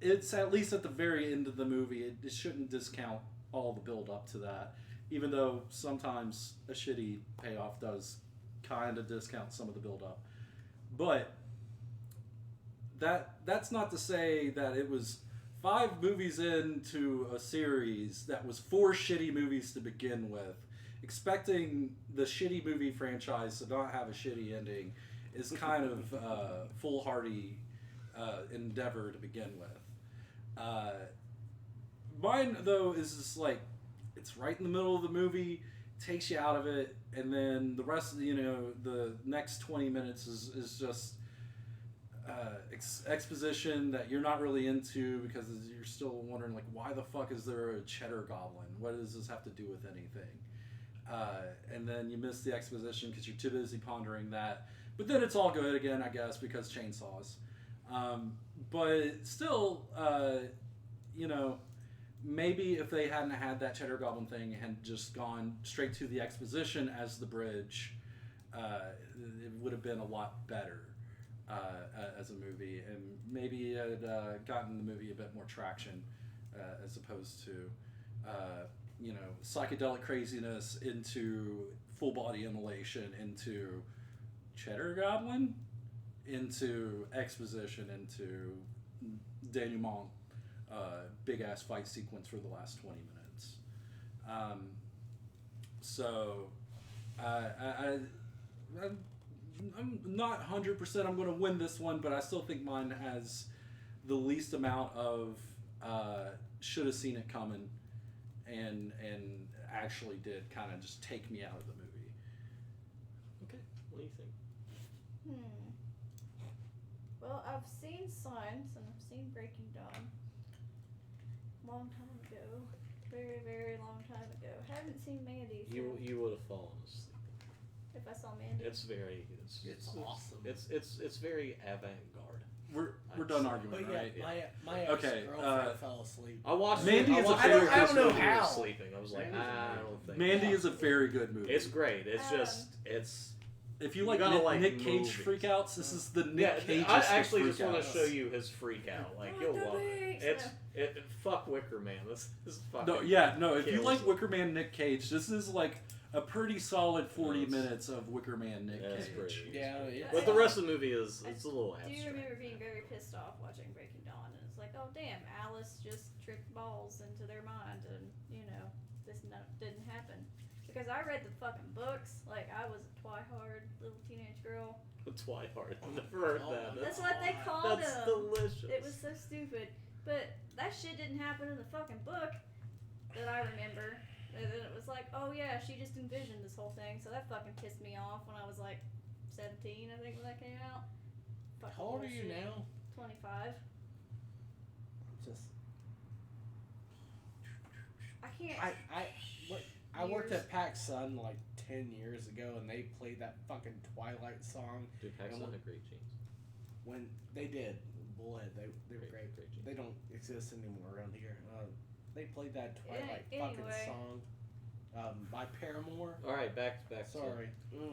it's at least at the very end of the movie. It shouldn't discount all the build up to that, even though sometimes a shitty payoff does kind of discount some of the build up. But that's not to say that it was 5 movies into a series that was 4 shitty movies to begin with. Expecting the shitty movie franchise to not have a shitty ending is kind of foolhardy endeavor to begin with. Mine, though, is just like, it's right in the middle of the movie, takes you out of it, and then the rest of the next 20 minutes is just exposition that you're not really into, because you're still wondering, like, why the fuck is there a cheddar goblin? What does this have to do with anything? And then you miss the exposition because you're too busy pondering that. But then it's all good again, I guess, because chainsaws. But still, maybe if they hadn't had that cheddar goblin thing and just gone straight to the exposition as the bridge, it would have been a lot better as a movie, and maybe it had gotten the movie a bit more traction as opposed to psychedelic craziness into full body immolation, into cheddar goblin, into exposition, into denouement, big ass fight sequence for the last 20 minutes. I'm not 100% I'm going to win this one, but I still think mine has the least amount of should have seen it coming, and actually did kind of just take me out of the movie. Okay, what do you think? Well, I've seen Signs and I've seen Breaking Dawn. Long time ago. Very, very long time ago. Haven't seen Mandy. So You would have fallen asleep. if I saw Mandy. It's very It's awesome. It's very avant-garde. We're done arguing, But yeah, right? my Okay, ex-girlfriend fell asleep. I watched Mandy it. is a I very watched good it movie. when I How? was sleeping. I was like, Mandy's I amazing. don't think. Mandy Yeah. is a very good movie. It's great. It's Um, just it's. If you You like gotta Nick, like Nick Cage movies. freakouts, this is the Nick Yeah, Cage. I actually just want to freakouts. show you his freak out. Like you'll love it. It's fuck Wicker Man. This is fucking. No, yeah, no. If you kills like it. Wicker Man, Nick Cage, this is like a pretty solid 40 That's- minutes of Wicker Man, Nick That's Cage. pretty. Yeah, it's, But the rest of the movie is it's a little Do you abstract. remember being very pissed off watching Breaking Dawn? And it's like, oh damn, Alice just tricked balls into their mind, and this didn't happen. Because I read the fucking books, like I was a twihard little teenage girl. Twihard. I've never heard that. That's what they called That's him. delicious. It was so stupid. But that shit didn't happen in the fucking book that I remember. And then it was like, oh yeah, she just envisioned this whole thing. So that fucking pissed me off when I was like 17, I think, when that came out. Fucking how old are you bullshit. now? 25. Just I can't. I worked Years. at PacSun like 10 years ago, and they played that fucking Twilight song Dude, Paxson had great jeans. when they did Bullhead. They were great. Great jeans. They don't exist anymore around here. They played that Yeah, Twilight anyway. fucking song by Paramore. All right, back. To Sorry.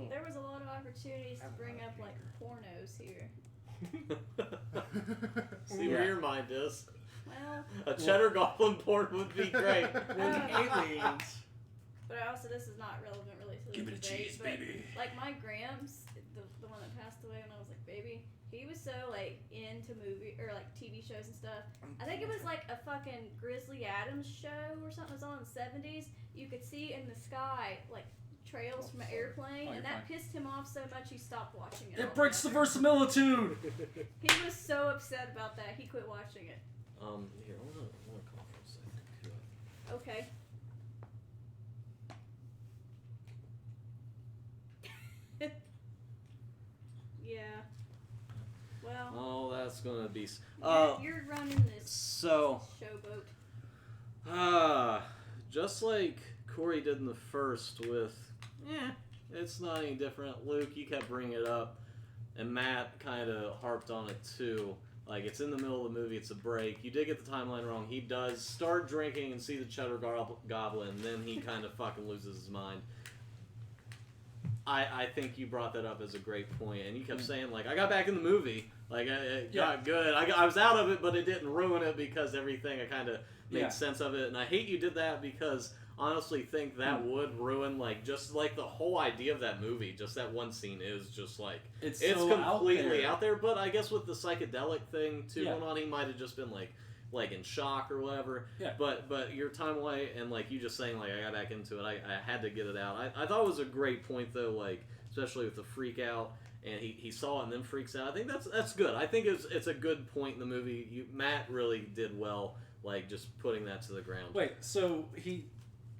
There was a lot of opportunities to bring up like pornos here. See where your mind is. Well, A cheddar goblin porn would be great. When aliens. but also this is not relevant really to the Give me the debate, cheese, but baby. like my Gramps, the one that passed away when I was like baby, he was so like into movie or like TV shows and stuff. I think it was like a fucking Grizzly Adams show or something that was on in the 70s. You could see in the sky like trails from an airplane, Oh, and you're that fine. pissed him off so much he stopped watching it. It breaks the verisimilitude. He was so upset about that he quit watching it. Here, I wanna call for a second. Okay. Yeah. Well, Oh, that's gonna be. you're running this So, showboat. just like Corey did in the first with, it's not any different. Luke, you kept bringing it up, and Matt kind of harped on it too. Like, it's in the middle of the movie, it's a break. You did get the timeline wrong. He does start drinking and see the Cheddar Goblin, and then he kind of fucking loses his mind. I think you brought that up as a great point, and you kept saying, like, I got back in the movie. Like, it got good. I was out of it, but it didn't ruin it because everything, I kind of made sense of it. And I hate you did that because honestly think that would ruin, like, just, like, the whole idea of that movie. Just that one scene is just, like, It's it's so completely out out there. But I guess with the psychedelic thing, too, Yeah. going on, he might have just been, like in shock or whatever. Yeah. But your timeline and like you just saying like I got back into it, I had to get it out. I thought it was a great point though, like especially with the freak out and he saw it and then freaks out. I think that's good. I think it's a good point in the movie. Matt really did well, like just putting that to the ground. Wait, so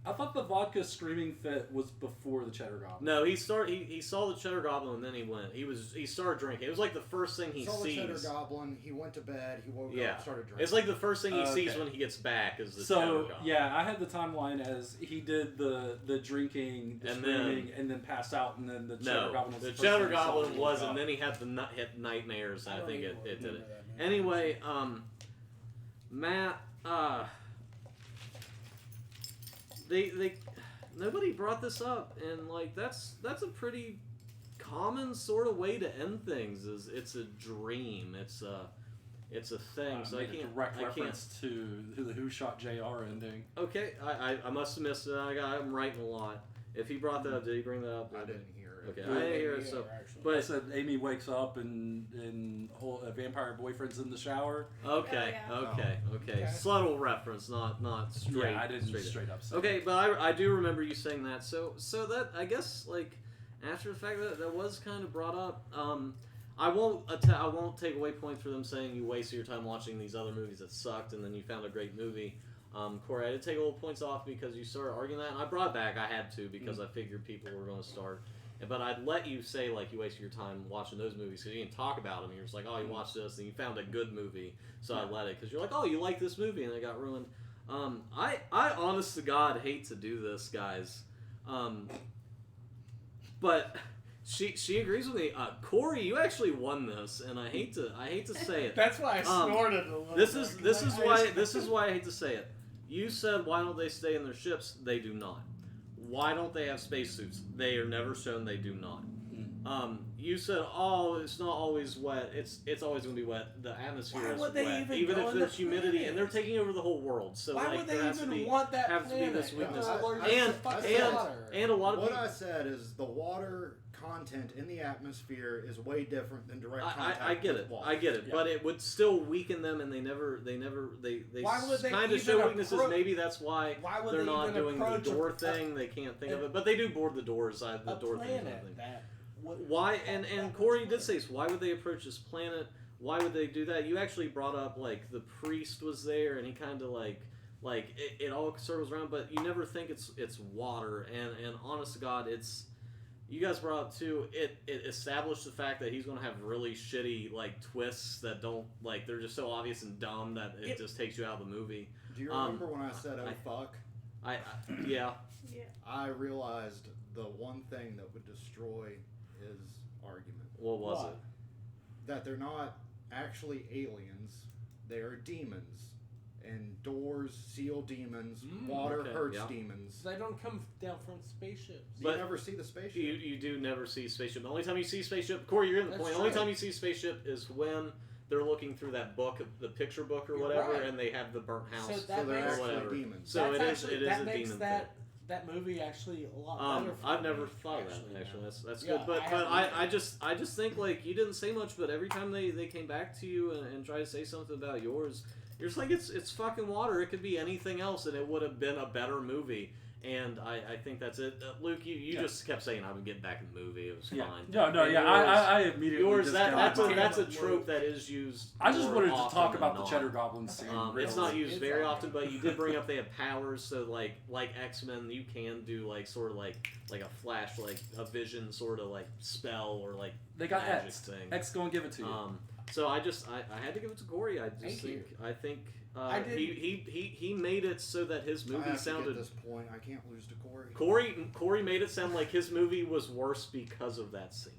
I thought the vodka screaming fit was before the Cheddar Goblin. No, he saw the Cheddar Goblin and then he started drinking. It was like the first thing he Saw the sees. Cheddar Goblin. He went to bed. He woke Yeah. up, started drinking. It's like the first thing he sees Okay. when he gets back is the Cheddar So Goblin. yeah, I had the timeline as he did the drinking, the And screaming, and then passed out, and then the Cheddar Goblin was the first Cheddar one he saw Goblin when he was, woke and up. then he had the hit nightmares. And I think it did remember it. that movie. Anyway, Matt, they nobody brought this up, and like that's a pretty common sort of way to end things. Is it's a dream, it's a thing. So I made a can't. direct I can't. reference to the Who Shot JR ending. Okay, I must have missed it. I'm writing a lot. If he brought that up, did he bring that up? I didn't hear it. Okay, I didn't hear it. So, I but said Amy wakes up and whole vampire boyfriend's in the shower. okay, Oh, yeah. okay. Okay. Subtle reference, not straight. Yeah, I didn't straight straight up say. Okay, but I do remember you saying that. So that I guess like after the fact that was kind of brought up. I won't take away points for them saying you wasted your time watching these other movies that sucked and then you found a great movie. Corey, I did take a little points off because you started arguing that, and I brought it back. I had to because I figured people were going to start But I'd let you say like you wasted your time watching those movies because you didn't talk about them. You're just like, oh, you watched this and you found a good movie, so I let it because you're like, oh, you like this movie and it got ruined. I honest to God hate to do this, guys, but she agrees with me. Corey, you actually won this, and I hate to say it. That's why I snorted a little. This bit, is 'cause this I- is I why just- this is why I hate to say it. You said why don't they stay in their ships? They do not. Why don't they have spacesuits? They are never shown. They do not. You said, oh, it's not always wet. It's always going to be wet. The atmosphere Why is would they wet, even go if in there's the humidity, and they're planet? taking over the whole world. So Why like would there they has to even be want that have to be planet? this weakness. Yeah, They're allergic and to fucking and water. and a lot of What people. I said is the water content in the atmosphere is way different than direct I contact get with it. water. I get it. Yeah. But it would still weaken them, and they Why would they kind of even show weaknesses. appro- Maybe that's why Why would they're they not even doing the approach door thing. They can't think of it, but they do board the doors. The a door thing. planet that would- Why and that Corey much did water? say so. Why would they approach this planet? Why would they do that? You actually brought up like the priest was there, and he kind of like it all circles around, but you never think it's water. And honest to God, it's you guys brought up too. It established the fact that he's going to have really shitty like twists that don't like they're just so obvious and dumb that it just takes you out of the movie. Do you remember when I said, "Oh fuck"? Yeah. I realized the one thing that would destroy his argument What was What? that they're not actually aliens; they are demons. And doors seal demons. Water okay, hurts yeah. demons. They don't come down from spaceships. But- you never see the spaceship. You do never see spaceship. The only time you see spaceship, Corey, you're in the That's point. The only true. time you see spaceship is when they're looking through that book, the picture book or You're whatever, right. and they have the burnt house. So so that they're makes- actually whatever. demons. So That's it is that a makes demon that thing. that movie actually a lot better. For I've me, never thought of that actually. now. That's Yeah, good. But I but haven't I just think like you didn't say much, but every time they came back to you and tried to say something about yours, you're just like it's fucking water. It could be anything else, and it would have been a better movie. And I think that's it. Luke, you Yeah. just kept saying I would get back in the movie. It was Yeah. fine. No, And I immediately Yours, that's discounted a mine. trope that is used. I just more wanted to often talk than about the not. Cheddar Goblin scene. It's really. not used It's very all often, but you did bring up they have powers. So like X-Men, you can do like sort of like a flash, like a vision sort of like spell or like They got magic X. thing. X gonna give it to you. So I had to give it to Corey. I Thank think I did- he made it so that his I movie have to sounded. get this point. I can't lose to Corey. Corey made it sound like his movie was worse because of that scene,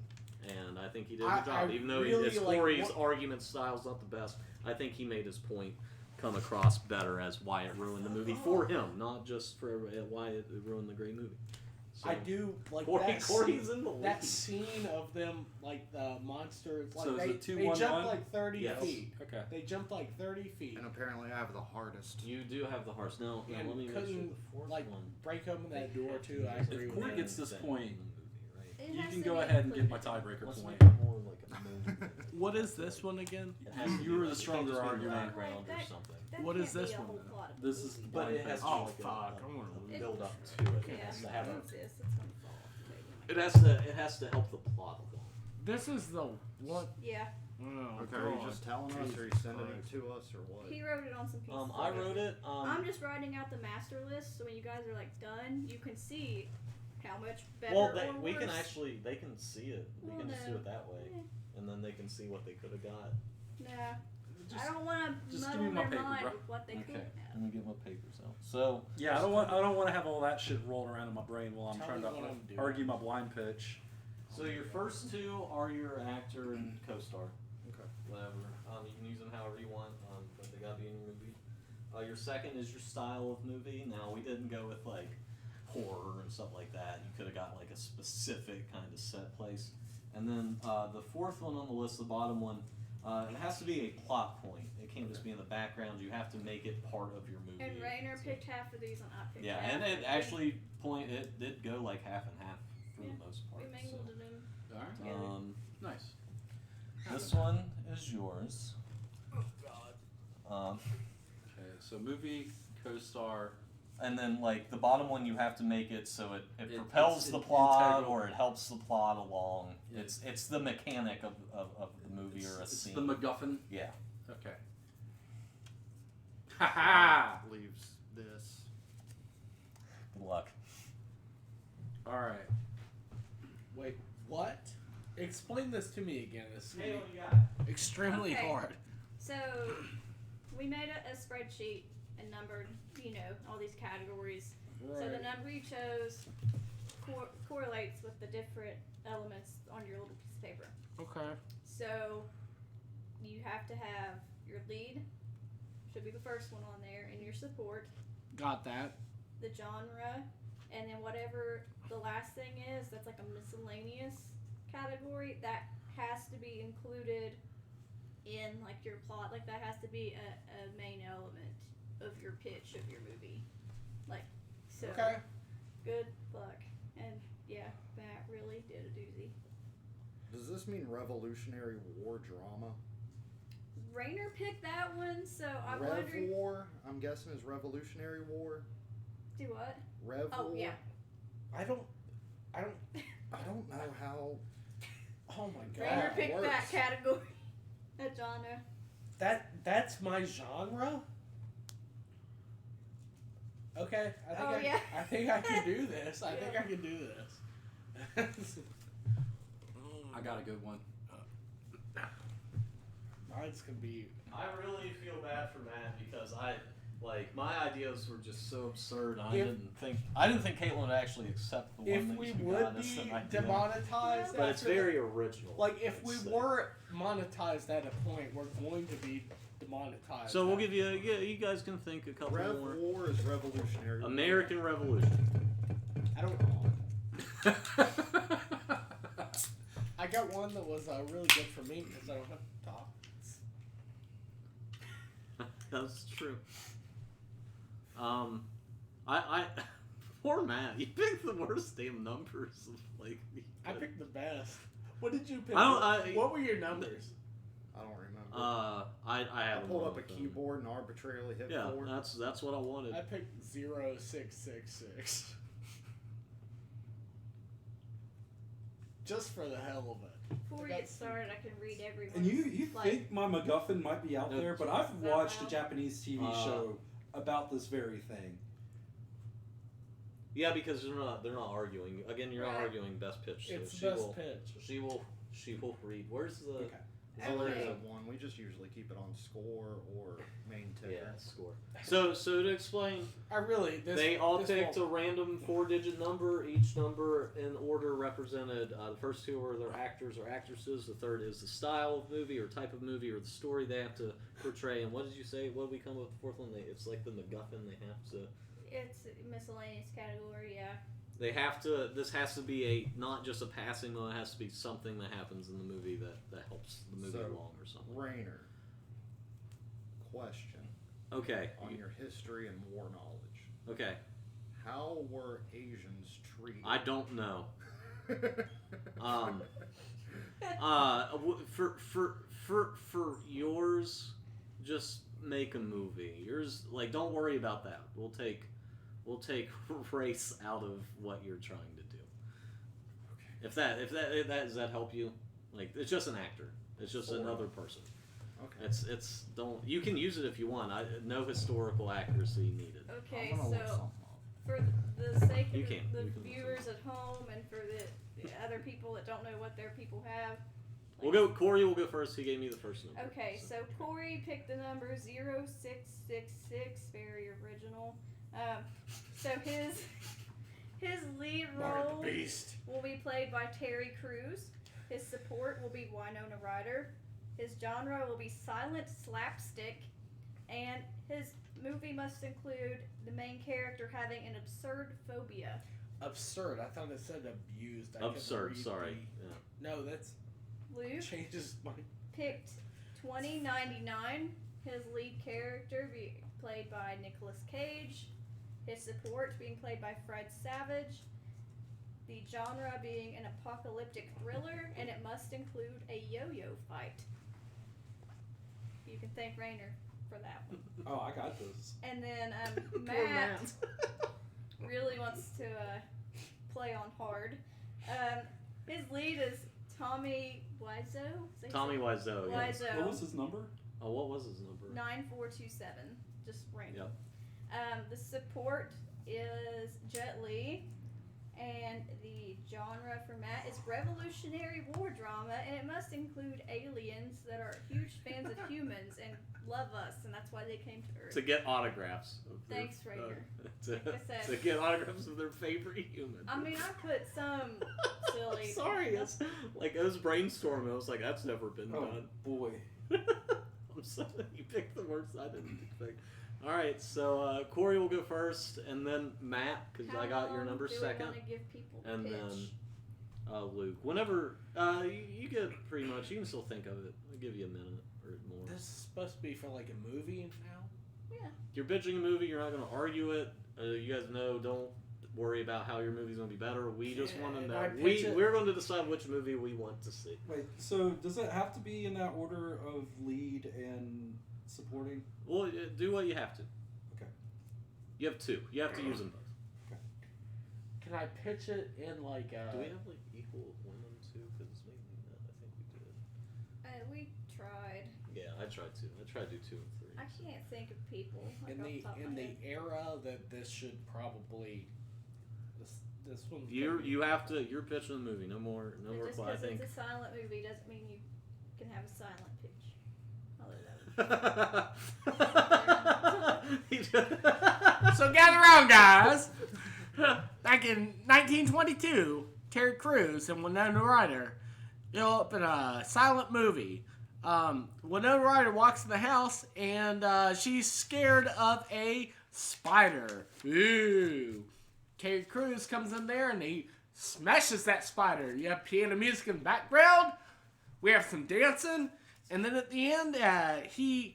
and I think he did a good job. I Even though really, his like, Corey's argument style's not the best, I think he made his point come across better as why it ruined the movie for him, not just for why it ruined the great movie. So, I do like Corey's in the that lead. scene of them like the monsters. Like So is they, it 2-1-1? they jumped like 30 Yes. feet. Okay. They jumped like 30 feet. And apparently I have the hardest. You do have the hearts. Now And let me make sure couldn't, the fourth like, one. break open that door too. I If agree with Corey that. gets this point, In the movie, right? It you has can to go be ahead and get my included. tiebreaker Let's point. make it more like a movie. What is this one again? It has to You be were like- the it can't stronger just be argument. background or That- something. That What can't is this be a one whole then? plot of This the is movie. But it has to Oh, like fuck, I'm gonna build up to it. It Yeah, has if to you have a. move this, it's gonna fall off the table. It has to help the plot along. This is the one. Yeah, Oh, Okay, are you just telling us, or are you sending it to us, or what? he wrote it on some pieces. I of paper. wrote it. I'm just writing out the master list, so when you guys are like done, you can see how much better well, or we can worse. actually they can see it. We Well, can just do no. it that way, Yeah. and then they can see what they could have got. Nah, Just- I don't want to just give muddle me my their paper, mind bro. with what they could Okay, have. let me get my papers out. So Yeah, I don't want to have all that shit rolled around in my brain while I'm Tell trying me what to I'm doing. argue my blind pitch. So your first two are your actor and co-star. Okay. Whatever. You can use them however you want, but they gotta be in your movie. Your second is your style of movie. Now we didn't go with like horror and stuff like that. You could have got like a specific kind of set place. And then the fourth one on the list, the bottom one, it has to be a plot point. It can't just be in the background. You have to make it part of your movie. And Rainer picked half of these, and I picked Yeah, half. and it actually it did go like half and half for Yeah, the most part. we mingled it in. Alright. together. Nice. This one is yours. Oh God. Okay, so movie, co-star. And then, like, the bottom one, you have to make it so it It- propels it's the in- plot integral. or it helps the plot along. Yeah. It's the mechanic of the movie or a It's scene. the MacGuffin. Yeah. Okay. Ha Leaves this. Good luck. Alright. Wait, explain this to me again. This is Hey, gonna what be do you got? extremely Okay. hard. So we made a spreadsheet and numbered, all these categories. So the number you chose correlates with the different elements on your little piece of paper. Okay. So you have to have your lead, should be the first one on there, and your support, Got that. the genre, and then whatever the last thing is, that's like a miscellaneous category, that has to be included in like your plot. Like that has to be a main element of your pitch of your movie. Like, so Okay. good luck. And yeah, Matt really did a doozy. Does this mean Revolutionary War drama? Rainer picked that one, so I'm Rev wondering. War, I'm guessing, is Revolutionary War. Do what? Rev Oh, War. yeah. I don't. I don't know how. Oh my Rainer god. picked that works. category. That genre. That's my genre. Okay, I think I can do this. I think I can do this. I got a good one. Mine's gonna be. I really feel bad for Matt because my ideas were just so absurd. I If- didn't think Caitlin would actually accept the one If that we you would got as be an idea. demonetized, But it's after very original. like if we It's, were monetized at a point, we're going to be demonetized. So we'll at- give you. Yeah, you guys can think a couple Rev more. War is Revolutionary War. American Revolution. I don't. I got one that was really good for me because I don't have to talk. That's true. I poor Matt. You picked the worst damn numbers of like. I picked the best. What did you pick? What were your numbers? I don't remember. I I have pulled up a keyboard and arbitrarily hit Yeah, 4. that's what I wanted. I picked 0666. Just for the hell of it. Before we get started, I can read everyone. And you like, think my MacGuffin might be out No. there, but I've Is that watched a loud? Japanese TV show about this very thing. Yeah, because they're not arguing. Again, you're not Right. arguing best pitch. So It's she best will pitch. she will read. Where's the Okay. It's always Okay. a 1. We just usually keep it on score or main ticker. score? So to explain, I really. they all this picked a won't- random 4-digit number. Each number in order represented. The first 2 are their actors or actresses. The third is the style of movie or type of movie or the story they have to portray. And what did you say? What did we come up with the fourth one? It's like the MacGuffin. They have to. it's a miscellaneous category, yeah. They have to. This has to be not just a passing moment. It has to be something that happens in the movie that helps the movie So, along or something. Rainer. Question Okay. on your history and war knowledge. Okay. How were Asians treated? I don't know. For yours, just make a movie. Yours, don't worry about that. We'll take race out of what you're trying to do. If that does that help you? It's just an actor. It's just Sort of. another person. Okay. It's don't. You can use it if you want. No historical accuracy needed. Okay, I'm gonna look so something up. for the sake of You can. the You can look viewers at home and for the other people that don't know what their people have. We'll go. Corey will go first. He gave me the first number. Okay, so Corey picked the number 0666, very original. So his lead Mark role the Beast. will be played by Terry Crews. His support will be Winona Ryder. His genre will be silent slapstick, and his movie must include the main character having an absurd phobia. Absurd. I thought it said abused. I couldn't Absurd. read Sorry. the- Yeah. No, that's Luke changes my. picked 2099. His lead character be played by Nicolas Cage. His support being played by Fred Savage. The genre being an apocalyptic thriller, and it must include a yo-yo fight. You can thank Rainer for that one. Oh, I got this. And then Poor Matt really wants to play on hard. His lead is Tommy Wiseau. Tommy Wiseau. Yeah. Wiseau. What was his number? Oh, what was his number? 9427. Just random. The support is Jet Li, And the genre for Matt is Revolutionary War drama, and it must include aliens that are huge fans of humans and love us, and that's why they came to Earth. To get autographs. Of Thanks, Rainer. To, Like I said. to get autographs of their favorite human. I mean, I put some silly. Sorry, it's like it was brainstorming. I was like, that's never been Oh done. boy. I'm sorry, you picked the worst I didn't pick. All right, so Corey will go first, and then Matt, because I got your number second, Want to give people and pitch? then Luke. Whenever you get pretty much, you can still think of it. I'll give you a minute or more. This is supposed to be for like a movie now. Yeah. You're pitching a movie. You're not going to argue it. You guys know. Don't worry about how your movie's going to be better. We just want to Can know. I pitch it? We're going to decide which movie we want to see. Wait, so does it have to be in that order of lead and supporting? Well, do what you have to. Okay. You have two. You have to use them both. Can I pitch it in like? Do we have like equal one and two? Because maybe not. I think we did. We tried. Yeah, I tried to. I tried to do 2 and 3. I can't think of people. Like in off the the top of in my the head. era that this should probably this one You have to. You're pitching the movie. No more. No And more. just I because think. it's a silent movie doesn't mean you can have a silent pitch. Although that would So gather around, guys. Back in 1922, Terry Crews and Winona Ryder go up in a silent movie. Winona Ryder walks in the house and she's scared of a spider. Ooh. Terry Crews comes in there and he smashes that spider. You have piano music in the background. We have some dancing. And then at the end, he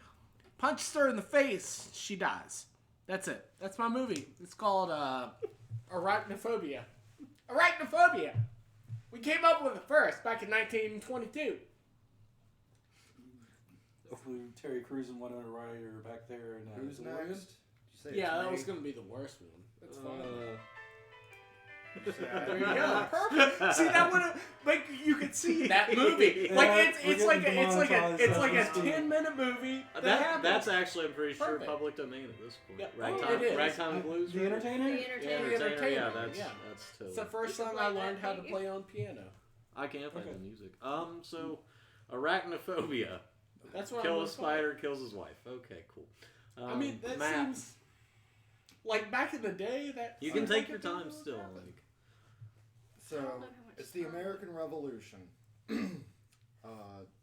punches her in the face. She dies. That's it. That's my movie. It's called Arachnophobia. Arachnophobia. We came up with it first back in 1922. Terry Crews and Winona Ryder back there. And Who's DeLorean? next? Did you say Yeah, it's that me? was going to be the worst one. That's fine. You say I- There you go. Perfect. See, that would have like you could see that movie. Like Yeah, it's we're like getting it's like a demonetized it's as like we a speak. 10-minute movie. That's actually, I'm pretty sure, Perfect. public domain at this point. Yep. Ragtime, it is. Ragtime Blues. The right? Entertainer? The Yeah, Entertainer. Entertainer. Yeah, Entertainer, that's yeah. totally. It's the first You can time I play learned that, how to can't you? play on piano. I can't find Okay. the music. So Arachnophobia. That's what Kill I'm a gonna spider, kills his wife. Okay, cool. I mean, that Matt, seems like back in the day. That you can seems take like your a thing time that would still. happen. Like, So I don't know how much it's the time. American Revolution.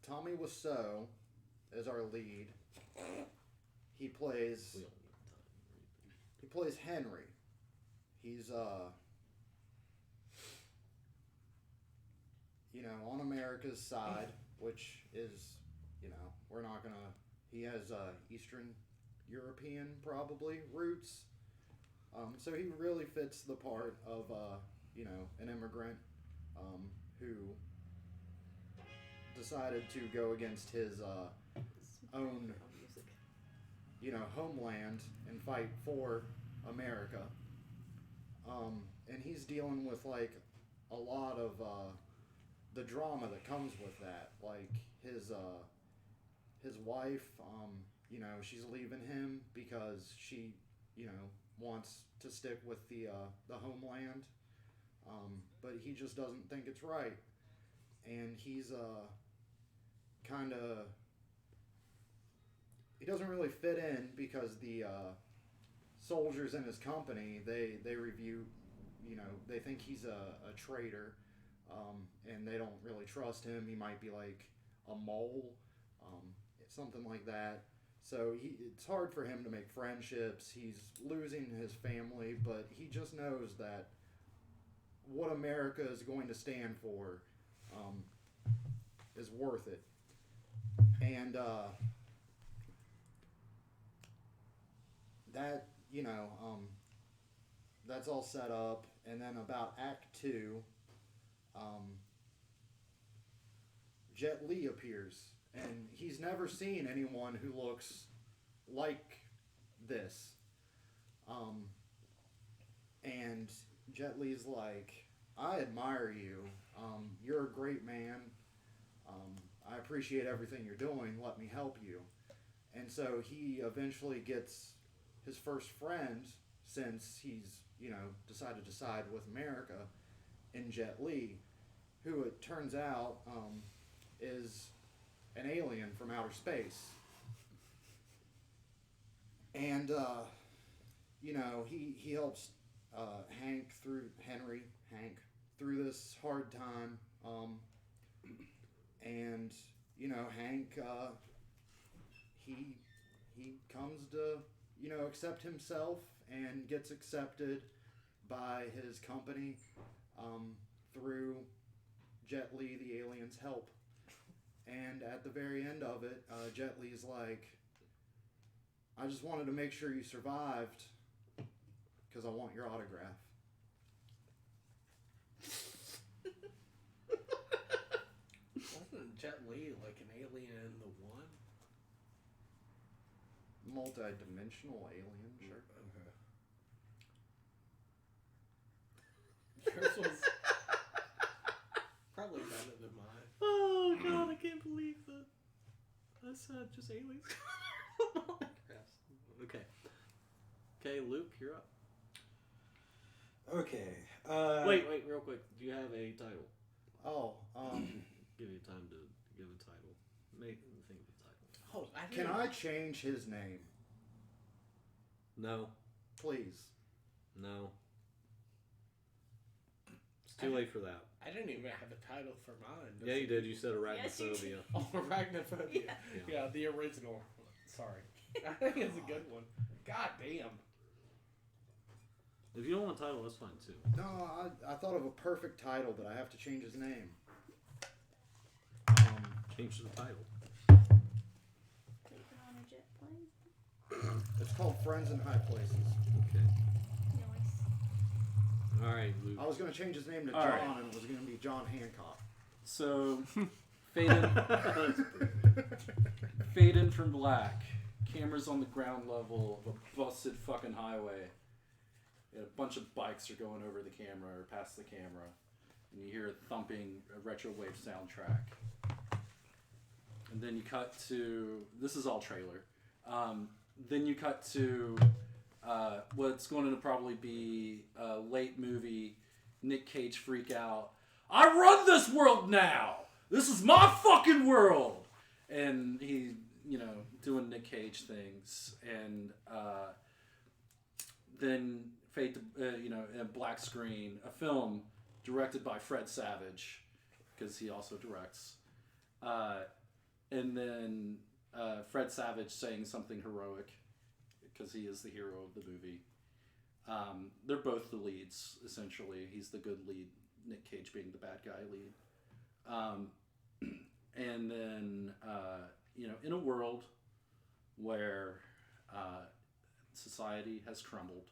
Tommy Wiseau is our lead. He plays we don't need time. he plays Henry. He's on America's side, which is we're not gonna. He has Eastern European probably roots. So he really fits the part of an immigrant who decided to go against his own homeland and fight for America. And he's dealing with like a lot of the drama that comes with that, like his wife. She's leaving him because she wants to stick with the homeland, but he just doesn't think it's right, and he's kind of he doesn't really fit in because the soldiers in his company they review they think he's a traitor, and they don't really trust him. He might be like a mole, something like that. So it's hard for him to make friendships. He's losing his family, but he just knows that what America is going to stand for is worth it. And that that's all set up. And then about Act 2, Jet Li appears. And he's never seen anyone who looks like this. And Jet Li's like, I admire you. You're a great man. I appreciate everything you're doing. Let me help you. And so he eventually gets his first friend since he's, decided to side with America in Jet Li, who it turns out is an alien from outer space. And, he helps Hank through this hard time. And, Hank, he comes to, accept himself and gets accepted by his company through Jet Li, the alien's help. And at the very end of it, Jet Li's like, I just wanted to make sure you survived because I want your autograph. Wasn't Jet Li like an alien in the one? Multi-dimensional alien, sure. Okay. Yours was probably better than mine. Oh god, I can't believe that. I said just aliens. Okay, Luke, you're up. Okay. Wait, real quick. Do you have a title? Oh, Give you time to give a title. Think of a title. Oh, can I change his name, No. please? No. It's too late for that. I didn't even have a title for mine. Yeah, you did. You said Yes, you arachnophobia. Oh, Arachnophobia. Yeah. Yeah, the original. Sorry. I think it's a good one. God damn. If you don't want a title, that's fine too. No, I thought of a perfect title that I have to change his name. Change the title. Taking on a jet plane. It's called Friends in High Places. Okay. Nice. All right, Luke. I was going to change his name to All John, right. and it was going to be John Hancock. So, fade in from black. Cameras on the ground level of a busted fucking highway. And a bunch of bikes are going over the camera or past the camera. And you hear a thumping retro wave soundtrack. And then you cut to, this is all trailer. Then you cut to what's going to probably be a late movie Nick Cage freak out. I run this world now! This is my fucking world! And he, doing Nick Cage things. And then fade to, in a black screen, a film directed by Fred Savage, because he also directs. And then Fred Savage saying something heroic, because he is the hero of the movie. They're both the leads, essentially. He's the good lead, Nick Cage being the bad guy lead. And then, in a world where society has crumbled,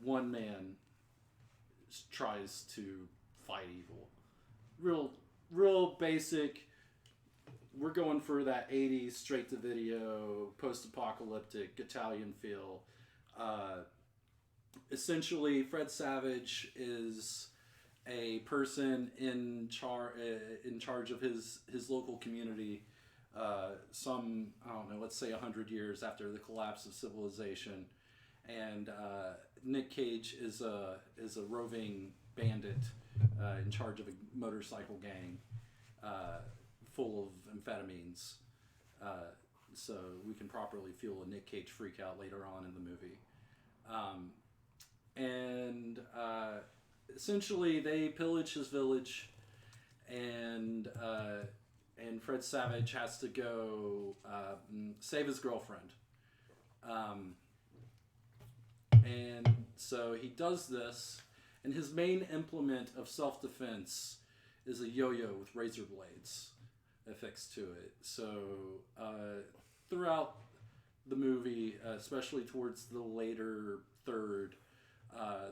one man tries to fight evil. Real basic. We're going for that 80s straight-to-video, post-apocalyptic Italian feel. Essentially, Fred Savage is a person in charge of his local community. Let's say 100 years after the collapse of civilization, and Nick Cage is a roving bandit in charge of a motorcycle gang. Full of amphetamines, so we can properly feel a Nick Cage freak out later on in the movie. Essentially, they pillage his village, and Fred Savage has to go save his girlfriend. And so he does this, and his main implement of self-defense is a yo-yo with razor blades affixed to it. So throughout the movie, especially towards the later third,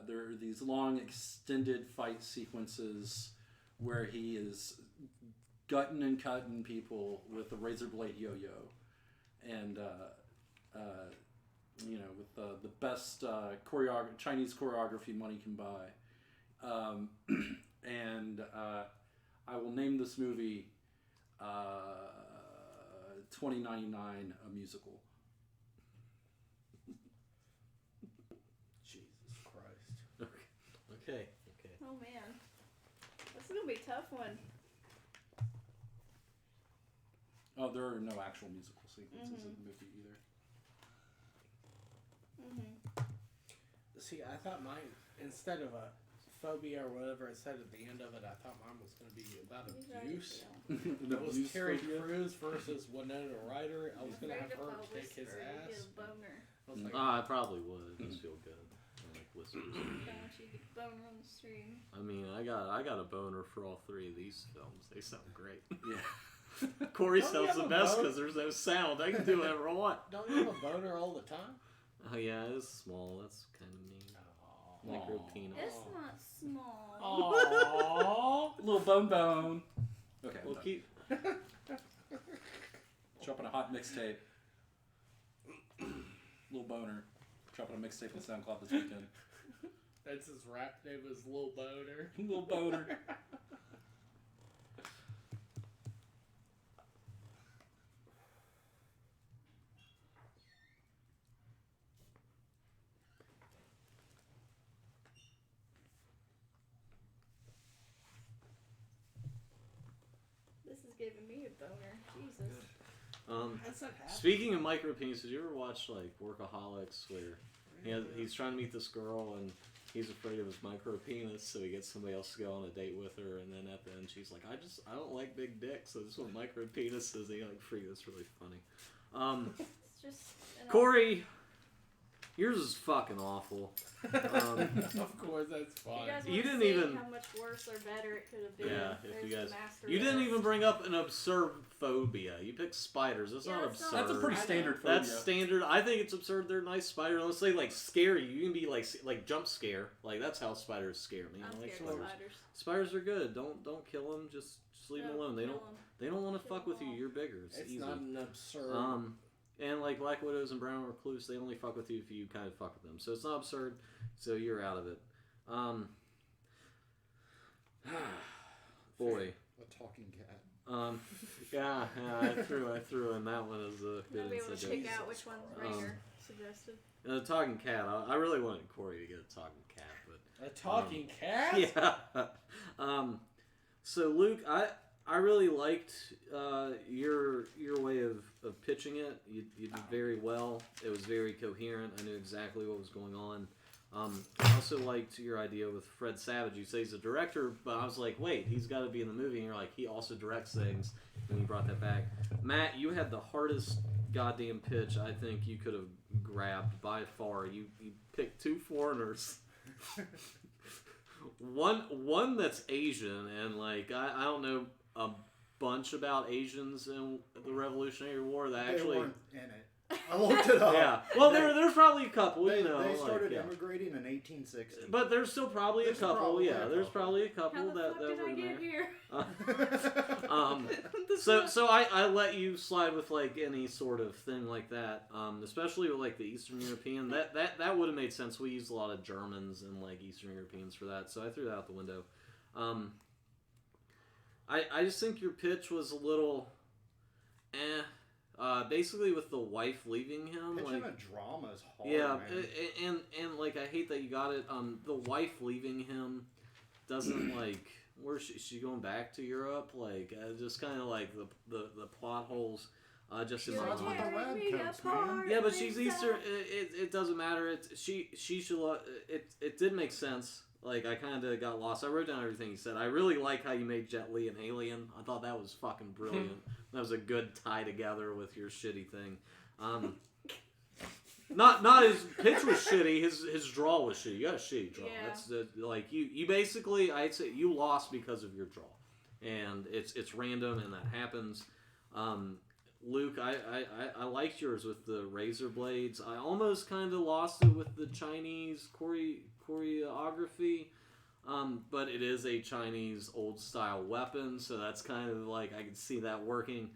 there are these long extended fight sequences where he is gutting and cutting people with a razor blade yo-yo, and with the best Chinese choreography money can buy. And I will name this movie 2099, a musical. Oh man, this is gonna be a tough one. Oh, there are no actual musical sequences in the movie either. See, I thought mine, instead of a phobia or whatever it said at the end of it, I thought mine was going to be about abuse. It was Abuse Terry phobia. Crews versus Winona Ryder. I was going to have her Afraid kick his whisper, you ass. get a boner. I was like, I probably would. Just feel good. I like whispers. Don't want you to get a boner on the stream. I mean, I got a boner for all three of these films. They sound great. Yeah. Corey Don't you sounds the have a best boner? because there's no sound. I can do whatever I want. don't you have a boner all the time? Oh yeah, it's small. That's kind of mean. Micro penis. It's not small. Aww. Little bone. Okay, We'll I'm done. keep. Dropping a hot mixtape. Little boner. Dropping a mixtape on SoundCloud this weekend. That's his rap name is Lil Boner. Little boner. This is giving me a boner. Jesus. How's that happen? Speaking of micro penis, did you ever watch like Workaholics where he's trying to meet this girl and he's afraid of his micro penis, so he gets somebody else to go on a date with her, and then at the end she's like, I don't like big dicks, so this is what micro penis is. And he like freak. That's really funny. It's just. Corey, yours is fucking awful. Of course, that's You fine. guys You want didn't to see even- how much worse or better it could have been. Yeah, if There's you guys, the master you didn't list. even bring up an absurd phobia. You picked spiders. That's Yeah, not that's not- absurd. That's a pretty I know. standard phobia. That's standard. I think it's absurd. They're nice spiders. Unless they like scare you. You can be like jump scare. Like that's how spiders scare me. I'm I like scared of spiders. spiders. Spiders are good. Don't kill them. Just leave them No, alone. kill 'em. They don't want to Kill fuck with you. 'em all. You're bigger. It's It's easy. not an absurd. And like Black Widows and Brown Recluse, they only fuck with you if you kind of fuck with them. So it's not absurd. So you're out of it. Boy. A talking cat. Yeah, I threw in that one as a good You'll be able to incentive. pick out which one's Rainer suggested. A talking cat. I really wanted Corey to get a talking cat, but A talking cat? yeah. So Luke, I really liked your way of pitching it. You did very well. It was very coherent. I knew exactly what was going on. I also liked your idea with Fred Savage. You say he's a director, but I was like, wait, he's got to be in the movie. And you're like, he also directs things. And you brought that back. Matt, you had the hardest goddamn pitch I think you could have grabbed by far. You picked two foreigners. One that's Asian, and like I don't know a bunch about Asians in the Revolutionary War. That They actually, weren't in it. I looked it up. yeah. Well, there's probably a couple, They, you know. they like, started yeah. immigrating in 1860. But there's still probably There's a couple. probably Yeah, a there's couple. probably a How couple the that fuck that did were I in get there. here? So I let you slide with like any sort of thing like that, especially with like the Eastern European. That would have made sense. We used a lot of Germans and like Eastern Europeans for that, so I threw that out the window. I just think your pitch was a little, basically with the wife leaving him. Pitching like, a drama is hard, yeah, man. and like I hate that you got it. The wife leaving him doesn't like. Where's she going back to Europe? Like just kind of like the plot holes. Just in She's my not mind. with the Tearing lab me coats, man. apart Yeah, but she's inside. Eastern. It doesn't matter. She should. It did make sense. Like I kind of got lost. I wrote down everything you said. I really like how you made Jet Li an alien. I thought that was fucking brilliant. That was a good tie together with your shitty thing. Not his pitch was shitty. His draw was shitty. You got a shitty draw. Yeah. That's like you basically. I'd say you lost because of your draw, and it's random and that happens. Luke, I liked yours with the razor blades. I almost kind of lost it with the Chinese choreography, but it is a Chinese old style weapon, so that's kind of like I can see that working.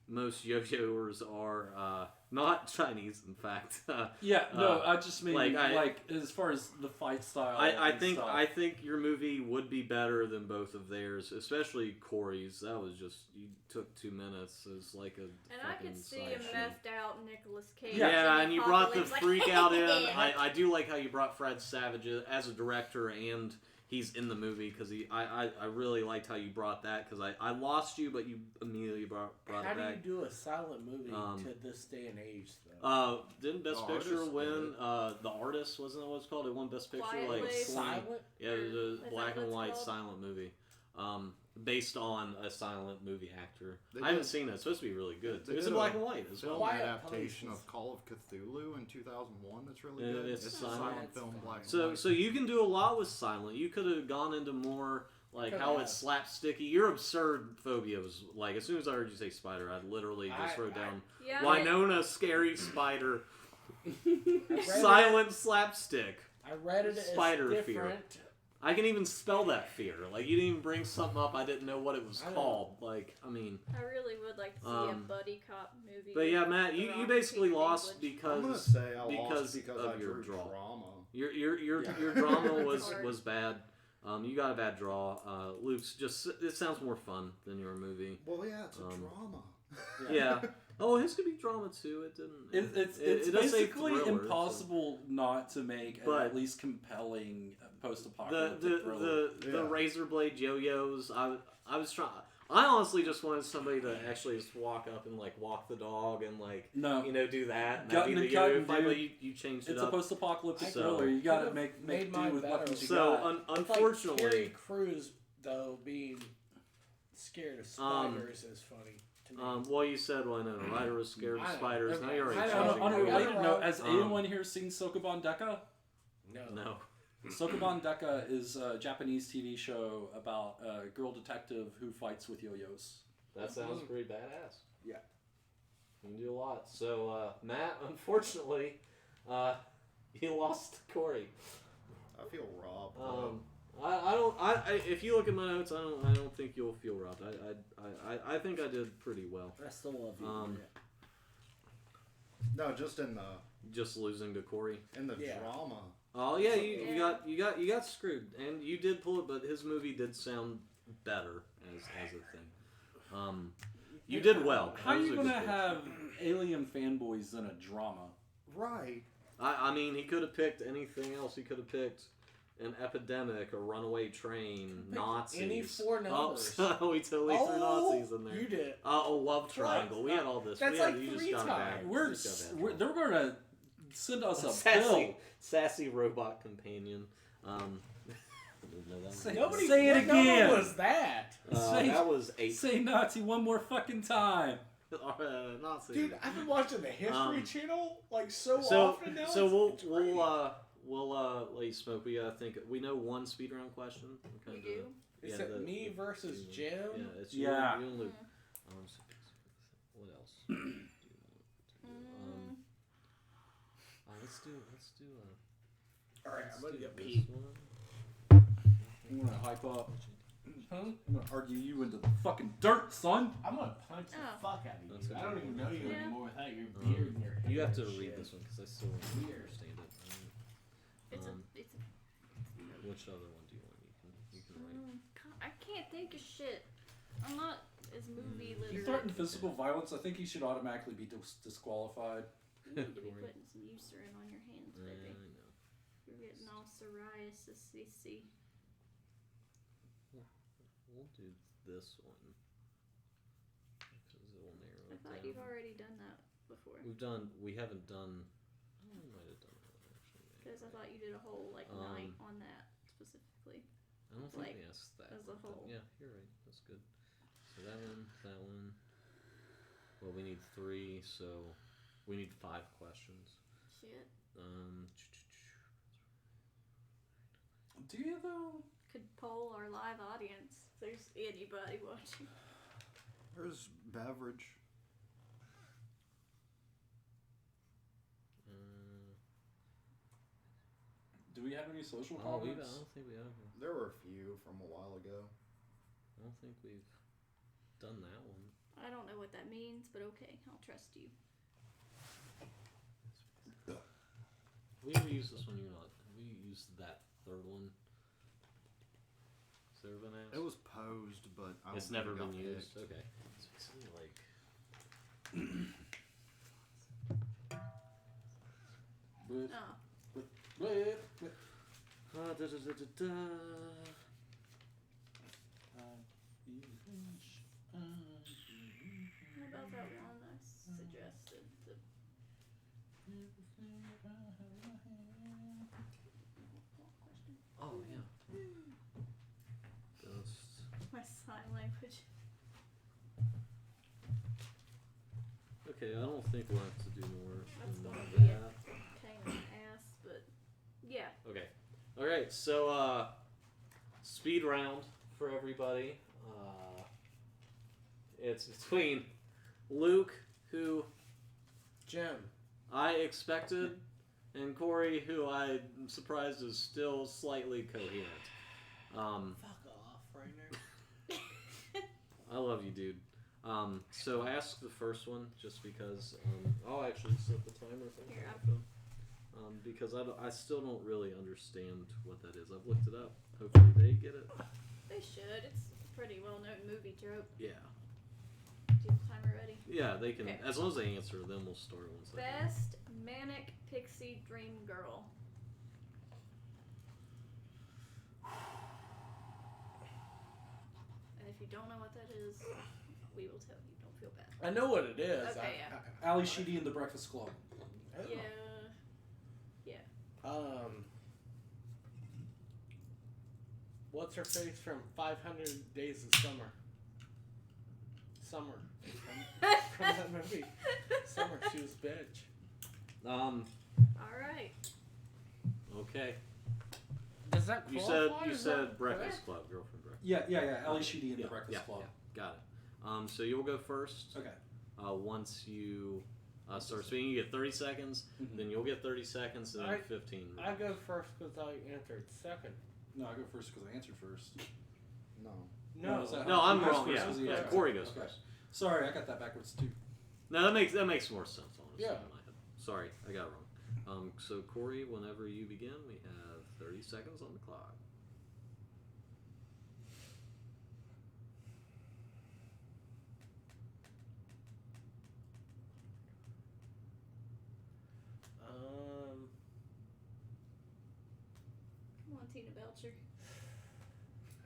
Most yo-yoers are not Chinese, in fact. Yeah, no, I just mean like, as far as the fight style. I and think stuff. I think your movie would be better than both of theirs, especially Corey's. That was just you took 2 minutes. It was like a And I could fucking see a sideshow. messed out Nicolas Cage. Yeah, in and you brought the Apocalypse, like, freak out in. I do like how you brought Fred Savage as a director and he's in the movie because I really liked how you brought that because I lost you, but you immediately brought How it do you back. do a silent movie Um, to this day and age, though? Didn't Best The Picture Artist win? did. The Artist wasn't that what it's called? It won Best Picture Quiet like Place. 20 Silent? Yeah, it was Or a is that black what and it's white called? silent movie. Based on a silent movie actor. They I haven't did- seen it. It's supposed to be really good. They It was did in a black and white as Film well. Quiet adaptation Places. of Call of Cthulhu in 2001 that's really Yeah, good. it's a silent. silent film, black and So white. so you can do a lot with silent. You could have gone into more like Could how have. it's slapsticky. Your absurd phobia was like as soon as I heard you say spider, I literally just wrote down Yeah. Winona scary spider, I read silent slapstick. I read it Spider as fear. different. I can even spell that fear. Like you didn't even bring something up I didn't know what it was I know. called. Like I mean, I really would like to see a Um, buddy cop movie. but yeah, with Matt, The you Rock basically and Peter lost Dinklage. I'm gonna because say I because lost because of I your drew draw. drama. your Yeah. drama It's was hard. bad. You got a bad draw. Luke's just it sounds more fun than your movie. Well, yeah, it's a Um, drama. Yeah. Oh, his could be drama too. It didn't. It's it does say basically thriller, so- impossible not to make But- an at least compelling The post-apocalyptic thriller. the Yeah. razor blade yo-yos. I was trying. I honestly just wanted somebody to actually just walk up and like walk the dog and like No, do that. And that'd Gutting be and the yo-yo cutting, fight, but dude. you changed it it's a up. post-apocalyptic So- thriller. You gotta Could've make made do mine with better. weapons you So got. Terry unfortunately, Crews, though, being scared of Um, spiders is funny to me. well, you said Winona Ryder was scared of I know. spiders. Now you're I already know. changing On a it. related Yeah. note, has Um, anyone here seen Sokoban Deka? no. No. Sokoban Deka is a Japanese TV show about a girl detective who fights with yo-yos. That sounds pretty badass. Yeah. You can do a lot. So, Matt, unfortunately, you lost to Corey. I feel robbed. though. I don't. If you look at my notes, I don't think you'll feel robbed. I think I did pretty well. I still love you. No, just in the Just losing to Corey. Yeah. drama. Oh yeah, you Yeah. got screwed, and you did pull it, but his movie did sound better as a thing. You did well. How are That was you a gonna good pick. have alien fanboys in a drama? Right. I mean, he could have picked anything else. He could have picked an epidemic, a runaway train, Pick Nazis. any four numbers. Oh, we totally threw Nazis in there. You did. A love triangle. We had all this. That's we had, like you 3 just got a bad- times. We're, you just got a bad we're draw. they're gonna send us a sassy, sassy robot companion. I didn't know that Say- one. Nobody. Say it what number again. was that? Say- That was bill. 8. Say Nazi one more fucking time. Nazi. Dude, I've been watching the History Channel like so So often now. so it's great. we'll let you smoke. We gotta think. We know one speedrun question. We're We kinda- do. Is yeah, it me versus Jim? Yeah, it's Yeah. you and Luke. What else? Let's do All right, I'm gonna do get this Pete. one. I'm gonna hype up. Huh? I'm gonna argue you into the fucking dirt, son. I'm gonna punch the Oh. fuck out of That's you. I okay. don't even know you Yeah. anymore without your beard and your hair. You have to and read shit. this one because I still don't Weird. understand it. It's Um, it's Which other one do you want? You can write. God, I can't think of shit. I'm not as movie You literate. threaten physical violence. I think you should automatically be disqualified. You need to be putting some Eucerin on your hands, I baby. know. You're getting all psoriasis, CC. We'll do this one because it will narrow I it thought down. you've already done that before. We haven't done. Oh, we might have done that actually. Because I thought you did a whole like night on that specifically. I don't think like, we asked that. as a but whole. Yeah, you're right. That's good. So that one. Well, we need 3, so we need 5 questions. Shit. Do you though? Could poll our live audience. If there's anybody watching. There's beverage. Do we have any social Oh, I comments? don't think we have. There were a few from a while ago. I don't think we've done that one. I don't know what that means, but okay, I'll trust you. We ever use this one? You're not. We used that 3rd one. Has there been asked? It was posed, but I don't It's think never it got been used. picked. Okay. So it's something like. Oh. What about that one I suggested? Oh yeah. Ghost. My sign language. Okay, I don't think we'll have to do more That's than gonna be a that. pain in the ass, but yeah. Okay. Alright, so speed round for everybody. It's between Luke, who Jim. I expected, and Corey, who I'm surprised is still slightly coherent. Fuck off, Rainer. I love you, dude. So ask the first one, just because I'll actually set the timer thing. Here, Because I still don't really understand what that is. I've looked it up. Hopefully they get it. They should. It's a pretty well known movie trope. Yeah. Do you have the timer ready? Yeah, they can. Okay. As long as they answer, then we'll start once they Best manic pixie dream girl. And if you don't know what that is, we will tell you. Don't feel bad. I know what it is. Okay, Ali Sheedy and the Breakfast Club. Yeah. What's her face from 500 Days of Summer? Summer. From that movie. Summer. She was a bitch. Alright. Okay. Does that You qualify? said Is Breakfast that Club, correct? Girlfriend Breakfast. Yeah. Ali Sheedy and Yeah, the Breakfast Club. Yeah, got it. So you'll go first. Okay. Once you start speaking, you get 30 seconds. Mhm. Then you'll get 30 seconds, and then I- 15. I go first because I answered second. No, I go first because I answered first. No. No. is that No, how- I'm who goes wrong. first? Yeah, Was he- yeah. okay. Corey goes Okay. first. Sorry, I got that backwards too. No, that makes more sense. Honestly, Yeah. in my head. Sorry, I got it wrong. So Corey, whenever you begin, we have 30 seconds on the clock. Come on, Tina Belcher.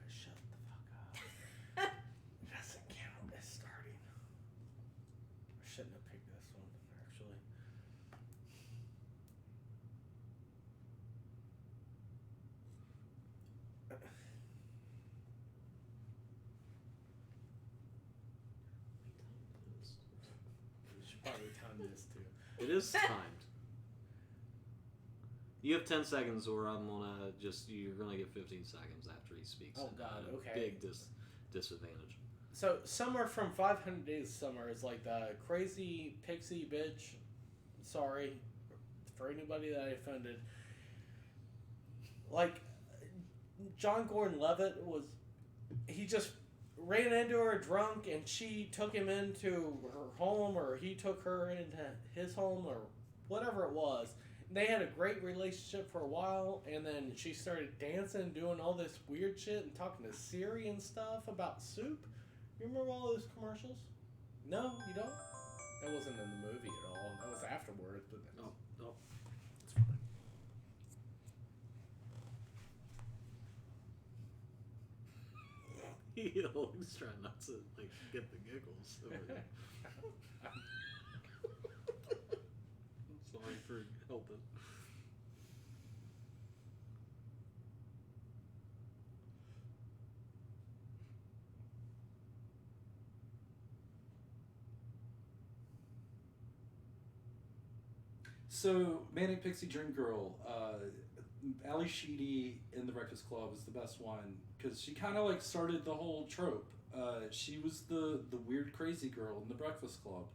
Shut the fuck up. Doesn't count as starting. I shouldn't have picked this one, actually. We should probably time this too. It is timed. You have 10 seconds, or I'm gonna you're gonna get 15 seconds after he speaks. Oh, and, God, okay. Big disadvantage. So, Summer from 500 Days of Summer is like the crazy pixie bitch. Sorry for anybody that I offended. Like, John Gordon-Levitt he just ran into her drunk and she took him into her home, or he took her into his home, or whatever it was. They had a great relationship for a while, and then she started dancing, doing all this weird shit, and talking to Siri and stuff about soup. You remember all those commercials? No, you don't? That wasn't in the movie at all. That was afterwards. But No. it's fine. He's trying not to get the giggles over there. Sorry for helping. So, Manic Pixie Dream Girl, Ali Sheedy in the Breakfast Club is the best one because she kind of started the whole trope. She was the weird crazy girl in the Breakfast Club.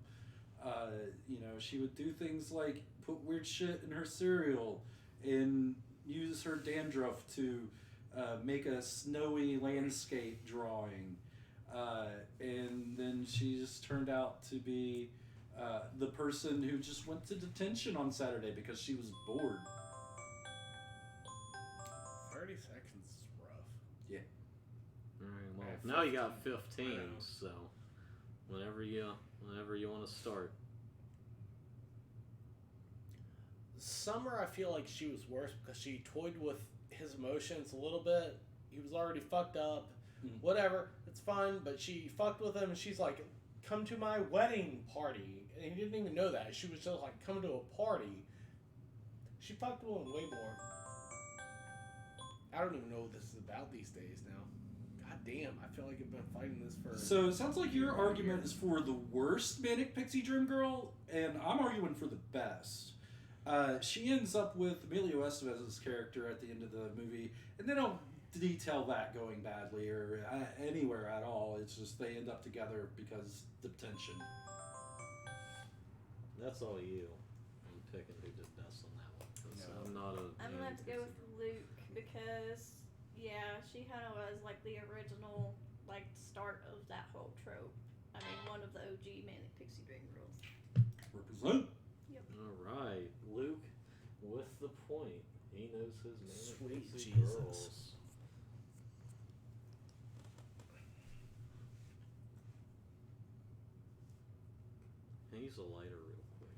She would do things like put weird shit in her cereal and use her dandruff to make a snowy landscape drawing. And then she just turned out to be the person who just went to detention on Saturday because she was bored. 30 seconds is rough. Alright, well, I have now you got 15. 15, I know. so whenever you want to start. Summer, I feel like she was worse because she toyed with his emotions a little bit. He was already fucked up. Mhm. Whatever, it's fine. But she fucked with him, and she's like, "Come to my wedding party," and he didn't even know that. She was just like, "Come to a party." She fucked with him way more. I don't even know what this is about these days now. God damn, I feel like I've been fighting this for. So it sounds like your argument is for the worst Manic Pixie Dream Girl, and I'm arguing for the best. She ends up with Emilio Estevez's character at the end of the movie, and they don't detail that going badly or anywhere at all. It's just they end up together because the tension. That's all you. I'm picking who did best on that one. 'Cause No. I'm not a. I'm gonna have to go with Luke because yeah, she kind of was like the original like start of that whole trope. I mean, one of the OG Manic Pixie Dream Girls. Represent. All right, Luke with the point. He knows his Manic Sweet Pixie Jesus. Girls. Can you use a lighter real quick?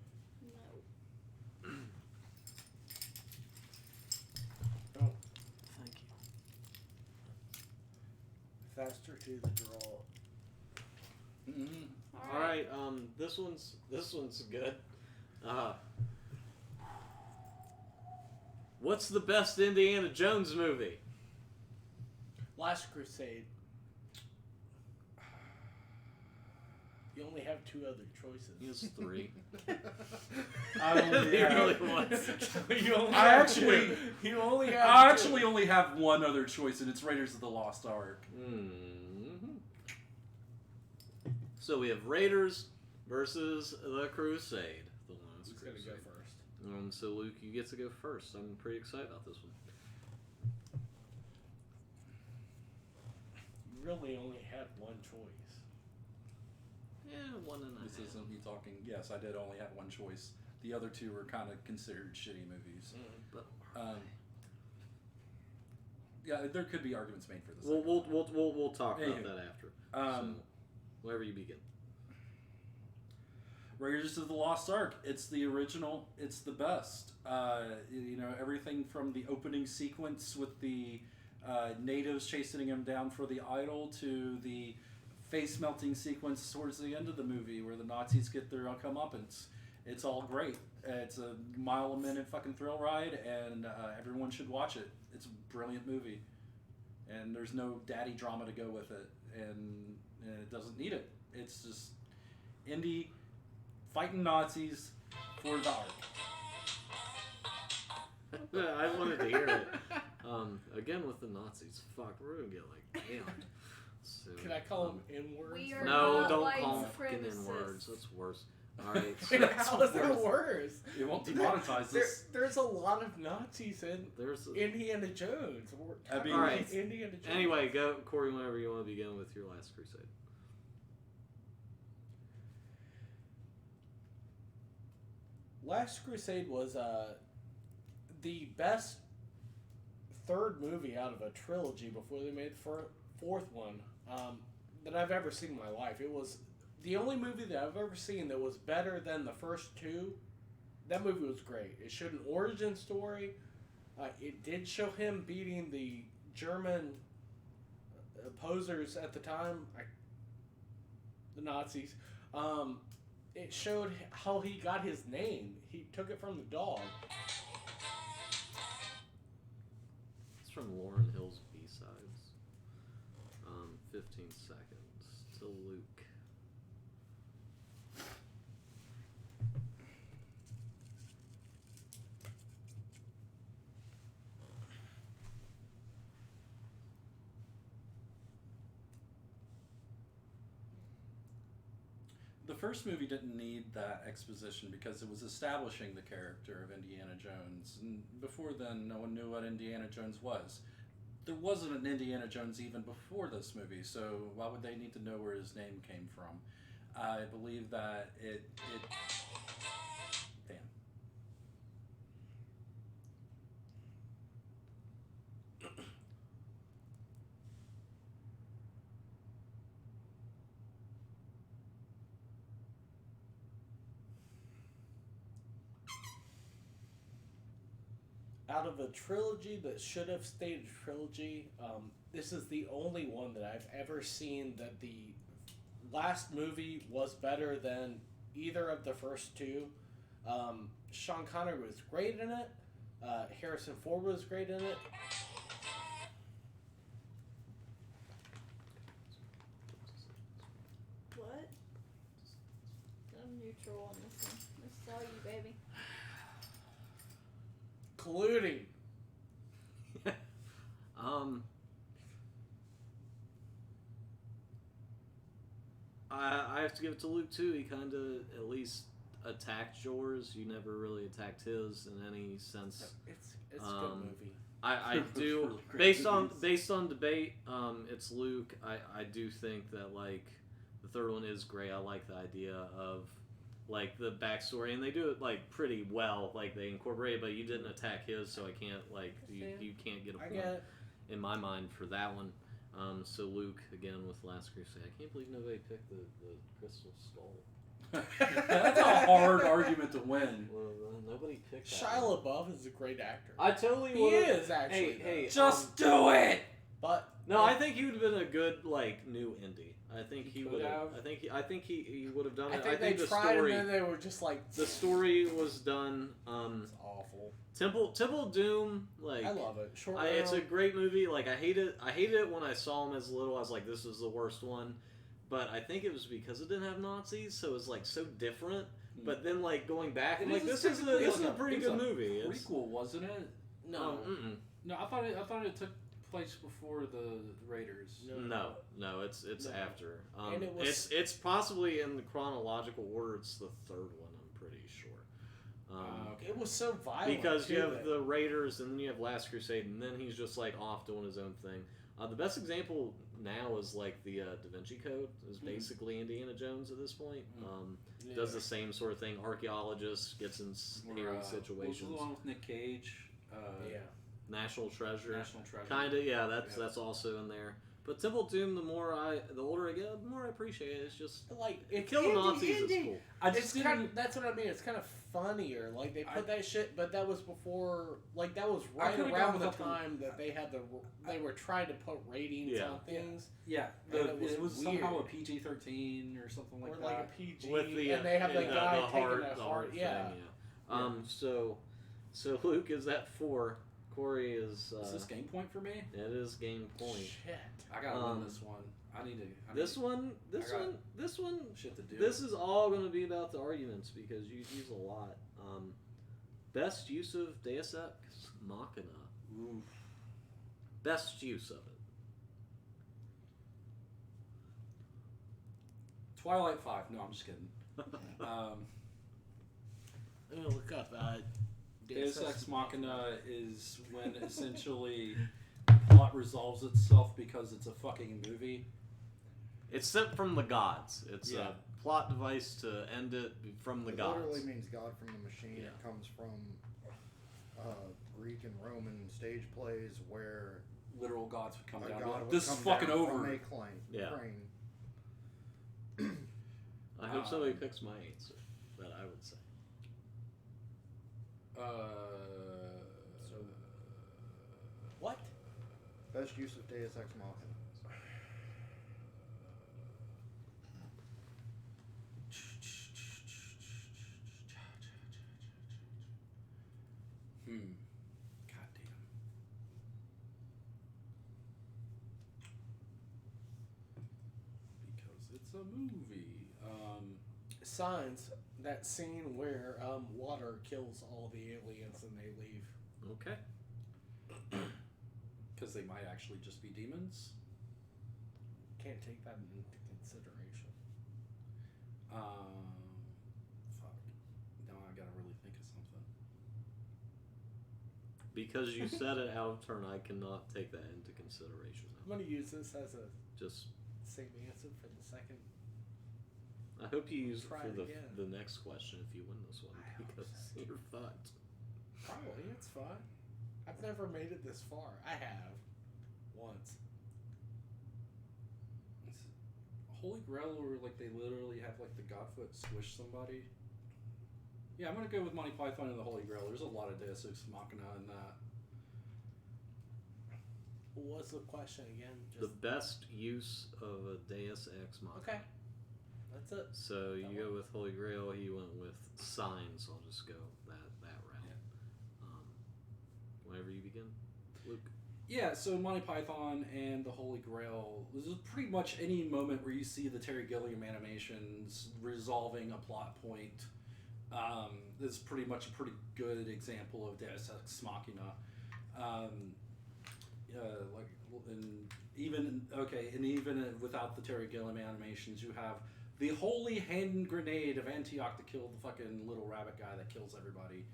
No. Oh, Thank you. faster to the draw. Mm-hmm. All right, this one's good. What's the best Indiana Jones movie? Last Crusade. You only have two other choices. He has three. I He really was. you only I have actually- two. You only have I two. actually only have one other choice, and it's Raiders of the Lost Ark. Mm-hmm. So we have Raiders versus the Crusade. The Last Who's gonna Crusade. go first? So Luke, you get to go first. I'm pretty excited about this one. You really only have one choice. Yeah, one and a half. This isn't me talking. Yes, I did only have one choice. The other two were kind of considered shitty movies. But Yeah, there could be arguments made for this. we'll talk about Anywho. that after. Um, So, wherever you begin. Raiders of the Lost Ark. It's the original. It's the best. You know, everything from the opening sequence with the natives chasing him down for the idol to the face melting sequence towards the end of the movie where the Nazis get their comeuppance. It's all great. It's a mile-a-minute fucking thrill ride, and everyone should watch it. It's a brilliant movie, and there's no daddy drama to go with it, and it doesn't need it. It's just indie fighting Nazis for the Ark. I wanted to hear it. Again with the Nazis. Fuck, we're gonna get like damned. So, Can I call them N-words? We are No, not don't white call them fucking supremacists. N-words. That's worse. All right. So How is that worse? It won't demonetize this. There's a lot of Nazis in there's. Indiana Jones. We're I mean- talking about Alright. Indiana Jones. Anyway, go Corey. Whenever you want to begin with your Last Crusade. Last Crusade was the best third movie out of a trilogy before they made the fourth one that I've ever seen in my life. It was the only movie that I've ever seen that was better than the first two. That movie was great. It showed an origin story. It did show him beating the German opposers at the time, the Nazis. It showed how he got his name. He took it from the dog. It's from Lauryn Hill's B-sides. 15 seconds to Luke. The first movie didn't need that exposition because it was establishing the character of Indiana Jones. And before then, no one knew what Indiana Jones was. There wasn't an Indiana Jones even before this movie, so why would they need to know where his name came from? I believe that it damn. out of a trilogy that should have stayed a trilogy, this is the only one that I've ever seen that the last movie was better than either of the first two. Sean Connery was great in it. Harrison Ford was great in it. What? I'm neutral on this one. This is all you, baby. Colluding. I have to give it to Luke too. He kind of at least attacked yours. You never really attacked his in any sense. It's a good movie. I do Really great based on debate. It's Luke. I do think that like the third one is great. I like the idea of like the backstory, and they do it like pretty well. Like they incorporate it, but you didn't attack his, so I can't like you can't get a I point get it. in my mind for that one. So Luke again with Last Crusade. I can't believe nobody picked the Crystal Skull. That's a hard argument to win. Well, nobody picked that. Shia one. LaBeouf is a great actor. I totally He would. is, actually, Hey, though. Just do it. But no, I think he would have been a good like new indie. I think he could would have. have. I think he would have done I it. think, the they tried story. and then they were just like, The story was done. it's awful. Temple Doom. Like I love it. Short it's a Round. great movie. Like I hated it when I saw him as little. I was like, this is the worst one. But I think it was because it didn't have Nazis, so it was like so different. But then like going back, I'm like, this is a pretty good movie. It's, Prequel, wasn't it? No. No, I thought it took place before the Raiders. No, it's No. after. And it was- it's possibly in the chronological order. It's the third one. I'm pretty sure. It was so violent. Because too, you have that- the Raiders, and then you have Last Crusade, and then he's just like off doing his own thing. The best example now is like the Da Vinci Code is basically Indiana Jones at this point. Yeah. Does the same sort of thing. Archaeologist gets in hairy What was situations. the one with Nick Cage? Yeah. National Treasure. National Treasure. Kinda, yeah. That's also in there. But Temple Doom, the older I get, the more I appreciate it. It's just Like, it's killing indie, Nazis is indie. cool. I It's just kind didn't. of, that's what I mean. It's kind of funnier. Like they put that shit, but that was before. Like that was right could've around gone the with the- time that they had they were trying to put ratings Yeah. on things, Yeah, And it was somehow a weird. PG-13 or something like or that. like a PG, With the and they have the guy taking heart, a the heart. Yeah. thing, yeah. So Luke is at 4. Corey is. Is this game point for me? It is game point. Shit. I gotta Um, win this one. I need This one. shit to do. This is all going to be about the arguments because you use a lot. Best use of Deus Ex Machina. Oof. Best use of it. Twilight 5. No, I'm just kidding. I'm gonna look up. Deus Ex Machina is when essentially the plot resolves itself because it's a fucking movie. It's sent from the gods. It's Yeah. a plot device to end it from the It gods. literally means God from the machine. Yeah. It comes from Greek and Roman stage plays where Literal gods would come a down. god would This is come fucking down over. from a crane. Yeah. I hope somebody picks my answer that I would say. What? Best use of Deus Ex Machina. Goddamn. Because it's a movie. Signs. That scene where water kills all the aliens and they leave. Okay. Because they might actually just be demons. Can't take that into consideration. Fuck. Now I gotta really think of something. Because you said it out of turn, I cannot take that into consideration. I'm gonna use this as a Just, same answer for the second. I hope you use it Try for it again. the next question if you win this one, I hope because so. you're fucked. Probably, it's fine. I've never made it this far. I have. Once. It's Holy Grail, where like they literally have like the Godfoot squish somebody. Yeah, I'm gonna go with Monty Python and the Holy Grail. There's a lot of Deus Ex Machina in that. What's the question again? The best use of a Deus Ex Machina. Okay. That's it. So you go with Holy Grail. He went with Signs. I'll just go that route. Yeah. Whenever you begin, Luke. Yeah, so Monty Python and the Holy Grail. This is pretty much any moment where you see the Terry Gilliam animations resolving a plot point. This is pretty much a pretty good example of Deus Ex Machina. And even without the Terry Gilliam animations, you have the holy hand grenade of Antioch to kill the fucking little rabbit guy that kills everybody.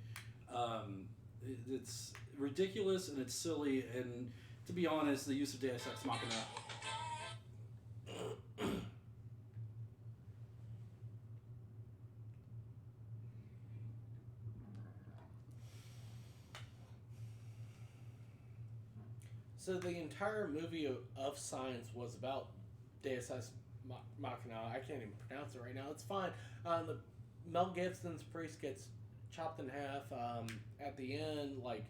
It's ridiculous and it's silly, and to be honest, the use of Deus Ex Machina. So the entire movie of Signs was about Deus Ex Machina. I can't even pronounce it right now. It's fine. The Mel Gibson's priest gets chopped in half. At the end, like,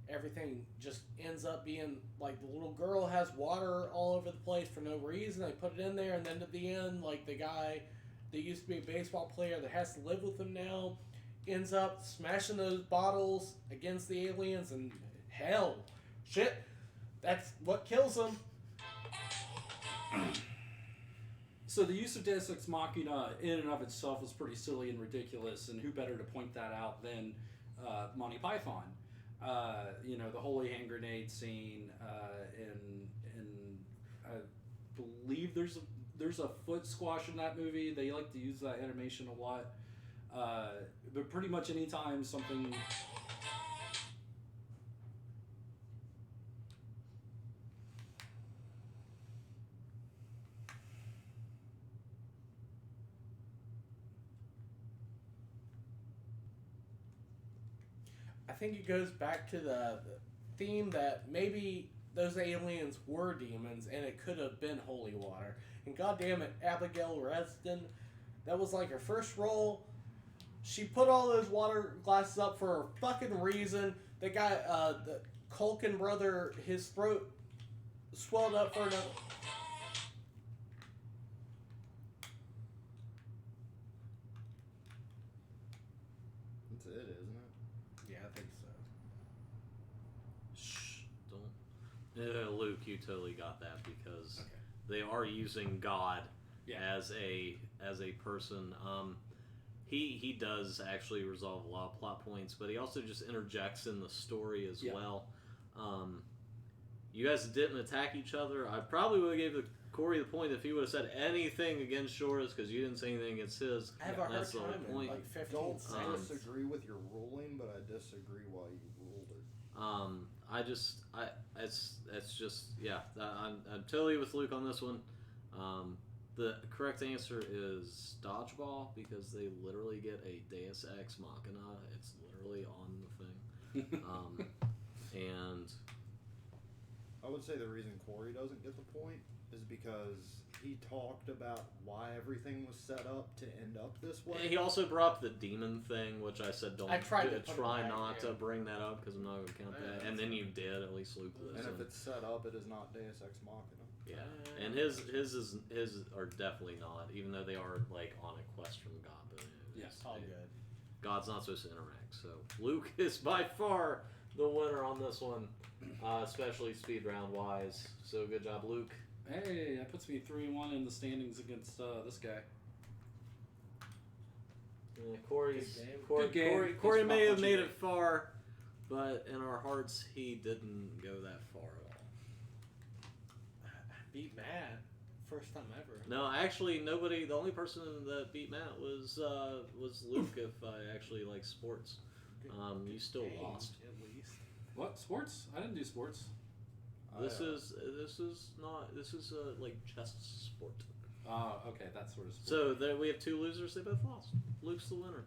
everything just ends up being like the little girl has water all over the place for no reason. They put it in there, and then at the end, like, the guy that used to be a baseball player that has to live with him now ends up smashing those bottles against the aliens, and hell, shit, that's what kills him. So the use of Deus Ex Machina in and of itself was pretty silly and ridiculous, and who better to point that out than Monty Python? The holy hand grenade scene, and I believe there's a foot squash in that movie. They like to use that animation a lot, but pretty much anytime something. I think it goes back to the theme that maybe those aliens were demons and it could have been holy water. And goddamn it, Abigail Reston, that was like her first role. She put all those water glasses up for a fucking reason. The guy, the Culkin brother, his throat swelled up for another. That's it, isn't it? Yeah, I think so. Shh, don't. Luke, you totally got that because they are using God as a person. He does actually resolve a lot of plot points, but he also just interjects in the story as well. You guys didn't attack each other. I probably would have gave Corey the point if he would have said anything against Shora's because you didn't say anything against his. I have a hard That's the whole time in point. like 15 Don't seconds. disagree with your ruling, but I disagree why you ruled it. I'm totally with Luke on this one. The correct answer is dodgeball because they literally get a Deus Ex Machina. It's literally on the thing. And I would say the reason Corey doesn't get the point is because he talked about why everything was set up to end up this way. he also brought up the demon thing, which I said I tried to put it try back, not yeah. to bring that up because I'm not going to count that. And then you did, at least Luke And listened. if it's set up, it is not Deus Ex Machina. Yeah, and his are definitely not, even though they are like on a quest from God. But Yes, all good. God's not supposed to interact. So Luke is by far the winner on this one, especially speed round wise. So good job, Luke. Hey, that puts me 3-1 in the standings against this guy. Yeah, Corey's Good game. Corey, Good game. Corey, Thanks Corey for may have watching made it. it far, but in our hearts he didn't go that far at all. Beat Matt. First time ever. No, actually, nobody. The only person that beat Matt was Luke. If I actually like sports, you still Game, lost. At least. What, sports? I didn't do sports. This is like chess sport. Oh, okay, that sort of sport. So there we have two losers. They both lost. Luke's the winner.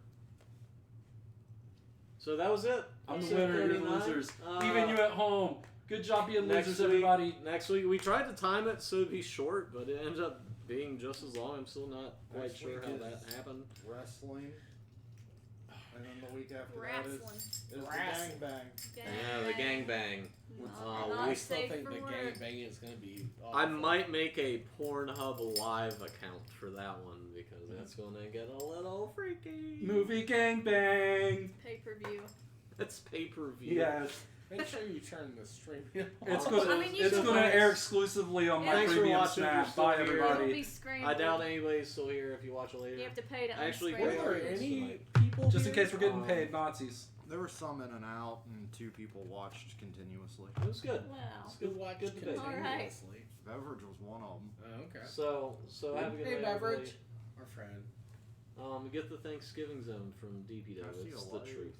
So that was it. I'm the Episode winner, you're the 39. losers. Even you at home. Good job being Next losers, week, everybody. Next week we tried to time it so it'd be short, but it ended up being just as long. I'm still not quite Next sure week how is that happened. Wrestling. And then the week after that Wrestling. is the Wrestling. gangbang. Yeah, the gangbang. Not we I still safe think for the work. gangbang is going to be. I awful. might make a Pornhub Live account for that one because that's going to get a little freaky. Movie gangbang. Pay per view. That's pay per view. Yes. Make sure you turn the streaming off. It's Oh, gonna I mean, you it's can gonna watch- air exclusively on my Thanks for premium watching. If you're Snap. still Bye here. It'll everybody. be screen. I doubt anybody's still here if you watch it later. You have to pay to Actually, Were Where there are any you people Just in here? case we're getting paid, Nazis. There were some in and out, and 2 people watched continuously. It was good. Wow. Who watched Good debate. continuously? Beverage was one of them. Oh, okay. So have a good Hey, night, Beverage. Our friend. everybody. Get the Thanksgiving Zone from DPW. I see It's a the light. truth.